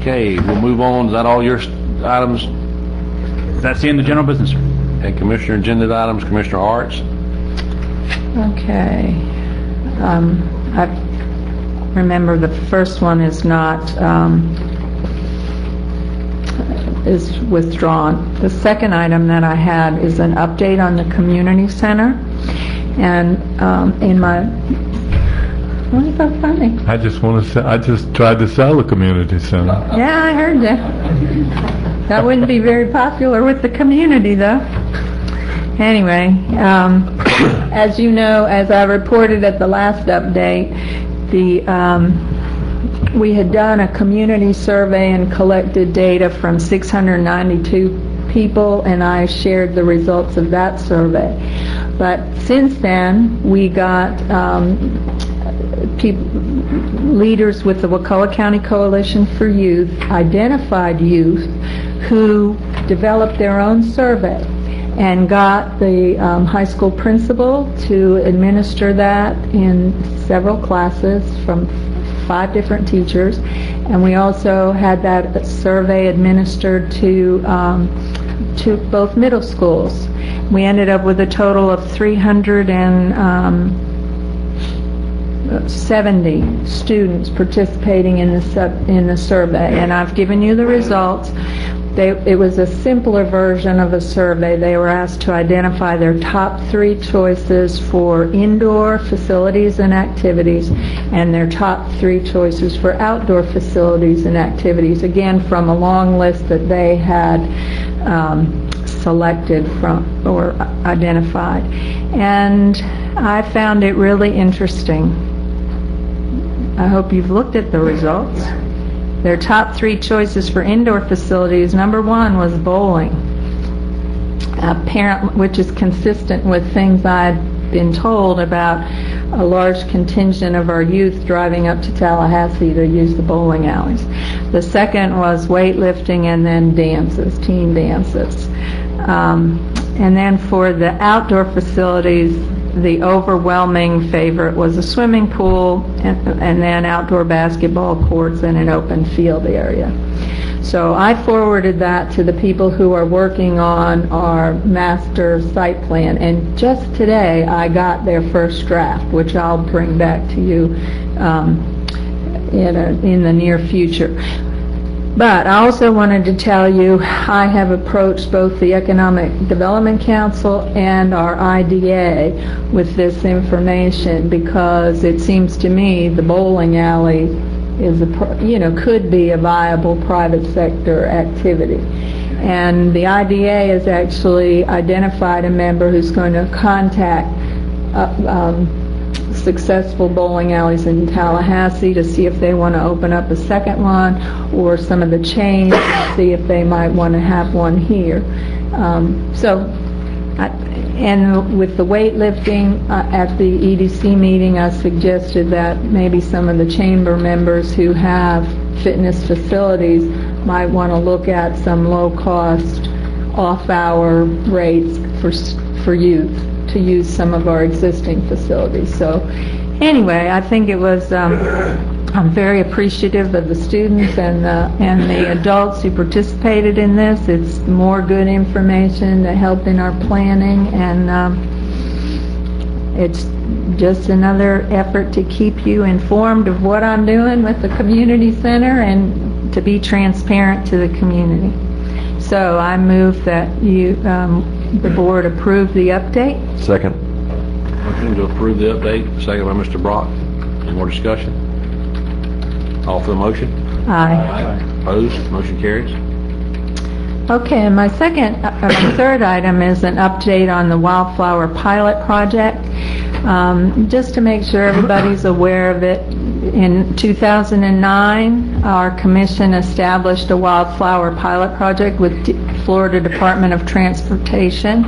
Okay, we'll move on. Is that all your items? That's the end of general business, sir. And Commissioner agenda items, Commissioner Arts? Okay. I remember the first one is not, is withdrawn. The second item that I had is an update on the community center. And in my, what is so funny? I just tried to sell the community center. Yeah, I heard that. That wouldn't be very popular with the community, though. Anyway, as you know, as I reported at the last update, we had done a community survey and collected data from 692 people, and I shared the results of that survey. But since then, we got leaders with the Wakulla County Coalition for Youth, identified youth who developed their own survey and got the high school principal to administer that in several classes from 5 different teachers. And we also had that survey administered to both middle schools. We ended up with a total of 370 students participating in the survey, and I've given you the results. It was a simpler version of a survey. They were asked to identify their top 3 choices for indoor facilities and activities and their top 3 choices for outdoor facilities and activities, again from a long list that they had selected from or identified. And I found it really interesting. I hope you've looked at the results. Their top 3 choices for indoor facilities, number 1 was bowling, which is consistent with things I'd been told about a large contingent of our youth driving up to Tallahassee to use the bowling alleys. The second was weightlifting and then dances, teen dances. And then for the outdoor facilities, the overwhelming favorite was a swimming pool and then outdoor basketball courts and an open field area. So I forwarded that to the people who are working on our master site plan, and just today I got their first draft, which I'll bring back to you in the near future. But I also wanted to tell you I have approached both the Economic Development Council and our IDA with this information because it seems to me the bowling alley is could be a viable private sector activity. And the IDA has actually identified a member who's going to contact successful bowling alleys in Tallahassee to see if they want to open up a second one, or some of the chains to see if they might want to have one here. And with the weightlifting, at the EDC meeting, I suggested that maybe some of the chamber members who have fitness facilities might want to look at some low-cost, off-hour rates for youth to use some of our existing facilities. So anyway, I think it was, I'm very appreciative of the students and the adults who participated in this. It's more good information to help in our planning, and it's just another effort to keep you informed of what I'm doing with the community center and to be transparent to the community. So I move that the board approve the update. Second. Motion to approve the update, second by Mr. Brock. Any more discussion? All for the motion? Aye. Opposed? Motion carries. Okay, and my third item is an update on the wildflower pilot project. Just to make sure everybody's aware of it, in 2009, our commission established a wildflower pilot project with Florida Department of Transportation,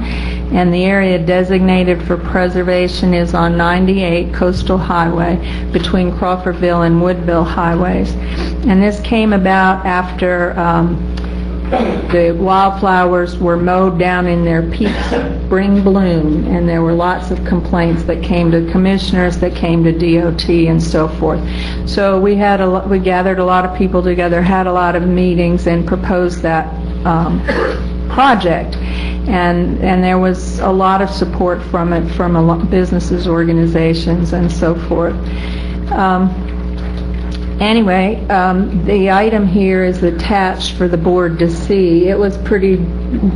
and the area designated for preservation is on 98 Coastal Highway between Crawfordville and Woodville highways. And this came about after the wildflowers were mowed down in their peak spring bloom, and there were lots of complaints that came to commissioners, that came to DOT, and so forth. So we gathered a lot of people together, had a lot of meetings, and proposed that project. And there was a lot of support from it from a lot businesses, organizations, and so forth. Anyway, the item here is attached for the board to see. It was pretty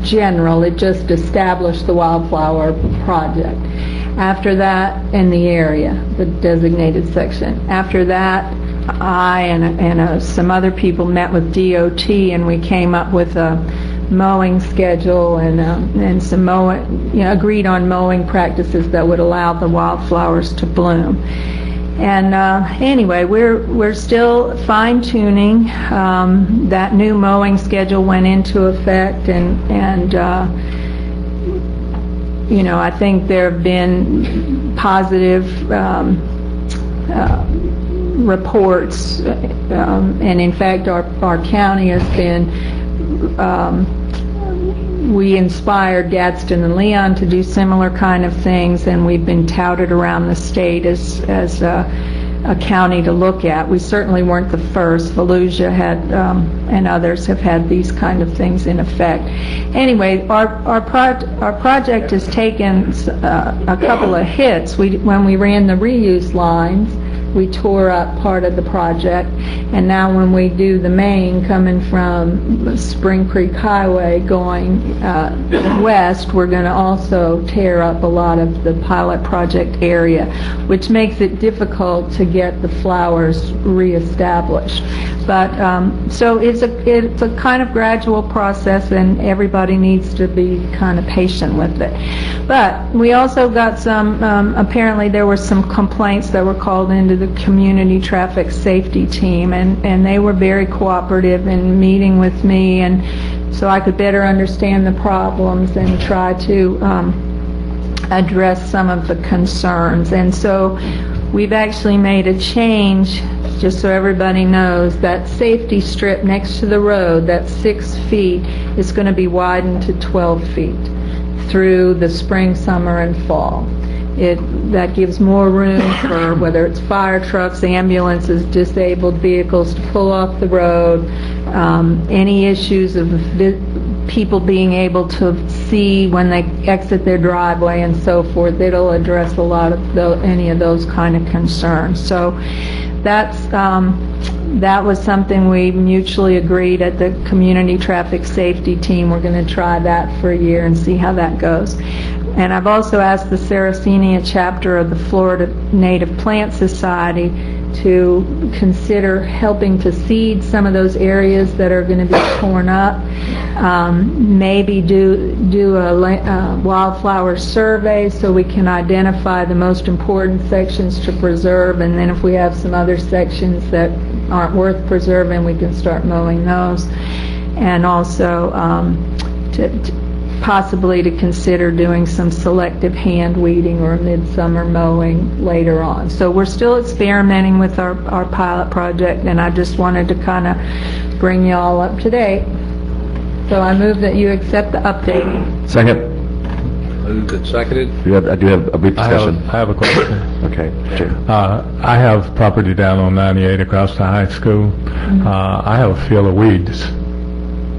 general. It just established the wildflower project. After that, in the area, the designated section. After that, I and some other people met with DOT, and we came up with a mowing schedule and some mowing, agreed on mowing practices that would allow the wildflowers to bloom. And anyway, we're still fine-tuning. That new mowing schedule went into effect, and I think there have been positive reports, and in fact, our county has been. We inspired Gadsden and Leon to do similar kind of things, and we've been touted around the state as a county to look at. We certainly weren't the first. Volusia had, and others have had these kind of things in effect. Anyway, our project has taken a couple of hits. When we ran the reuse lines, we tore up part of the project, and now when we do the main coming from Spring Creek Highway going west, we're going to also tear up a lot of the pilot project area, which makes it difficult to get the flowers reestablished. But so it's a kind of gradual process, and everybody needs to be kind of patient with it. But we also got some, apparently there were some complaints that were called into the community traffic safety team, and they were very cooperative in meeting with me, and so I could better understand the problems and try to address some of the concerns. And so we've actually made a change, just so everybody knows, that safety strip next to the road, that's 6 feet, is going to be widened to 12 feet through the spring, summer, and fall. That gives more room for whether it's fire trucks, ambulances, disabled vehicles to pull off the road, any issues of people being able to see when they exit their driveway and so forth. It'll address a lot of any of those kind of concerns. So that was something we mutually agreed at the Community Traffic Safety Team. We're going to try that for a year and see how that goes. And I've also asked the Sarracenia chapter of the Florida Native Plant Society to consider helping to seed some of those areas that are going to be torn up. Maybe do a wildflower survey so we can identify the most important sections to preserve, and then if we have some other sections that aren't worth preserving, we can start mowing those. And also possibly to consider doing some selective hand weeding or midsummer mowing later on. So we're still experimenting with our pilot project, and I just wanted to kind of bring you all up to date. So I move that you accept the update. Second. Moved and seconded. I do have a brief discussion. I have a question. Okay. Sure. I have property down on 98 across the high school. I have a field of weeds.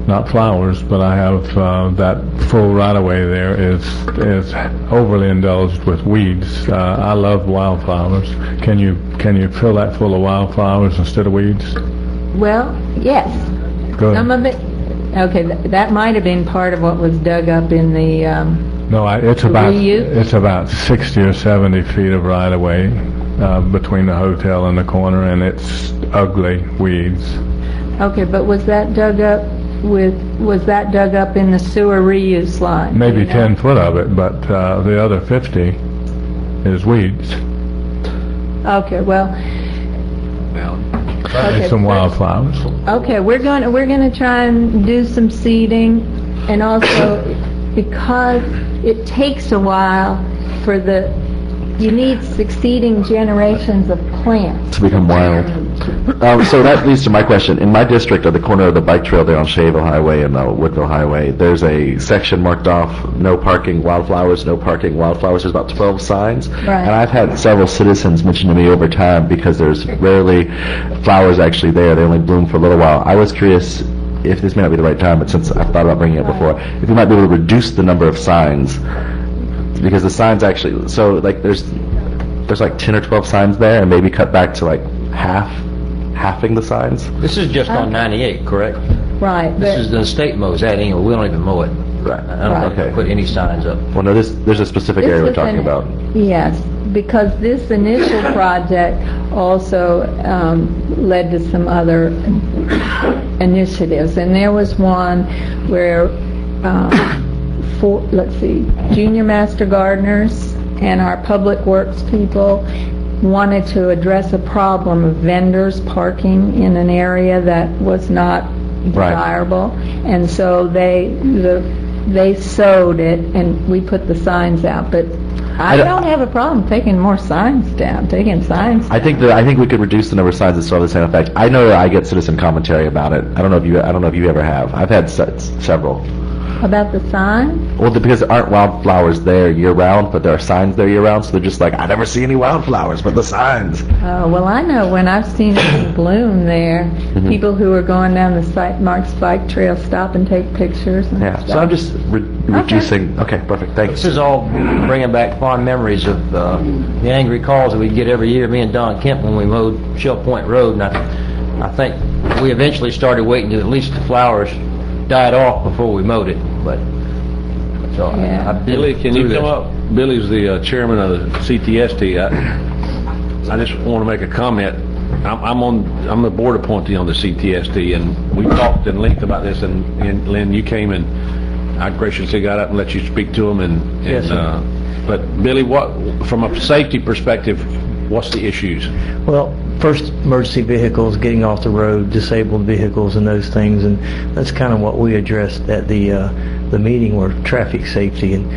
Not flowers, but I have that full right-of-way there is overly indulged with weeds. I love wildflowers. Can you fill that full of wildflowers instead of weeds? Well, yes. Go ahead. Some of it. Okay, that might have been part of what was dug up in the. No, it's about 60 or 70 feet of right-of-way between the hotel and the corner, and it's ugly weeds. Okay, but was that dug up in the sewer reuse line? Maybe 10 foot of it, but the other 50 is weeds. Okay, well. And some wildflowers. Okay, we're going to try and do some seeding, and also because it takes a while for you need succeeding generations of plants To become wild. So that leads to my question. In my district, at the corner of the bike trail there on Shavel Highway and Woodville Highway, there's a section marked off, no parking wildflowers, no parking wildflowers. There's about 12 signs. Right. And I've had several citizens mention to me over time, because there's rarely flowers actually there. They only bloom for a little while. I was curious, if this may not be the right time, but since I've thought about bringing it up before, if you might be able to reduce the number of signs. Because the signs actually, so like there's like 10 or 12 signs there, and maybe cut back to like halving the signs. This is just on 98, correct? Right. This is the state mows that, and we don't even mow it. Right. I don't think we put any signs up. Well, no, there's a specific area we're talking about. Yes, because this initial project also led to some other initiatives, and there was one where junior master gardeners and our public works people wanted to address a problem of vendors parking in an area that was not desirable, and so they sowed it, and we put the signs out. But I don't have a problem taking more signs down, taking signs down. I think we could reduce the number of signs that still have the same effect. I know that I get citizen commentary about it. I don't know if you ever have. I've had several. About the sign? Well, because there aren't wildflowers there year-round, but there are signs there year-round, so they're just like, I never see any wildflowers, but the signs. Well, I know when I've seen it in bloom there, people who are going down the St. Mark's bike trail stop and take pictures and Yeah, stuff. so I'm just reducing. Okay, perfect, thanks. This is all bringing back fond memories of the angry calls that we'd get every year, me and Don Kemp, when we mowed Shell Point Road, and I think we eventually started waiting till at least the flowers died off before we mowed it, but so Yeah. Billy, can you come up? Billy's the chairman of the CTST. I just want to make a comment. I'm the board appointee on the CTST, and we talked in length about this. And Lynn, you came and I graciously got up and let you speak to them. Yes, sir. But Billy, what from a safety perspective, what's the issues? Well, first, emergency vehicles getting off the road, disabled vehicles and those things, and that's kind of what we addressed at the the meeting were traffic safety, and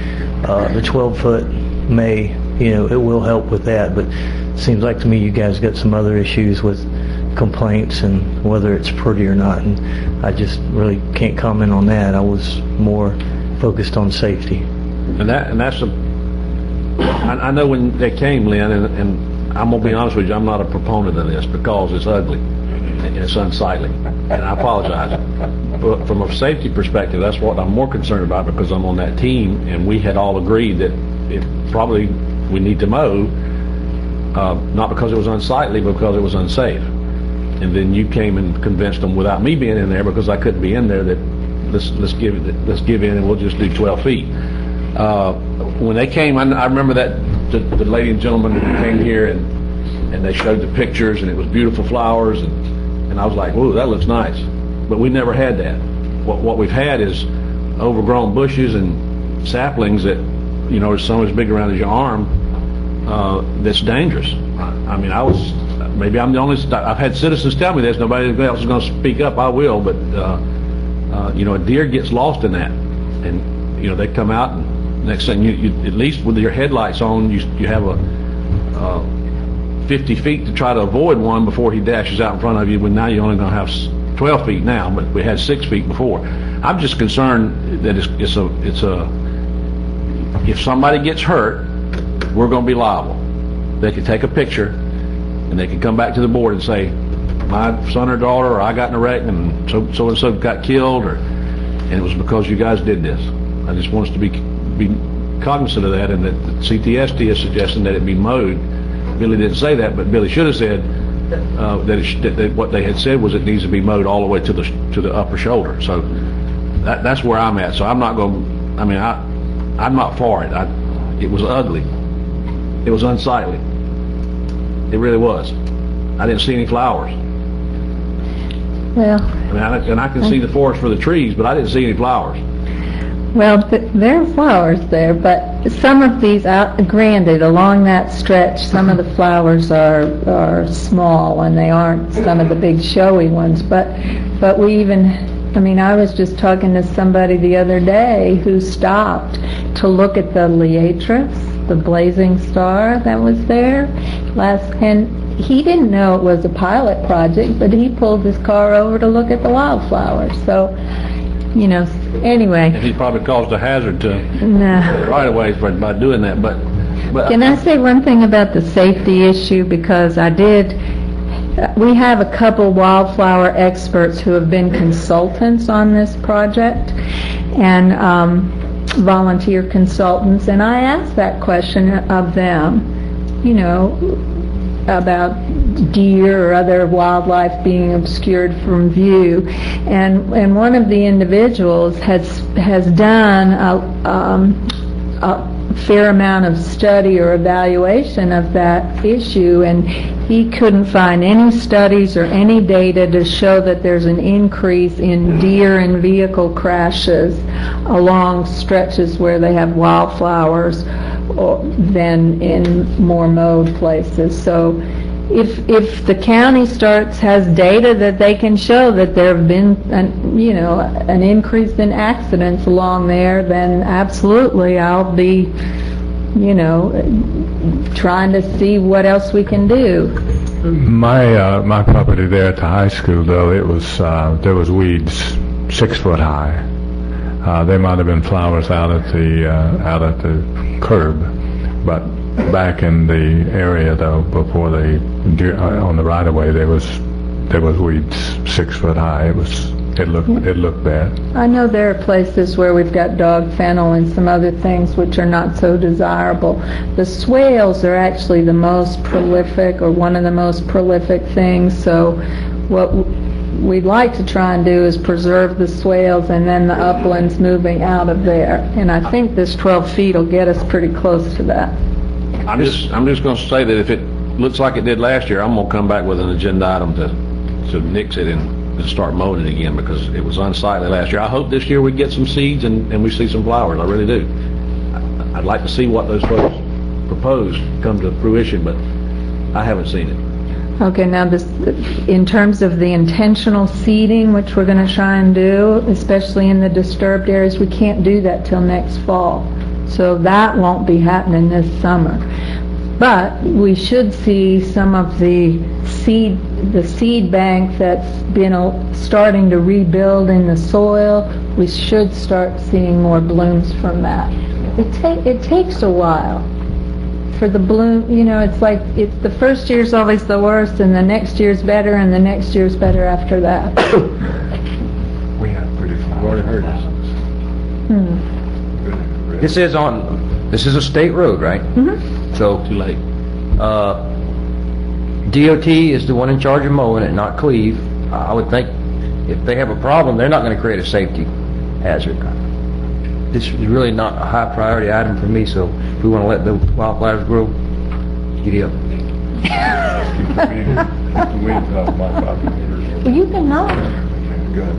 the 12-foot may, it will help with that, but it seems like to me you guys got some other issues with complaints and whether it's pretty or not, and I just really can't comment on that. I was more focused on safety. I know when they came, Lynn, and I'm going to be honest with you, I'm not a proponent of this because it's ugly and it's unsightly, and I apologize. But from a safety perspective, that's what I'm more concerned about because I'm on that team, and we had all agreed that we need to mow, not because it was unsightly, but because it was unsafe. And then you came and convinced them without me being in there because I couldn't be in there that let's give in and we'll just do 12 feet. When they came, I remember that the lady and gentleman who came here and they showed the pictures and it was beautiful flowers and I was like, "Ooh, that looks nice." But we never had that. What we've had is overgrown bushes and saplings that are some as big around as your arm. That's dangerous. I mean, maybe I'm the only. I've had citizens tell me this. Nobody else is going to speak up. I will, but a deer gets lost in that, and they come out and. Next thing, you at least with your headlights on, you have a 50 feet to try to avoid one before he dashes out in front of you. But now you're only going to have 12 feet now, but we had 6 feet before. I'm just concerned that if somebody gets hurt, we're going to be liable. They could take a picture and they could come back to the board and say, "My son or daughter, or I got in a wreck and so and so got killed, and it was because you guys did this." I just want us to be cognizant of that, and that the CTSD is suggesting that it be mowed. Billy didn't say that, but Billy should have said that what they had said was it needs to be mowed all the way to the upper shoulder. So that's where I'm at. So I'm not going. I mean, I'm not for it. It was ugly. It was unsightly. It really was. I didn't see any flowers. Well, I can see the forest for the trees, but I didn't see any flowers. Well, there are flowers there, but some of these, granted, along that stretch, some of the flowers are small, and they aren't some of the big showy ones. But we even, I was just talking to somebody the other day who stopped to look at the liatris, the blazing star that was there and he didn't know it was a pilot project, but he pulled his car over to look at the wildflowers. So. Anyway. And he probably caused a hazard to right away by doing that. But can I say one thing about the safety issue? Because we have a couple wildflower experts who have been consultants on this project, and volunteer consultants, and I asked that question of them, about deer or other wildlife being obscured from view, and one of the individuals has done a fair amount of study or evaluation of that issue, and he couldn't find any studies or any data to show that there's an increase in deer and vehicle crashes along stretches where they have wildflowers than in more mowed places. So if the county has data that they can show that there have been an increase in accidents along there, then absolutely I'll be trying to see what else we can do. My property there at the high school, though, there was weeds 6 foot high. There might have been flowers out at the curb, but back in the area, though, before on the right of way, there was weeds 6 foot high. It looked bad. I know there are places where we've got dog fennel and some other things which are not so desirable. The swales are actually the most prolific, or one of the most prolific things. So what we'd like to try and do is preserve the swales and then the uplands moving out of there. And I think this 12 feet will get us pretty close to that. I'm just going to say that if it looks like it did last year, I'm going to come back with an agenda item to nix it and start mowing it again, because it was unsightly last year. I hope this year we get some seeds and we see some flowers. I really do. I'd like to see what those folks propose come to fruition, but I haven't seen it. Okay, now this, in terms of the intentional seeding, which we're going to try and do, especially in the disturbed areas, we can't do that till next fall. So that won't be happening this summer. But we should see some of the seed bank that's been starting to rebuild in the soil. We should start seeing more blooms from that. It takes a while for the bloom. You know, it's like the first year's always the worst, and the next year's better, and the next year's better after that. We have pretty far. We've already heard this. This is a state road, right? Mm-hmm. So Too late. DOT is the one in charge of mowing it, not Cleve. I would think if they have a problem, they're not going to create a safety hazard. This is really not a high priority item for me, so if we want to let the wildflowers grow, giddy up. Well, you can mow. Good.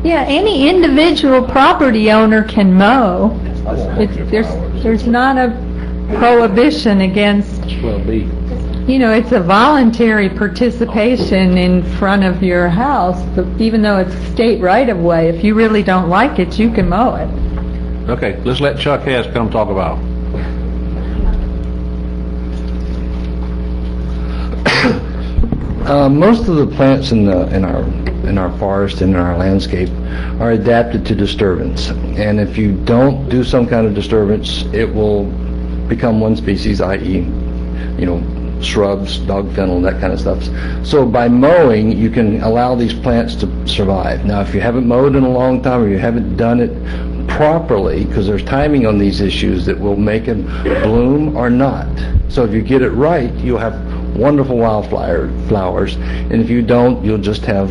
Yeah, any individual property owner can mow. There's not a prohibition against, 12B. you know, it's a voluntary participation in front of your house, even though it's state right-of-way. If you really don't like it, you can mow it. Okay, let's let Chuck Hess come talk about it. Most of the plants in our forest and in our landscape are adapted to disturbance, and if you don't do some kind of disturbance, it will become one species, i.e., you know, shrubs, dog fennel, that kind of stuff. So by mowing, you can allow these plants to survive. Now, if you haven't mowed in a long time, or you haven't done it properly, because there's timing on these issues that will make them bloom or not. So if you get it right, you'll have wonderful wildflowers, and if you don't, you'll just have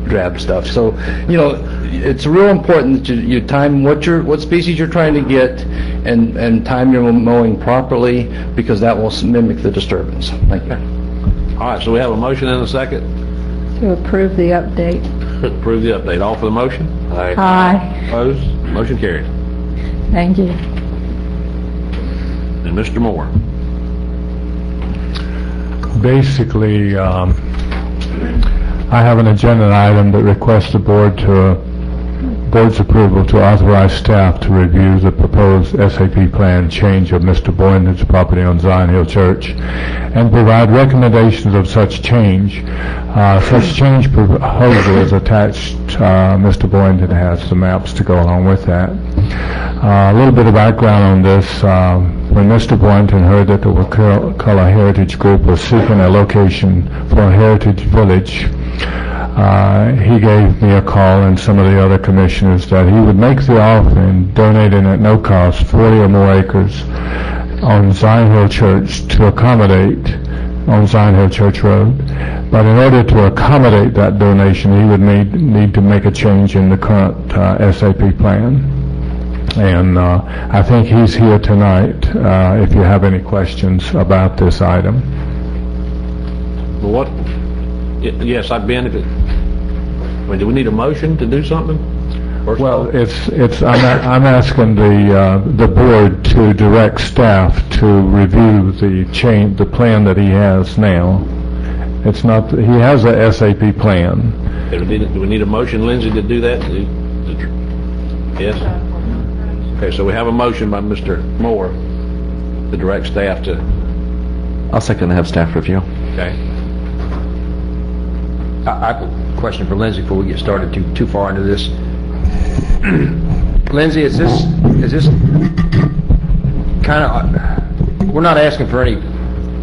drab stuff. So, you know, it's real important that you time what species you're trying to get, and time your mowing properly, because that will mimic the disturbance. Thank you. All right, so we have a motion and a second. To approve the update. Approve the update. All for the motion? Aye. Opposed? Motion carried. Thank you. And Mr. Moore. Basically, I have an agenda item that requests the board's approval to authorize staff to review the proposed SAP plan change of Mr. Boynton's property on Zion Hill Church and provide recommendations of such change. Such change proposal is attached. Mr. Boynton has the maps to go along with that. A little bit of background on this. When Mr. Boynton heard that the Wakulla Heritage Group was seeking a location for a heritage village, he gave me a call and some of the other commissioners that he would make the offer and donating at no cost 40 or more acres on Zion Hill Church to accommodate on Zion Hill Church Road. But in order to accommodate that donation, he would need to make a change in the current SAP plan. And I think he's here tonight if you have any questions about this item. Well, yes, I've been. Do we need a motion to do something? Well, I'm asking the board to direct staff to review the plan that he has now. It's not, he has a SAP plan. Do we need a motion, Lindsay, to do that? Yes? Okay, so we have a motion by Mr. Moore to direct staff to... I'll second to have staff review. Okay. I have a question for Lindsay before we get started too far into this. Lindsay, is this kind of, we're not asking for any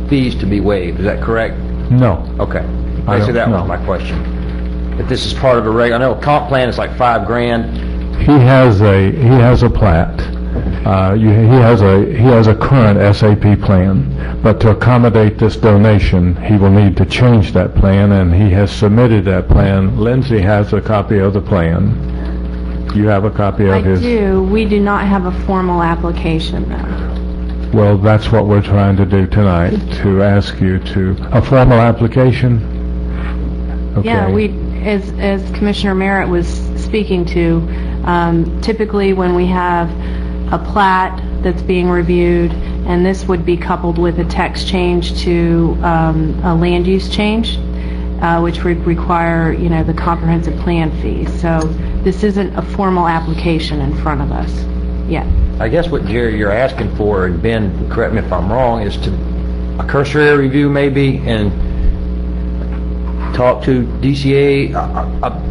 fees to be waived, is that correct? No. Okay. Basically, that was my question. If this is part of a I know a comp plan is like $5,000. He has a plat. He has a current SAP plan, but to accommodate this donation, he will need to change that plan, and he has submitted that plan. Lindsay has a copy of the plan. You have a copy of his? I do. We do not have a formal application, though. Well, that's what we're trying to do tonight, to ask you to, a formal application? Okay. Yeah, as Commissioner Merritt was speaking to, typically when we have a plat that's being reviewed, and this would be coupled with a text change to a land use change, which would require, the comprehensive plan fee. So this isn't a formal application in front of us yet. I guess what, Jerry, you're asking for, and Ben, correct me if I'm wrong, is to a cursory review maybe and talk to DCA.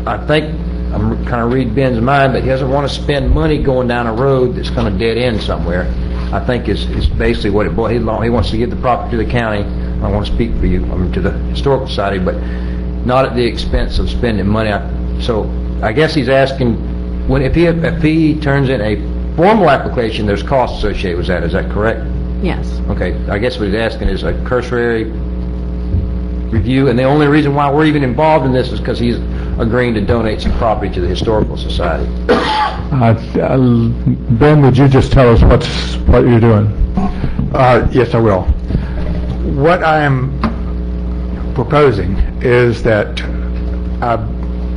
I think I'm kind of reading Ben's mind, but he doesn't want to spend money going down a road that's going to dead end somewhere. I think is basically what it boils. He wants to give the property to the county. I don't want to speak for you, to the Historical Society, but not at the expense of spending money. So I guess he's asking, if he turns in a formal application, there's costs associated with that. Is that correct? Yes. Okay. I guess what he's asking is a cursory review, and the only reason why we're even involved in this is because he's agreeing to donate some property to the Historical Society. Ben, would you just tell us what you're doing? Yes, I will. What I am proposing is that I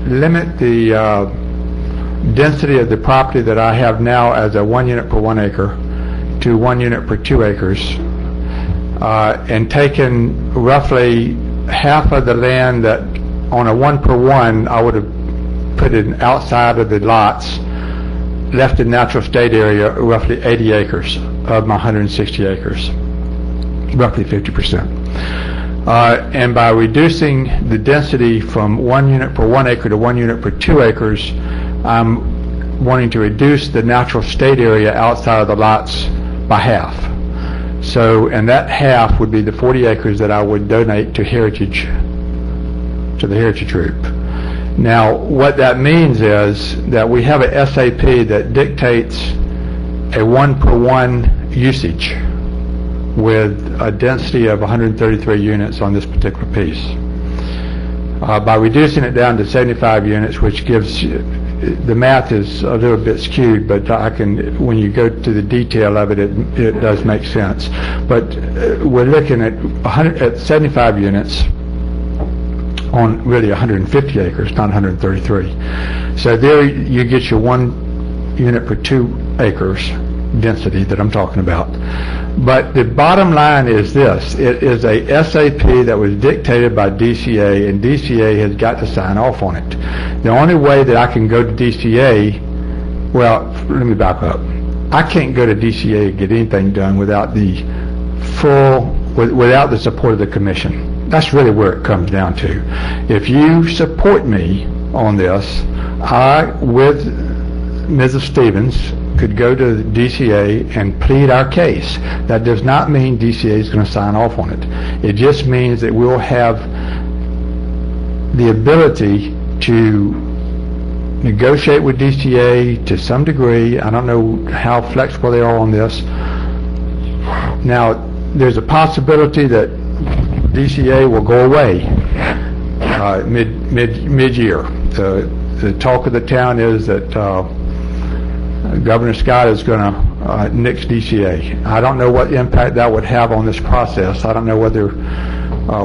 limit the density of the property that I have now as a 1 unit per 1 acre to 1 unit per 2 acres, and taken roughly half of the land that on a 1 per 1 I would have put it outside of the lots, left in natural state area roughly 80 acres of my 160 acres, roughly 50%. And by reducing the density from 1 unit per 1 acre to 1 unit per 2 acres, I'm wanting to reduce the natural state area outside of the lots by half. So, and that half would be the 40 acres that I would donate to the Heritage Group. Now, what that means is that we have a SAP that dictates a 1 per 1 usage with a density of 133 units on this particular piece. By reducing it down to 75 units, which gives, the math is a little bit skewed, but when you go to the detail of it, it does make sense. But we're looking at 75 units on really 150 acres, not 133. So there you get your 1 unit per 2 acres density that I'm talking about. But the bottom line is this: it is a SAP that was dictated by DCA, and DCA has got to sign off on it. The only way that I can go to DCA, well, let me back up. I can't go to DCA and get anything done without the support of the commission. That's really where it comes down to. If you support me on this, I, with Mrs. Stevens, could go to the DCA and plead our case. That does not mean DCA is going to sign off on it. It just means that we'll have the ability to negotiate with DCA to some degree. I don't know how flexible they are on this. Now, there's a possibility that DCA will go away mid-year. The talk of the town is that Governor Scott is going to nix DCA. I don't know what impact that would have on this process. I don't know whether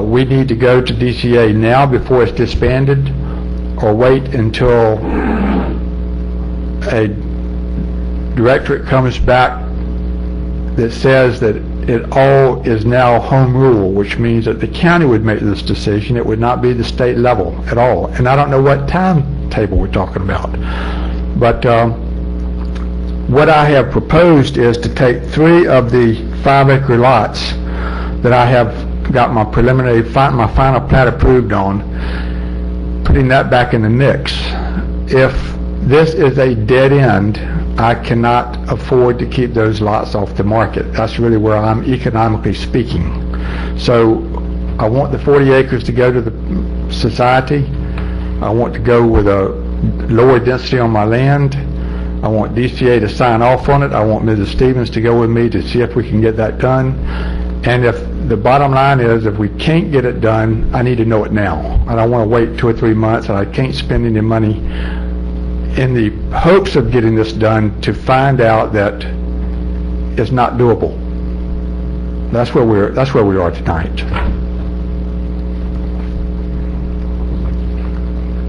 we need to go to DCA now before it's disbanded, or wait until a directorate comes back that says that it all is now home rule, which means that the county would make this decision. It would not be the state level at all. And I don't know what timetable we're talking about. But what I have proposed is to take 3 of the 5-acre lots that I have got my my final plat approved on, putting that back in the mix. If this is a dead end, I cannot afford to keep those lots off the market. That's really where I'm economically speaking. So I want the 40 acres to go to the society. I want to go with a lower density on my land. I want DCA to sign off on it. I want Mrs. Stevens to go with me to see if we can get that done. And if the bottom line is, if we can't get it done, I need to know it now. I don't want to wait 2 or 3 months, and I can't spend any money in the hopes of getting this done to find out that it's not doable. That's where we are tonight.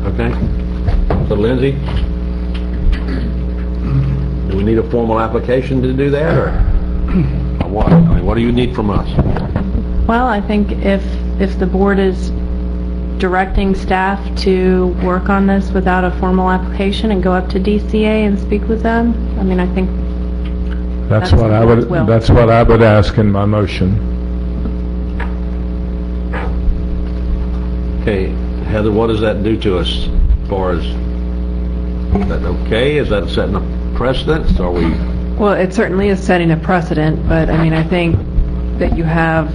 Okay. So Lindsay, do we need a formal application to do that, or what? I mean, what do you need from us? Well, I think if the board is directing staff to work on this without a formal application and go up to DCA and speak with them, I mean, I think That's what I would, will. that's what I would ask in my motion. Okay, Heather, what does that do to us as far as, is that okay? Is that setting a precedent? Are we? Well, it certainly is setting a precedent, but I mean, I think that you have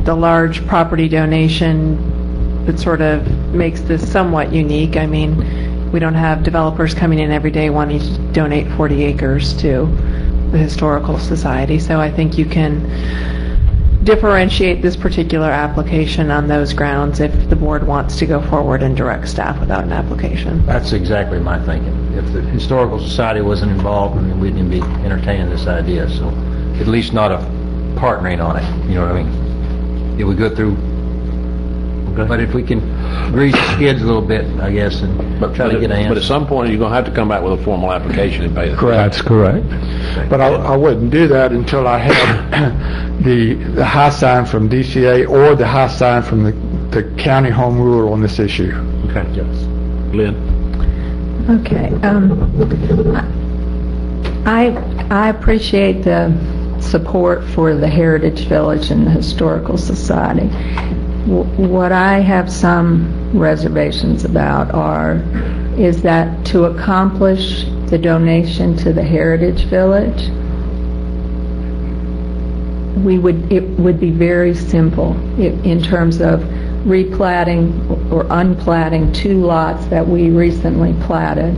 the large property donation that sort of makes this somewhat unique. I mean, we don't have developers coming in every day wanting to donate 40 acres to the Historical Society, so I think you can differentiate this particular application on those grounds if the board wants to go forward and direct staff without an application. That's exactly my thinking. If the Historical Society wasn't involved, I mean, we wouldn't be entertaining this idea, so at least not a partnering on it, you know what I mean? It would go through, but if we can grease the skids a little bit, I guess, and try to get an answer. But at some point, you're going to have to come back with a formal application and pay the fee. That's correct. But I wouldn't do that until I had the high sign from DCA or the high sign from the county home rule on this issue. Okay. Yes. Lynn? Okay. I appreciate the support for the Heritage Village and the Historical Society. What I have some reservations about is that to accomplish the donation to the Heritage Village, it would be very simple in terms of replatting or unplatting 2 lots that we recently platted.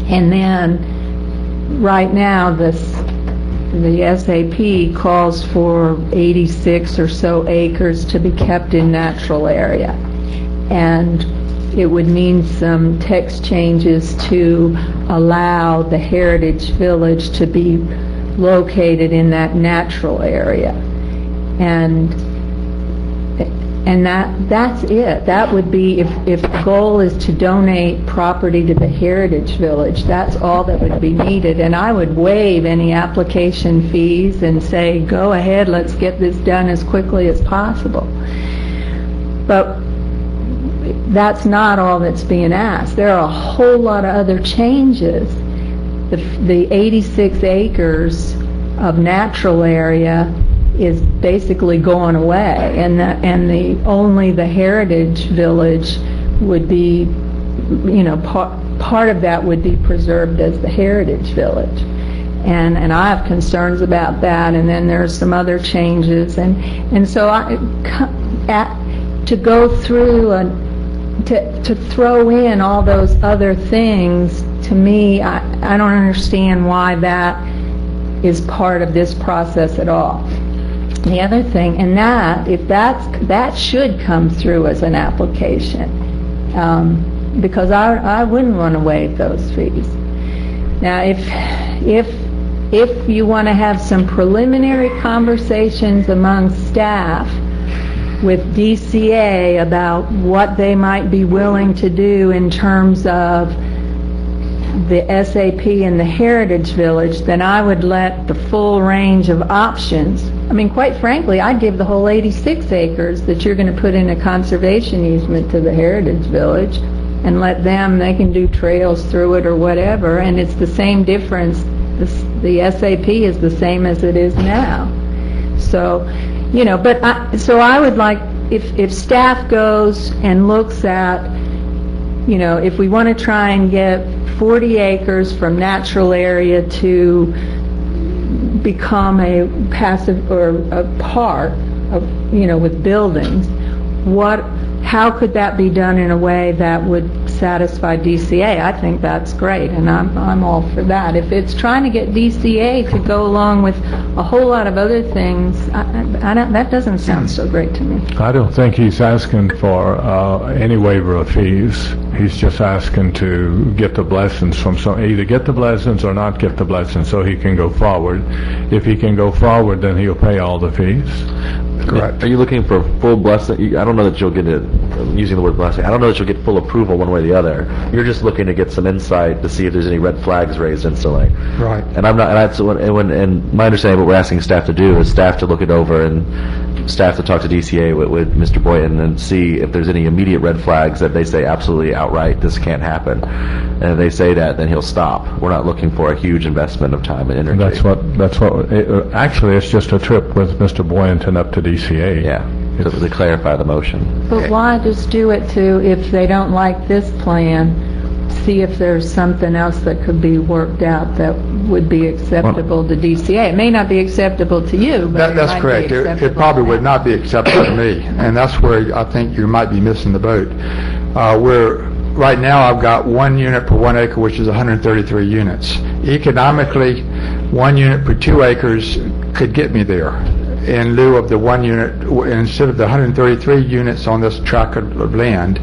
And then right now the SAP calls for 86 or so acres to be kept in natural area. And it would mean some text changes to allow the Heritage Village to be located in that natural area. And that's it. That would be, if the goal is to donate property to the Heritage Village, that's all that would be needed. And I would waive any application fees and say, go ahead, let's get this done as quickly as possible. But that's not all that's being asked. There are a whole lot of other changes. The 86 acres of natural part is basically going away, and only the Heritage Village would be, part of that would be preserved as the Heritage Village, and I have concerns about that. And then there's some other changes, and so to go through and to throw in all those other things, to me, I don't understand why that is part of this process at all. The other thing, and that should come through as an application, because I wouldn't want to waive those fees. Now, if you want to have some preliminary conversations among staff with DCA about what they might be willing to do in terms of the SAP and the Heritage Village, then I would let the full range of options. I mean, quite frankly, I'd give the whole 86 acres that you're going to put in a conservation easement to the Heritage Village and let them, they can do trails through it or whatever, and it's the same difference. The SAP is the same as it is now. So, so I would like, if staff goes and looks at, if we want to try and get 40 acres from natural area to become a passive or a park, with buildings, how could that be done in a way that would satisfy DCA? I think that's great, and I'm all for that. If it's trying to get DCA to go along with a whole lot of other things, that doesn't sound so great to me. I don't think he's asking for any waiver of fees. He's just asking to get the blessings from either get the blessings or not get the blessings so he can go forward. If he can go forward, then he'll pay all the fees. Correct. Are you looking for full blessing? I don't know that you'll get it, I'm using the word blessing, I don't know that you'll get full approval one way or the other. You're just looking to get some insight to see if there's any red flags raised instantly. Right. And I'm not, and that's and my understanding of what we're asking staff to do is staff to look it over and staff to talk to DCA with Mr. Boynton and see if there's any immediate red flags that they say absolutely outright this can't happen. And if they say that, then he'll stop. We're not looking for a huge investment of time and energy. Actually, it's just a trip with Mr. Boynton up to DCA. Yeah, to clarify the motion. But why just do it to, if they don't like this plan, see if there's something else that could be worked out that would be acceptable to DCA? It may not be acceptable to you, but That's it might correct. be acceptable It probably to would them. not be acceptable to me, and that's where I think you might be missing the boat. Right now, I've got 1 unit per 1 acre, which is 133 units. Economically, 1 unit per 2 acres could get me there in lieu of the 1 unit, instead of the 133 units on this tract of land.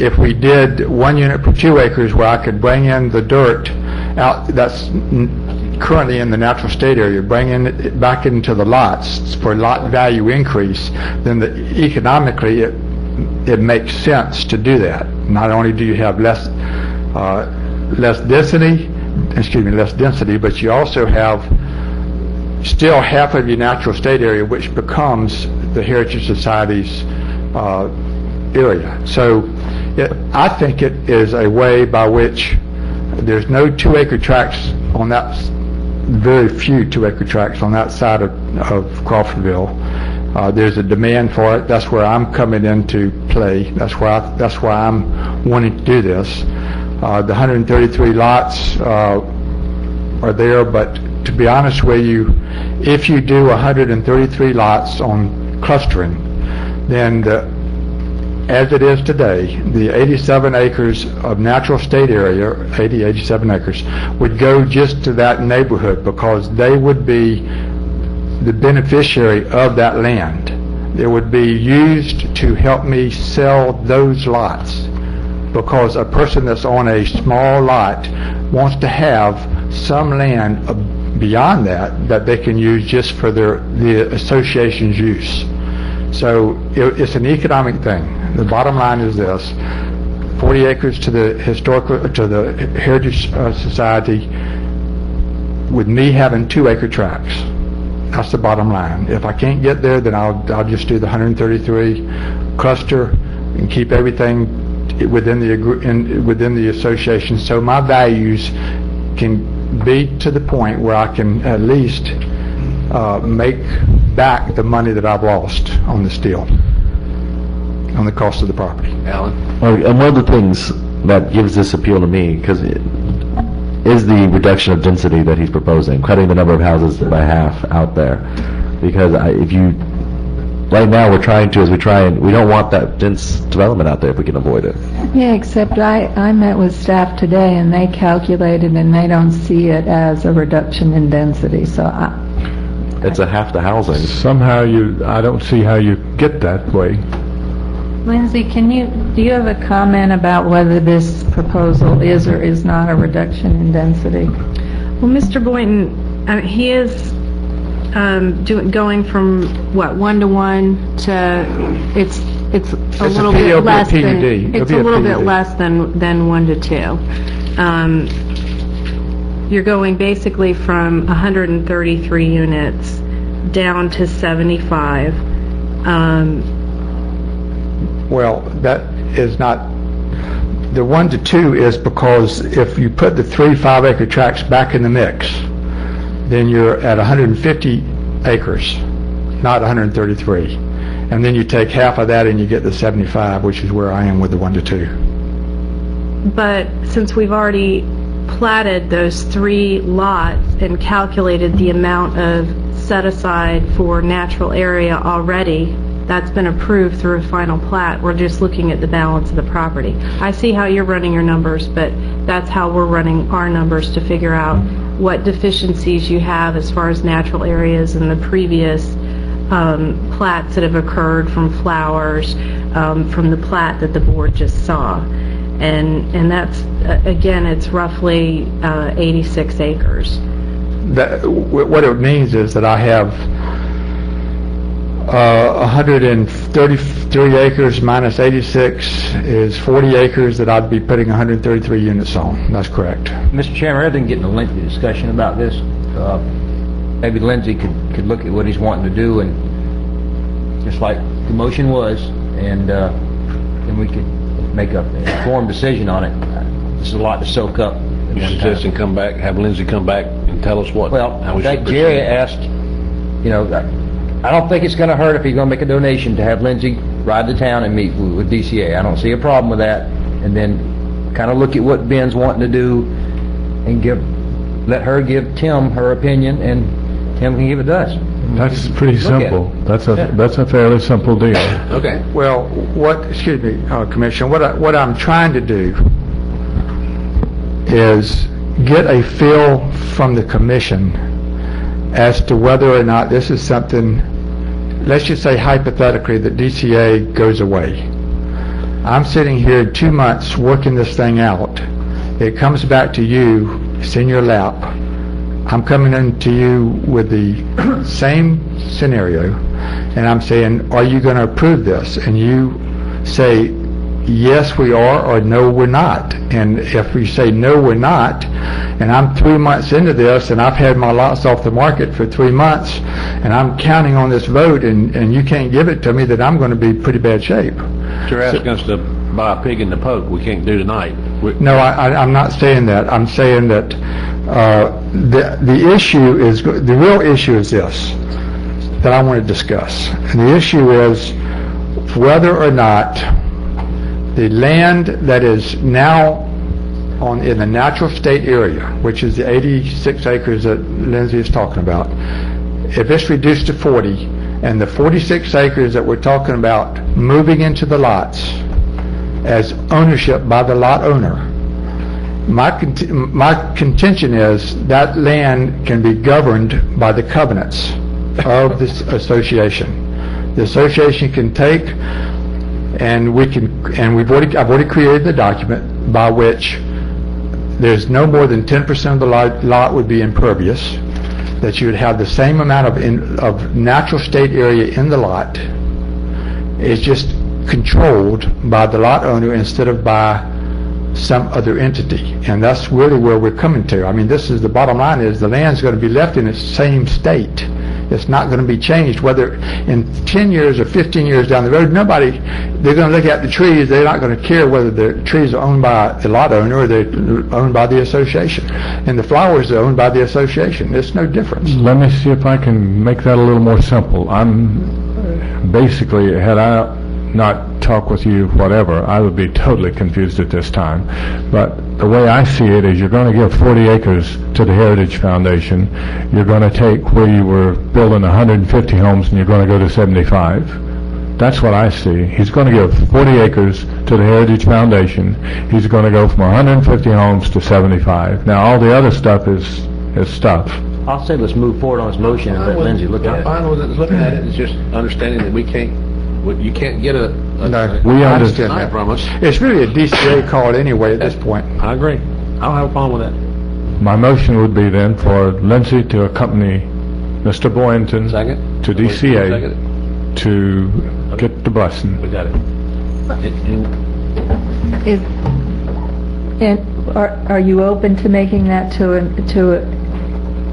If we did 1 unit per 2 acres where I could bring in the dirt out that's currently in the natural state area, bring it back into the lots for lot value increase, then economically it makes sense to do that. Not only do you have less density, but you also have still half of your natural state area, which becomes the Heritage Society's area. So I think it is a way by which there's no 2-acre tracts on that, very few 2-acre tracts on that side of Crawfordville. There's a demand for it. That's where I'm coming into play. That's why I'm wanting to do this. The 133 lots are there, but to be honest with you, if you do 133 lots on clustering, then as it is today, the 87 acres of natural state area, 87 acres, would go just to that neighborhood because they would be the beneficiary of that land. It would be used to help me sell those lots because a person that's on a small lot wants to have some land beyond that they can use just for the association's use. So it's an economic thing. The bottom line is this: 40 acres to the Heritage Society, with me having 2-acre tracts. That's the bottom line. If I can't get there, then I'll just do the 133 cluster and keep everything within the association, so my values can be to the point where I can at least make back the money that I've lost on this deal, on the cost of the property. Alan? And one of the things that gives this appeal to me, because is the reduction of density that he's proposing, cutting the number of houses by half out there. Because right now we don't want that dense development out there if we can avoid it. Yeah, except I met with staff today and they calculated and they don't see it as a reduction in density, so it's a half the housing. Somehow I don't see how you get that way. Lindsay, do you have a comment about whether this proposal is or is not a reduction in density? Well, Mr. Boynton, he is going from 1 to 1 to it's a little bit less than it's a little bit less than 1 to 2. You're going basically from 133 units down to 75. Well, that is not, the 1 to 2 is because if you put the 3 5-acre tracts back in the mix, then you're at 150 acres, not 133. And then you take half of that and you get the 75, which is where I am with the 1 to 2. But since we've already platted those 3 lots and calculated the amount of set aside for natural area already, that's been approved through a final plat. We're just looking at the balance of the property. I see how you're running your numbers, but that's how we're running our numbers to figure out what deficiencies you have as far as natural areas in the previous plats that have occurred from Flowers, from the plat that the board just saw. And that's, again, it's roughly 86 acres. What it means is that I have 133 acres minus 86 is 40 acres that I'd be putting 133 units on. That's correct. Mr. Chairman, rather than getting a lengthy discussion about this, maybe Lindsay could look at what he's wanting to do, and just like the motion was, and then we could make an informed decision on it. This is a lot to soak up. You suggesting come back, have Lindsay come back and tell us what? Well, how we like should Jerry proceed. asked, you know, I don't think it's going to hurt if he's going to make a donation to have Lindsay ride to town and meet with DCA. I don't see a problem with that. And then kind of look at what Ben's wanting to do and let her give Tim her opinion, and Tim can give it to us. That's pretty Look at simple. it. That's a fairly simple deal. Okay. Well, excuse me, Commissioner, what I'm trying to do is get a feel from the commission as to whether or not this is something, let's just say hypothetically that DCA goes away. I'm sitting here 2 months working this thing out. It comes back to you, it's in your lap. I'm coming into you with the same scenario, and I'm saying, are you going to approve this? And you say, yes, we are, or no, we're not. And if we say, no, we're not, and I'm 3 months into this, and I've had my lots off the market for 3 months, and I'm counting on this vote, and you can't give it to me, that I'm going to be in pretty bad shape. You're asking us to buy a pig in the poke. We can't do tonight. No, I'm not saying that. I'm saying that the issue is, the real issue is this, that I want to discuss. And the issue is whether or not the land that is now in the natural state area, which is the 86 acres that Lindsay is talking about, if it's reduced to 40, and the 46 acres that we're talking about moving into the lots as ownership by the lot owner, my contention is that land can be governed by the covenants of this association. The association can take, and I've already created the document by which there's no more than 10% of the lot would be impervious, that you would have the same amount of natural state area in the lot. It's just controlled by the lot owner instead of by some other entity. And that's really where we're coming to. I mean, this is the bottom line, is the land's going to be left in its same state. It's not going to be changed, whether in 10 years or 15 years down the road. They're going to look at the trees. They're not going to care whether the trees are owned by the lot owner or they're owned by the association. And the flowers are owned by the association. There's no difference. Let me see if I can make that a little more simple. Basically, had I not talked with you, whatever, I would be totally confused at this time. But the way I see it is, you're going to give 40 acres to the Heritage Foundation. You're going to take where you were building 150 homes and you're going to go to 75. That's what I see. He's going to give 40 acres to the Heritage Foundation. He's going to go from 150 homes to 75. Now, all the other stuff is stuff. I'll say let's move forward on this motion and let Lindsay look at it. I'm fine with it. Looking at it, it's just understanding that you can't get a We understand that that from us. It's really a DCA call anyway at this point. I agree. I don't have a problem with that. My motion would be then for Lindsay to accompany Mr. Boynton to DCA to get the blessing. We got it. Are you open to making that to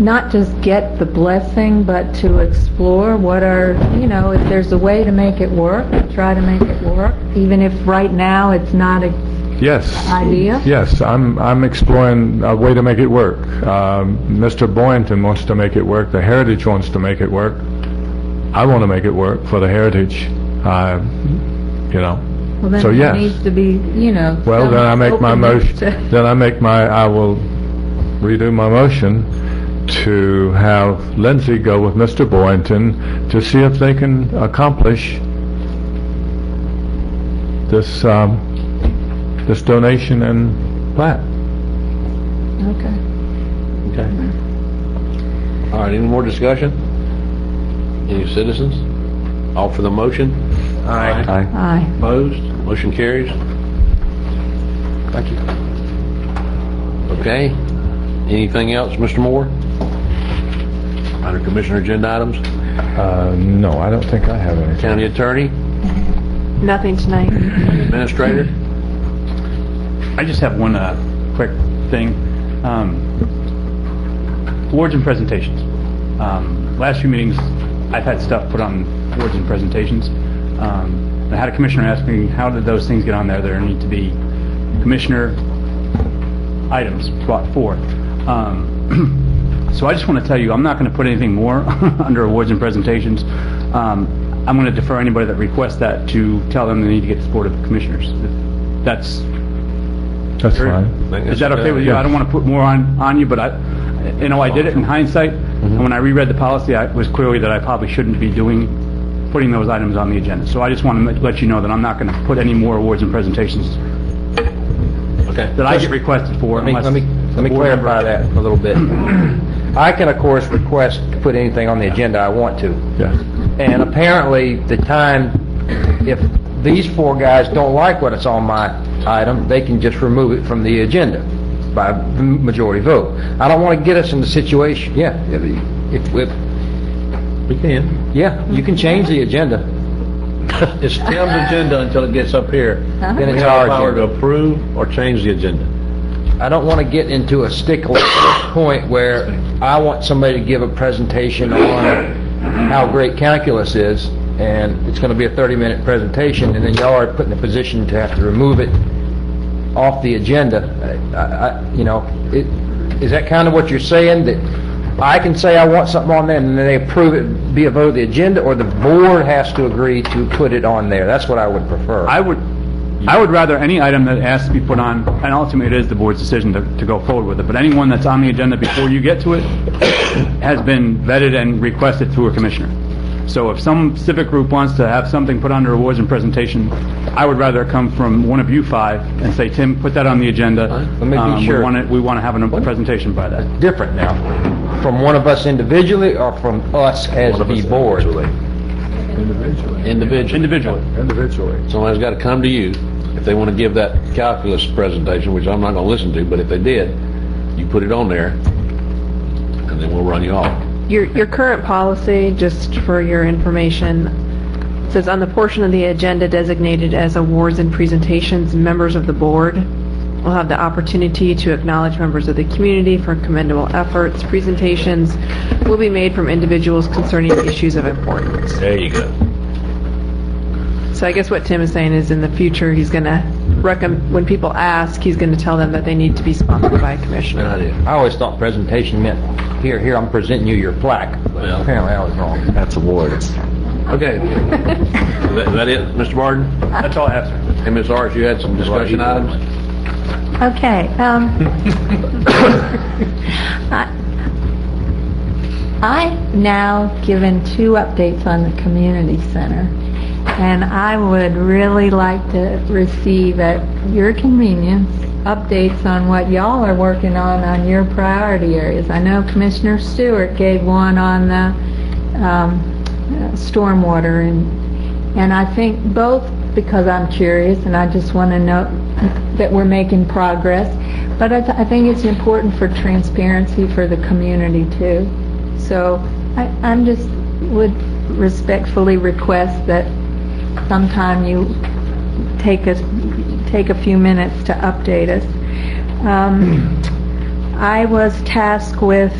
not just get the blessing, but to explore if there's a way to make it work, try to make it work, even if right now it's not idea? Yes, I'm exploring a way to make it work. Mr. Boynton wants to make it work. The Heritage wants to make it work. I want to make it work for the Heritage. Well, then so yes. It needs to be, Well, then I make my motion. I will redo my motion to have Lindsay go with Mr. Boynton to see if they can accomplish this donation and plat. Okay. All right, any more discussion? Any citizens? All for the motion? Aye. Aye. Opposed? Motion carries. Thank you. Okay. Anything else, Mr. Moore? Under Commissioner agenda items, No, I don't think I have any. County Attorney, Nothing tonight. Administrator. I just have one quick thing. Awards and presentations. Last few meetings, I've had stuff put on awards and presentations. I had a commissioner ask me, how did those things get on there? There need to be commissioner items brought forth. So I just want to tell you, I'm not going to put anything more under awards and presentations. I'm going to defer anybody that requests that to tell them they need to get the Board of Commissioners. That's fine. Is that okay with you? I don't want to put more on you, but I did it in hindsight, and when I reread the policy, it was clearly that I probably shouldn't be putting those items on the agenda. So I just want to let you know that I'm not going to put any more awards and presentations that I get requested for. Let me clarify that a little bit. I can, of course, request to put anything on the agenda I want to. Yes. And apparently, if these four guys don't like what is on my item, they can just remove it from the agenda by majority vote. I don't want to get us in the situation, if We can. yeah, you can change the agenda. It's Tim's agenda until it gets up here. Then We it's have our the power agenda. to approve or change the agenda. I don't want to get into a stickler point where I want somebody to give a presentation on how great calculus is, and it's going to be a 30-minute presentation, and then y'all are put in a position to have to remove it off the agenda. Is that kind of what you're saying, that I can say I want something on there, and then they approve it via vote of the agenda, or the board has to agree to put it on there? That's what I would prefer. I would rather any item that has to be put on, and ultimately it is the board's decision to go forward with it, but anyone that's on the agenda before you get to it has been vetted and requested through a commissioner. So if some civic group wants to have something put under awards and presentation, I would rather it come from one of you five and say, Tim, put that on the agenda. Let me be sure. We want to have a presentation by that. Different now. From one of us individually, or from us as the board? Individually. Somebody's got to come to you if they want to give that calculus presentation, which I'm not going to listen to, but if they did, you put it on there, and then we'll run you off. Your current policy, just for your information, says on the portion of the agenda designated as awards and presentations, members of the board will have the opportunity to acknowledge members of the community for commendable efforts. Presentations will be made from individuals concerning issues of importance. There you go. So I guess what Tim is saying is in the future, he's going to when people ask, he's going to tell them that they need to be sponsored by a commissioner. I always thought presentation meant, here, I'm presenting you your plaque. Well, apparently I was wrong. That's awards. Okay. Is that it, Mr. Martin? That's all I have, sir. And Ms. Arts, you had some discussion items? Okay. I've now given 2 updates on the community center, and I would really like to receive at your convenience updates on what y'all are working on your priority areas. I know Commissioner Stewart gave one on the stormwater, and I think both, because I'm curious and I just want to know that we're making progress, but I think it's important for transparency for the community too. So I'm just would respectfully request that sometime you take a few minutes to update us. I was tasked with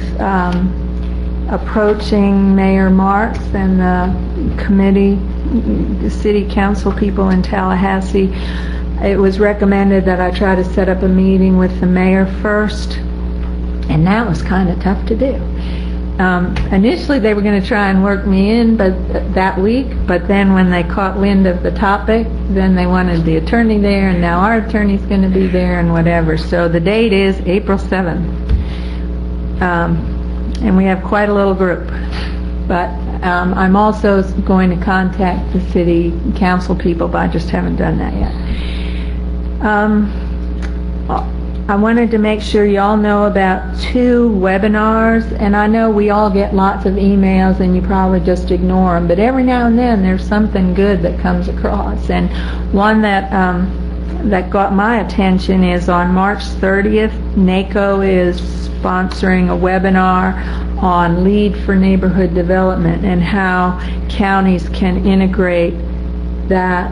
approaching Mayor Marks and the committee, the city council people in Tallahassee. It was recommended that I try to set up a meeting with the mayor first, and that was kind of tough to do. Initially, they were going to try and work me in that week, but then when they caught wind of the topic, then they wanted the attorney there, and now our attorney's going to be there and whatever. So the date is April 7th. And we have quite a little group. But I'm also going to contact the city council people, but I just haven't done that yet. I wanted to make sure y'all know about 2 webinars, and I know we all get lots of emails and you probably just ignore them, but every now and then there's something good that comes across. And one that that got my attention is on March 30th, NACO is sponsoring a webinar on LEAD for neighborhood development and how counties can integrate that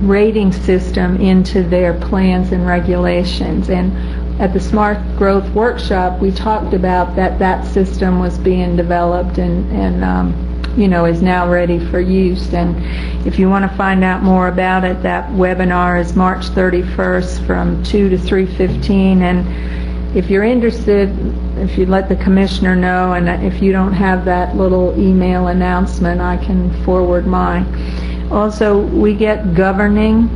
rating system into their plans and regulations. And at the Smart Growth Workshop, we talked about that system was being developed and is now ready for use. And if you want to find out more about it, that webinar is March 31st from 2 to 3:15. And if you're interested, if you'd let the commissioner know, and if you don't have that little email announcement, I can forward mine. Also, we get Governing,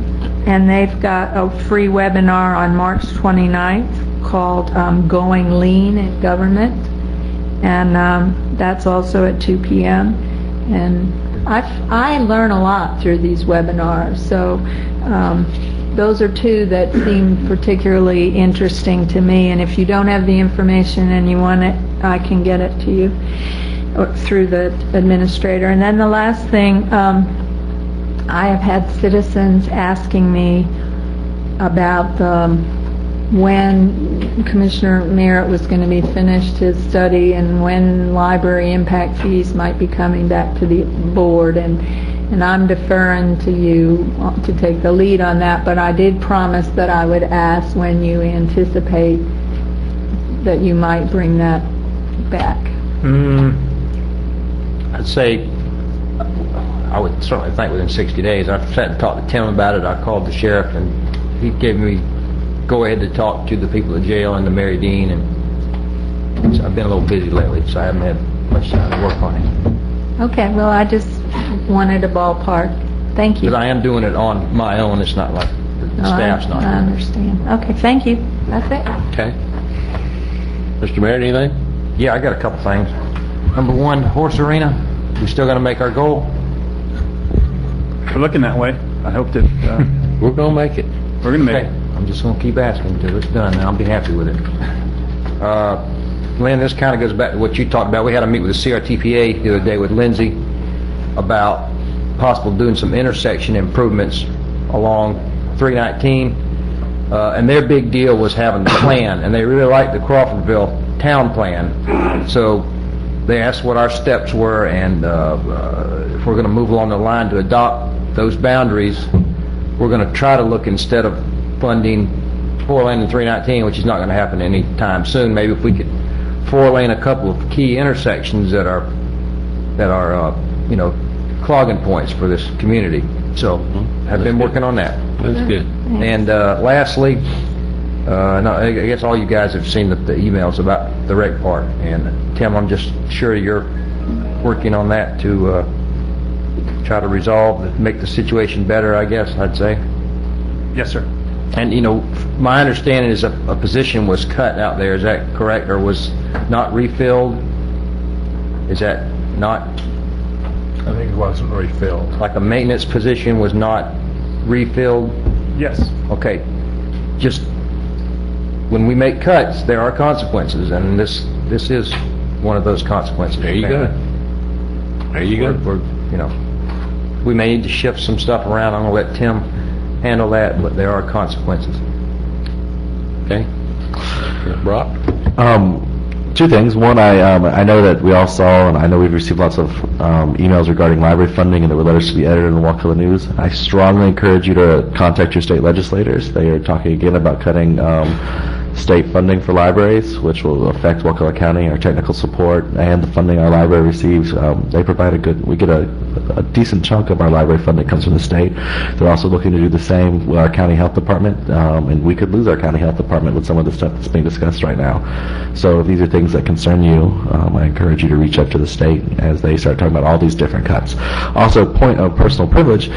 and they've got a free webinar on March 29th called Going Lean in Government, and that's also at 2 p.m. And I learn a lot through these webinars, so those are two that seem particularly interesting to me. And if you don't have the information and you want it, I can get it to you through the administrator. And then the last thing, I have had citizens asking me about when Commissioner Merritt was going to be finished his study and when library impact fees might be coming back to the board, and I'm deferring to you to take the lead on that, but I did promise that I would ask when you anticipate that you might bring that back. I'd say I would certainly think within 60 days. I sat and talked to Tim about it. I called the sheriff, and he gave me go ahead to talk to the people at jail and the Mary Dean, and so I've been a little busy lately, so I haven't had much time to work on it. Okay, well, I just wanted a ballpark. Thank you. Because I am doing it on my own. It's not like the staff's not. I understand. Okay, thank you. That's it. Okay. Mr. Merritt, anything? Yeah, I got a couple things. Number one, horse arena. We still got to make our goal. We're looking that way. I hope that we're going to make it. We're going to make it. I'm just going to keep asking until it's done, and I'll be happy with it. Lynn, this kind of goes back to what you talked about. We had a meet with the CRTPA the other day with Lindsay about possible doing some intersection improvements along 319, and their big deal was having the plan, and they really liked the Crawfordville town plan. So they asked what our steps were, and if we're going to move along the line to adopt those boundaries, we're going to try to look, instead of funding 4-lane and 319, which is not going to happen anytime soon, maybe if we could 4-lane a couple of key intersections that are clogging points for this community. So I've been working on that. That's good. And lastly, I guess all you guys have seen the emails about the rec park, and Tim, I'm just sure you're working on that to try to make the situation better, I guess I'd say. Yes, sir. And my understanding is a position was cut out there. Is that correct, or was not refilled? Is that not? I think it wasn't refilled. Like a maintenance position was not refilled? Yes. Okay. Just when we make cuts, there are consequences, and this is one of those consequences. There you go. There you go. We may need to shift some stuff around. I'm going to let Tim handle that, but there are consequences. Okay. Brock? Two things. One, I know that we all saw, and I know we've received lots of emails regarding library funding, and there were letters to be edited in the Wakulla News. I strongly encourage you to contact your state legislators. They are talking again about cutting state funding for libraries, which will affect Wakulla County, our technical support, and the funding our library receives. They provide we get a decent chunk of our library funding comes from the state. They're also looking to do the same with our county health department, and we could lose our county health department with some of the stuff that's being discussed right now. So if these are things that concern you, I encourage you to reach up to the state as they start talking about all these different cuts. Also, point of personal privilege,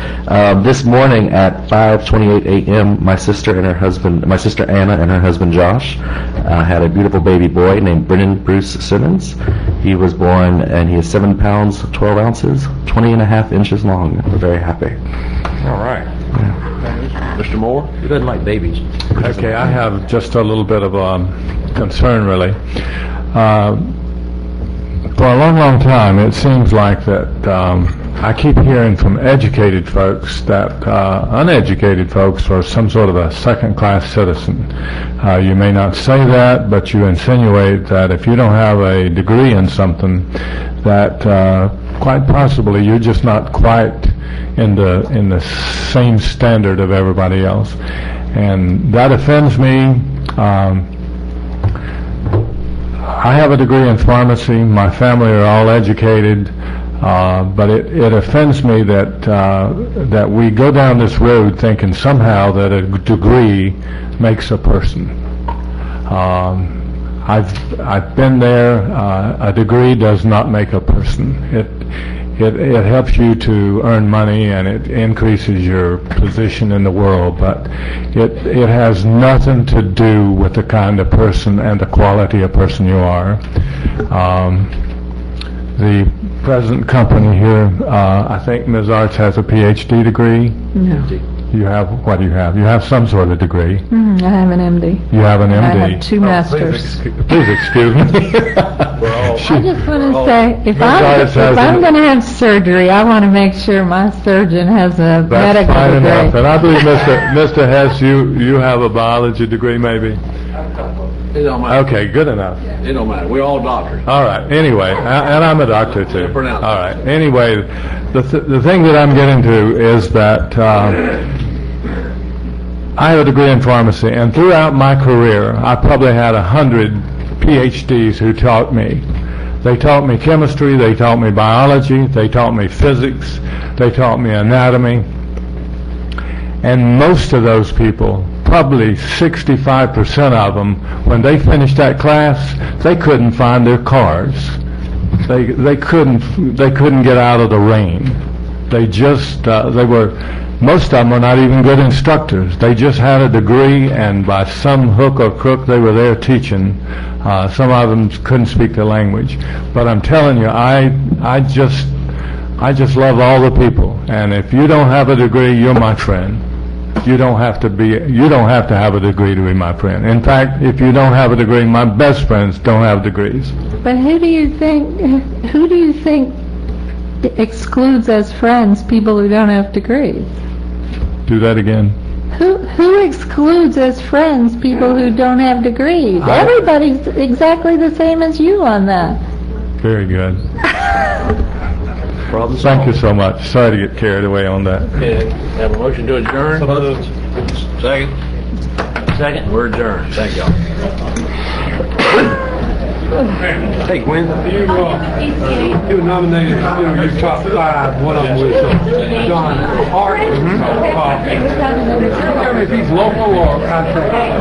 this morning at 5:28 a.m., my sister Anna and her husband Josh had a beautiful baby boy named Brennan Bruce Simmons. He was born, and he is 7 pounds 12 ounces, 20 and a half inches long. We're very happy. All right. Yeah. Mr. Moore? Who doesn't like babies? Okay, I have just a little bit of concern, really. For a long, long time, it seems like that I keep hearing from educated folks that uneducated folks are some sort of a second-class citizen. You may not say that, but you insinuate that if you don't have a degree in something, that quite possibly you're just not quite in the same standard of everybody else. And that offends me. I have a degree in pharmacy. My family are all educated. But it offends me that we go down this road thinking somehow that a degree makes a person. I've been there. A degree does not make a person. It helps you to earn money and it increases your position in the world, but it has nothing to do with the kind of person and the quality of person you are. The present company here, I think Ms. Arts has a PhD degree. No. You have, what do you have? You have some sort of degree. I have an MD. You have an MD. I have 2 masters. Please excuse me. I just want to say, if I'm going to have surgery, I want to make sure my surgeon has a medical fine degree. enough. And I believe, Mr. Hess, you have a biology degree, maybe? It don't matter. Okay, good enough. It don't matter. We're all doctors. All right. Anyway, and I'm a doctor too. Yeah, pronounce it. All right. Anyway, the thing that I'm getting to is that I have a degree in pharmacy, and throughout my career, I probably had 100 PhDs who taught me. They taught me chemistry. They taught me biology. They taught me physics. They taught me anatomy. And most of those people, probably 65% of them, when they finished that class, they couldn't find their cars. They couldn't get out of the rain. They just most of them were not even good instructors. They just had a degree, and by some hook or crook, they were there teaching. Some of them couldn't speak the language. But I'm telling you, I just love all the people. And if you don't have a degree, you're my friend. You don't have to have a degree to be my friend. In fact, if you don't have a degree, my best friends don't have degrees. But who do you think excludes as friends people who don't have degrees? Do that again. Who excludes as friends people who don't have degrees? Everybody's exactly the same as you on that. Very good. Thank you so much. Sorry to get carried away on that. Okay, have a motion to adjourn? Second? We're adjourned. Thank y'all. Hey, Gwen. You nominated, your top 5. One of them was John Hart. Tell me if he's local or contract.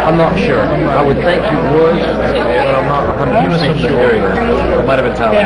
I'm not sure. I would think you would, but I'm not 100% sure. It might have been Tyler.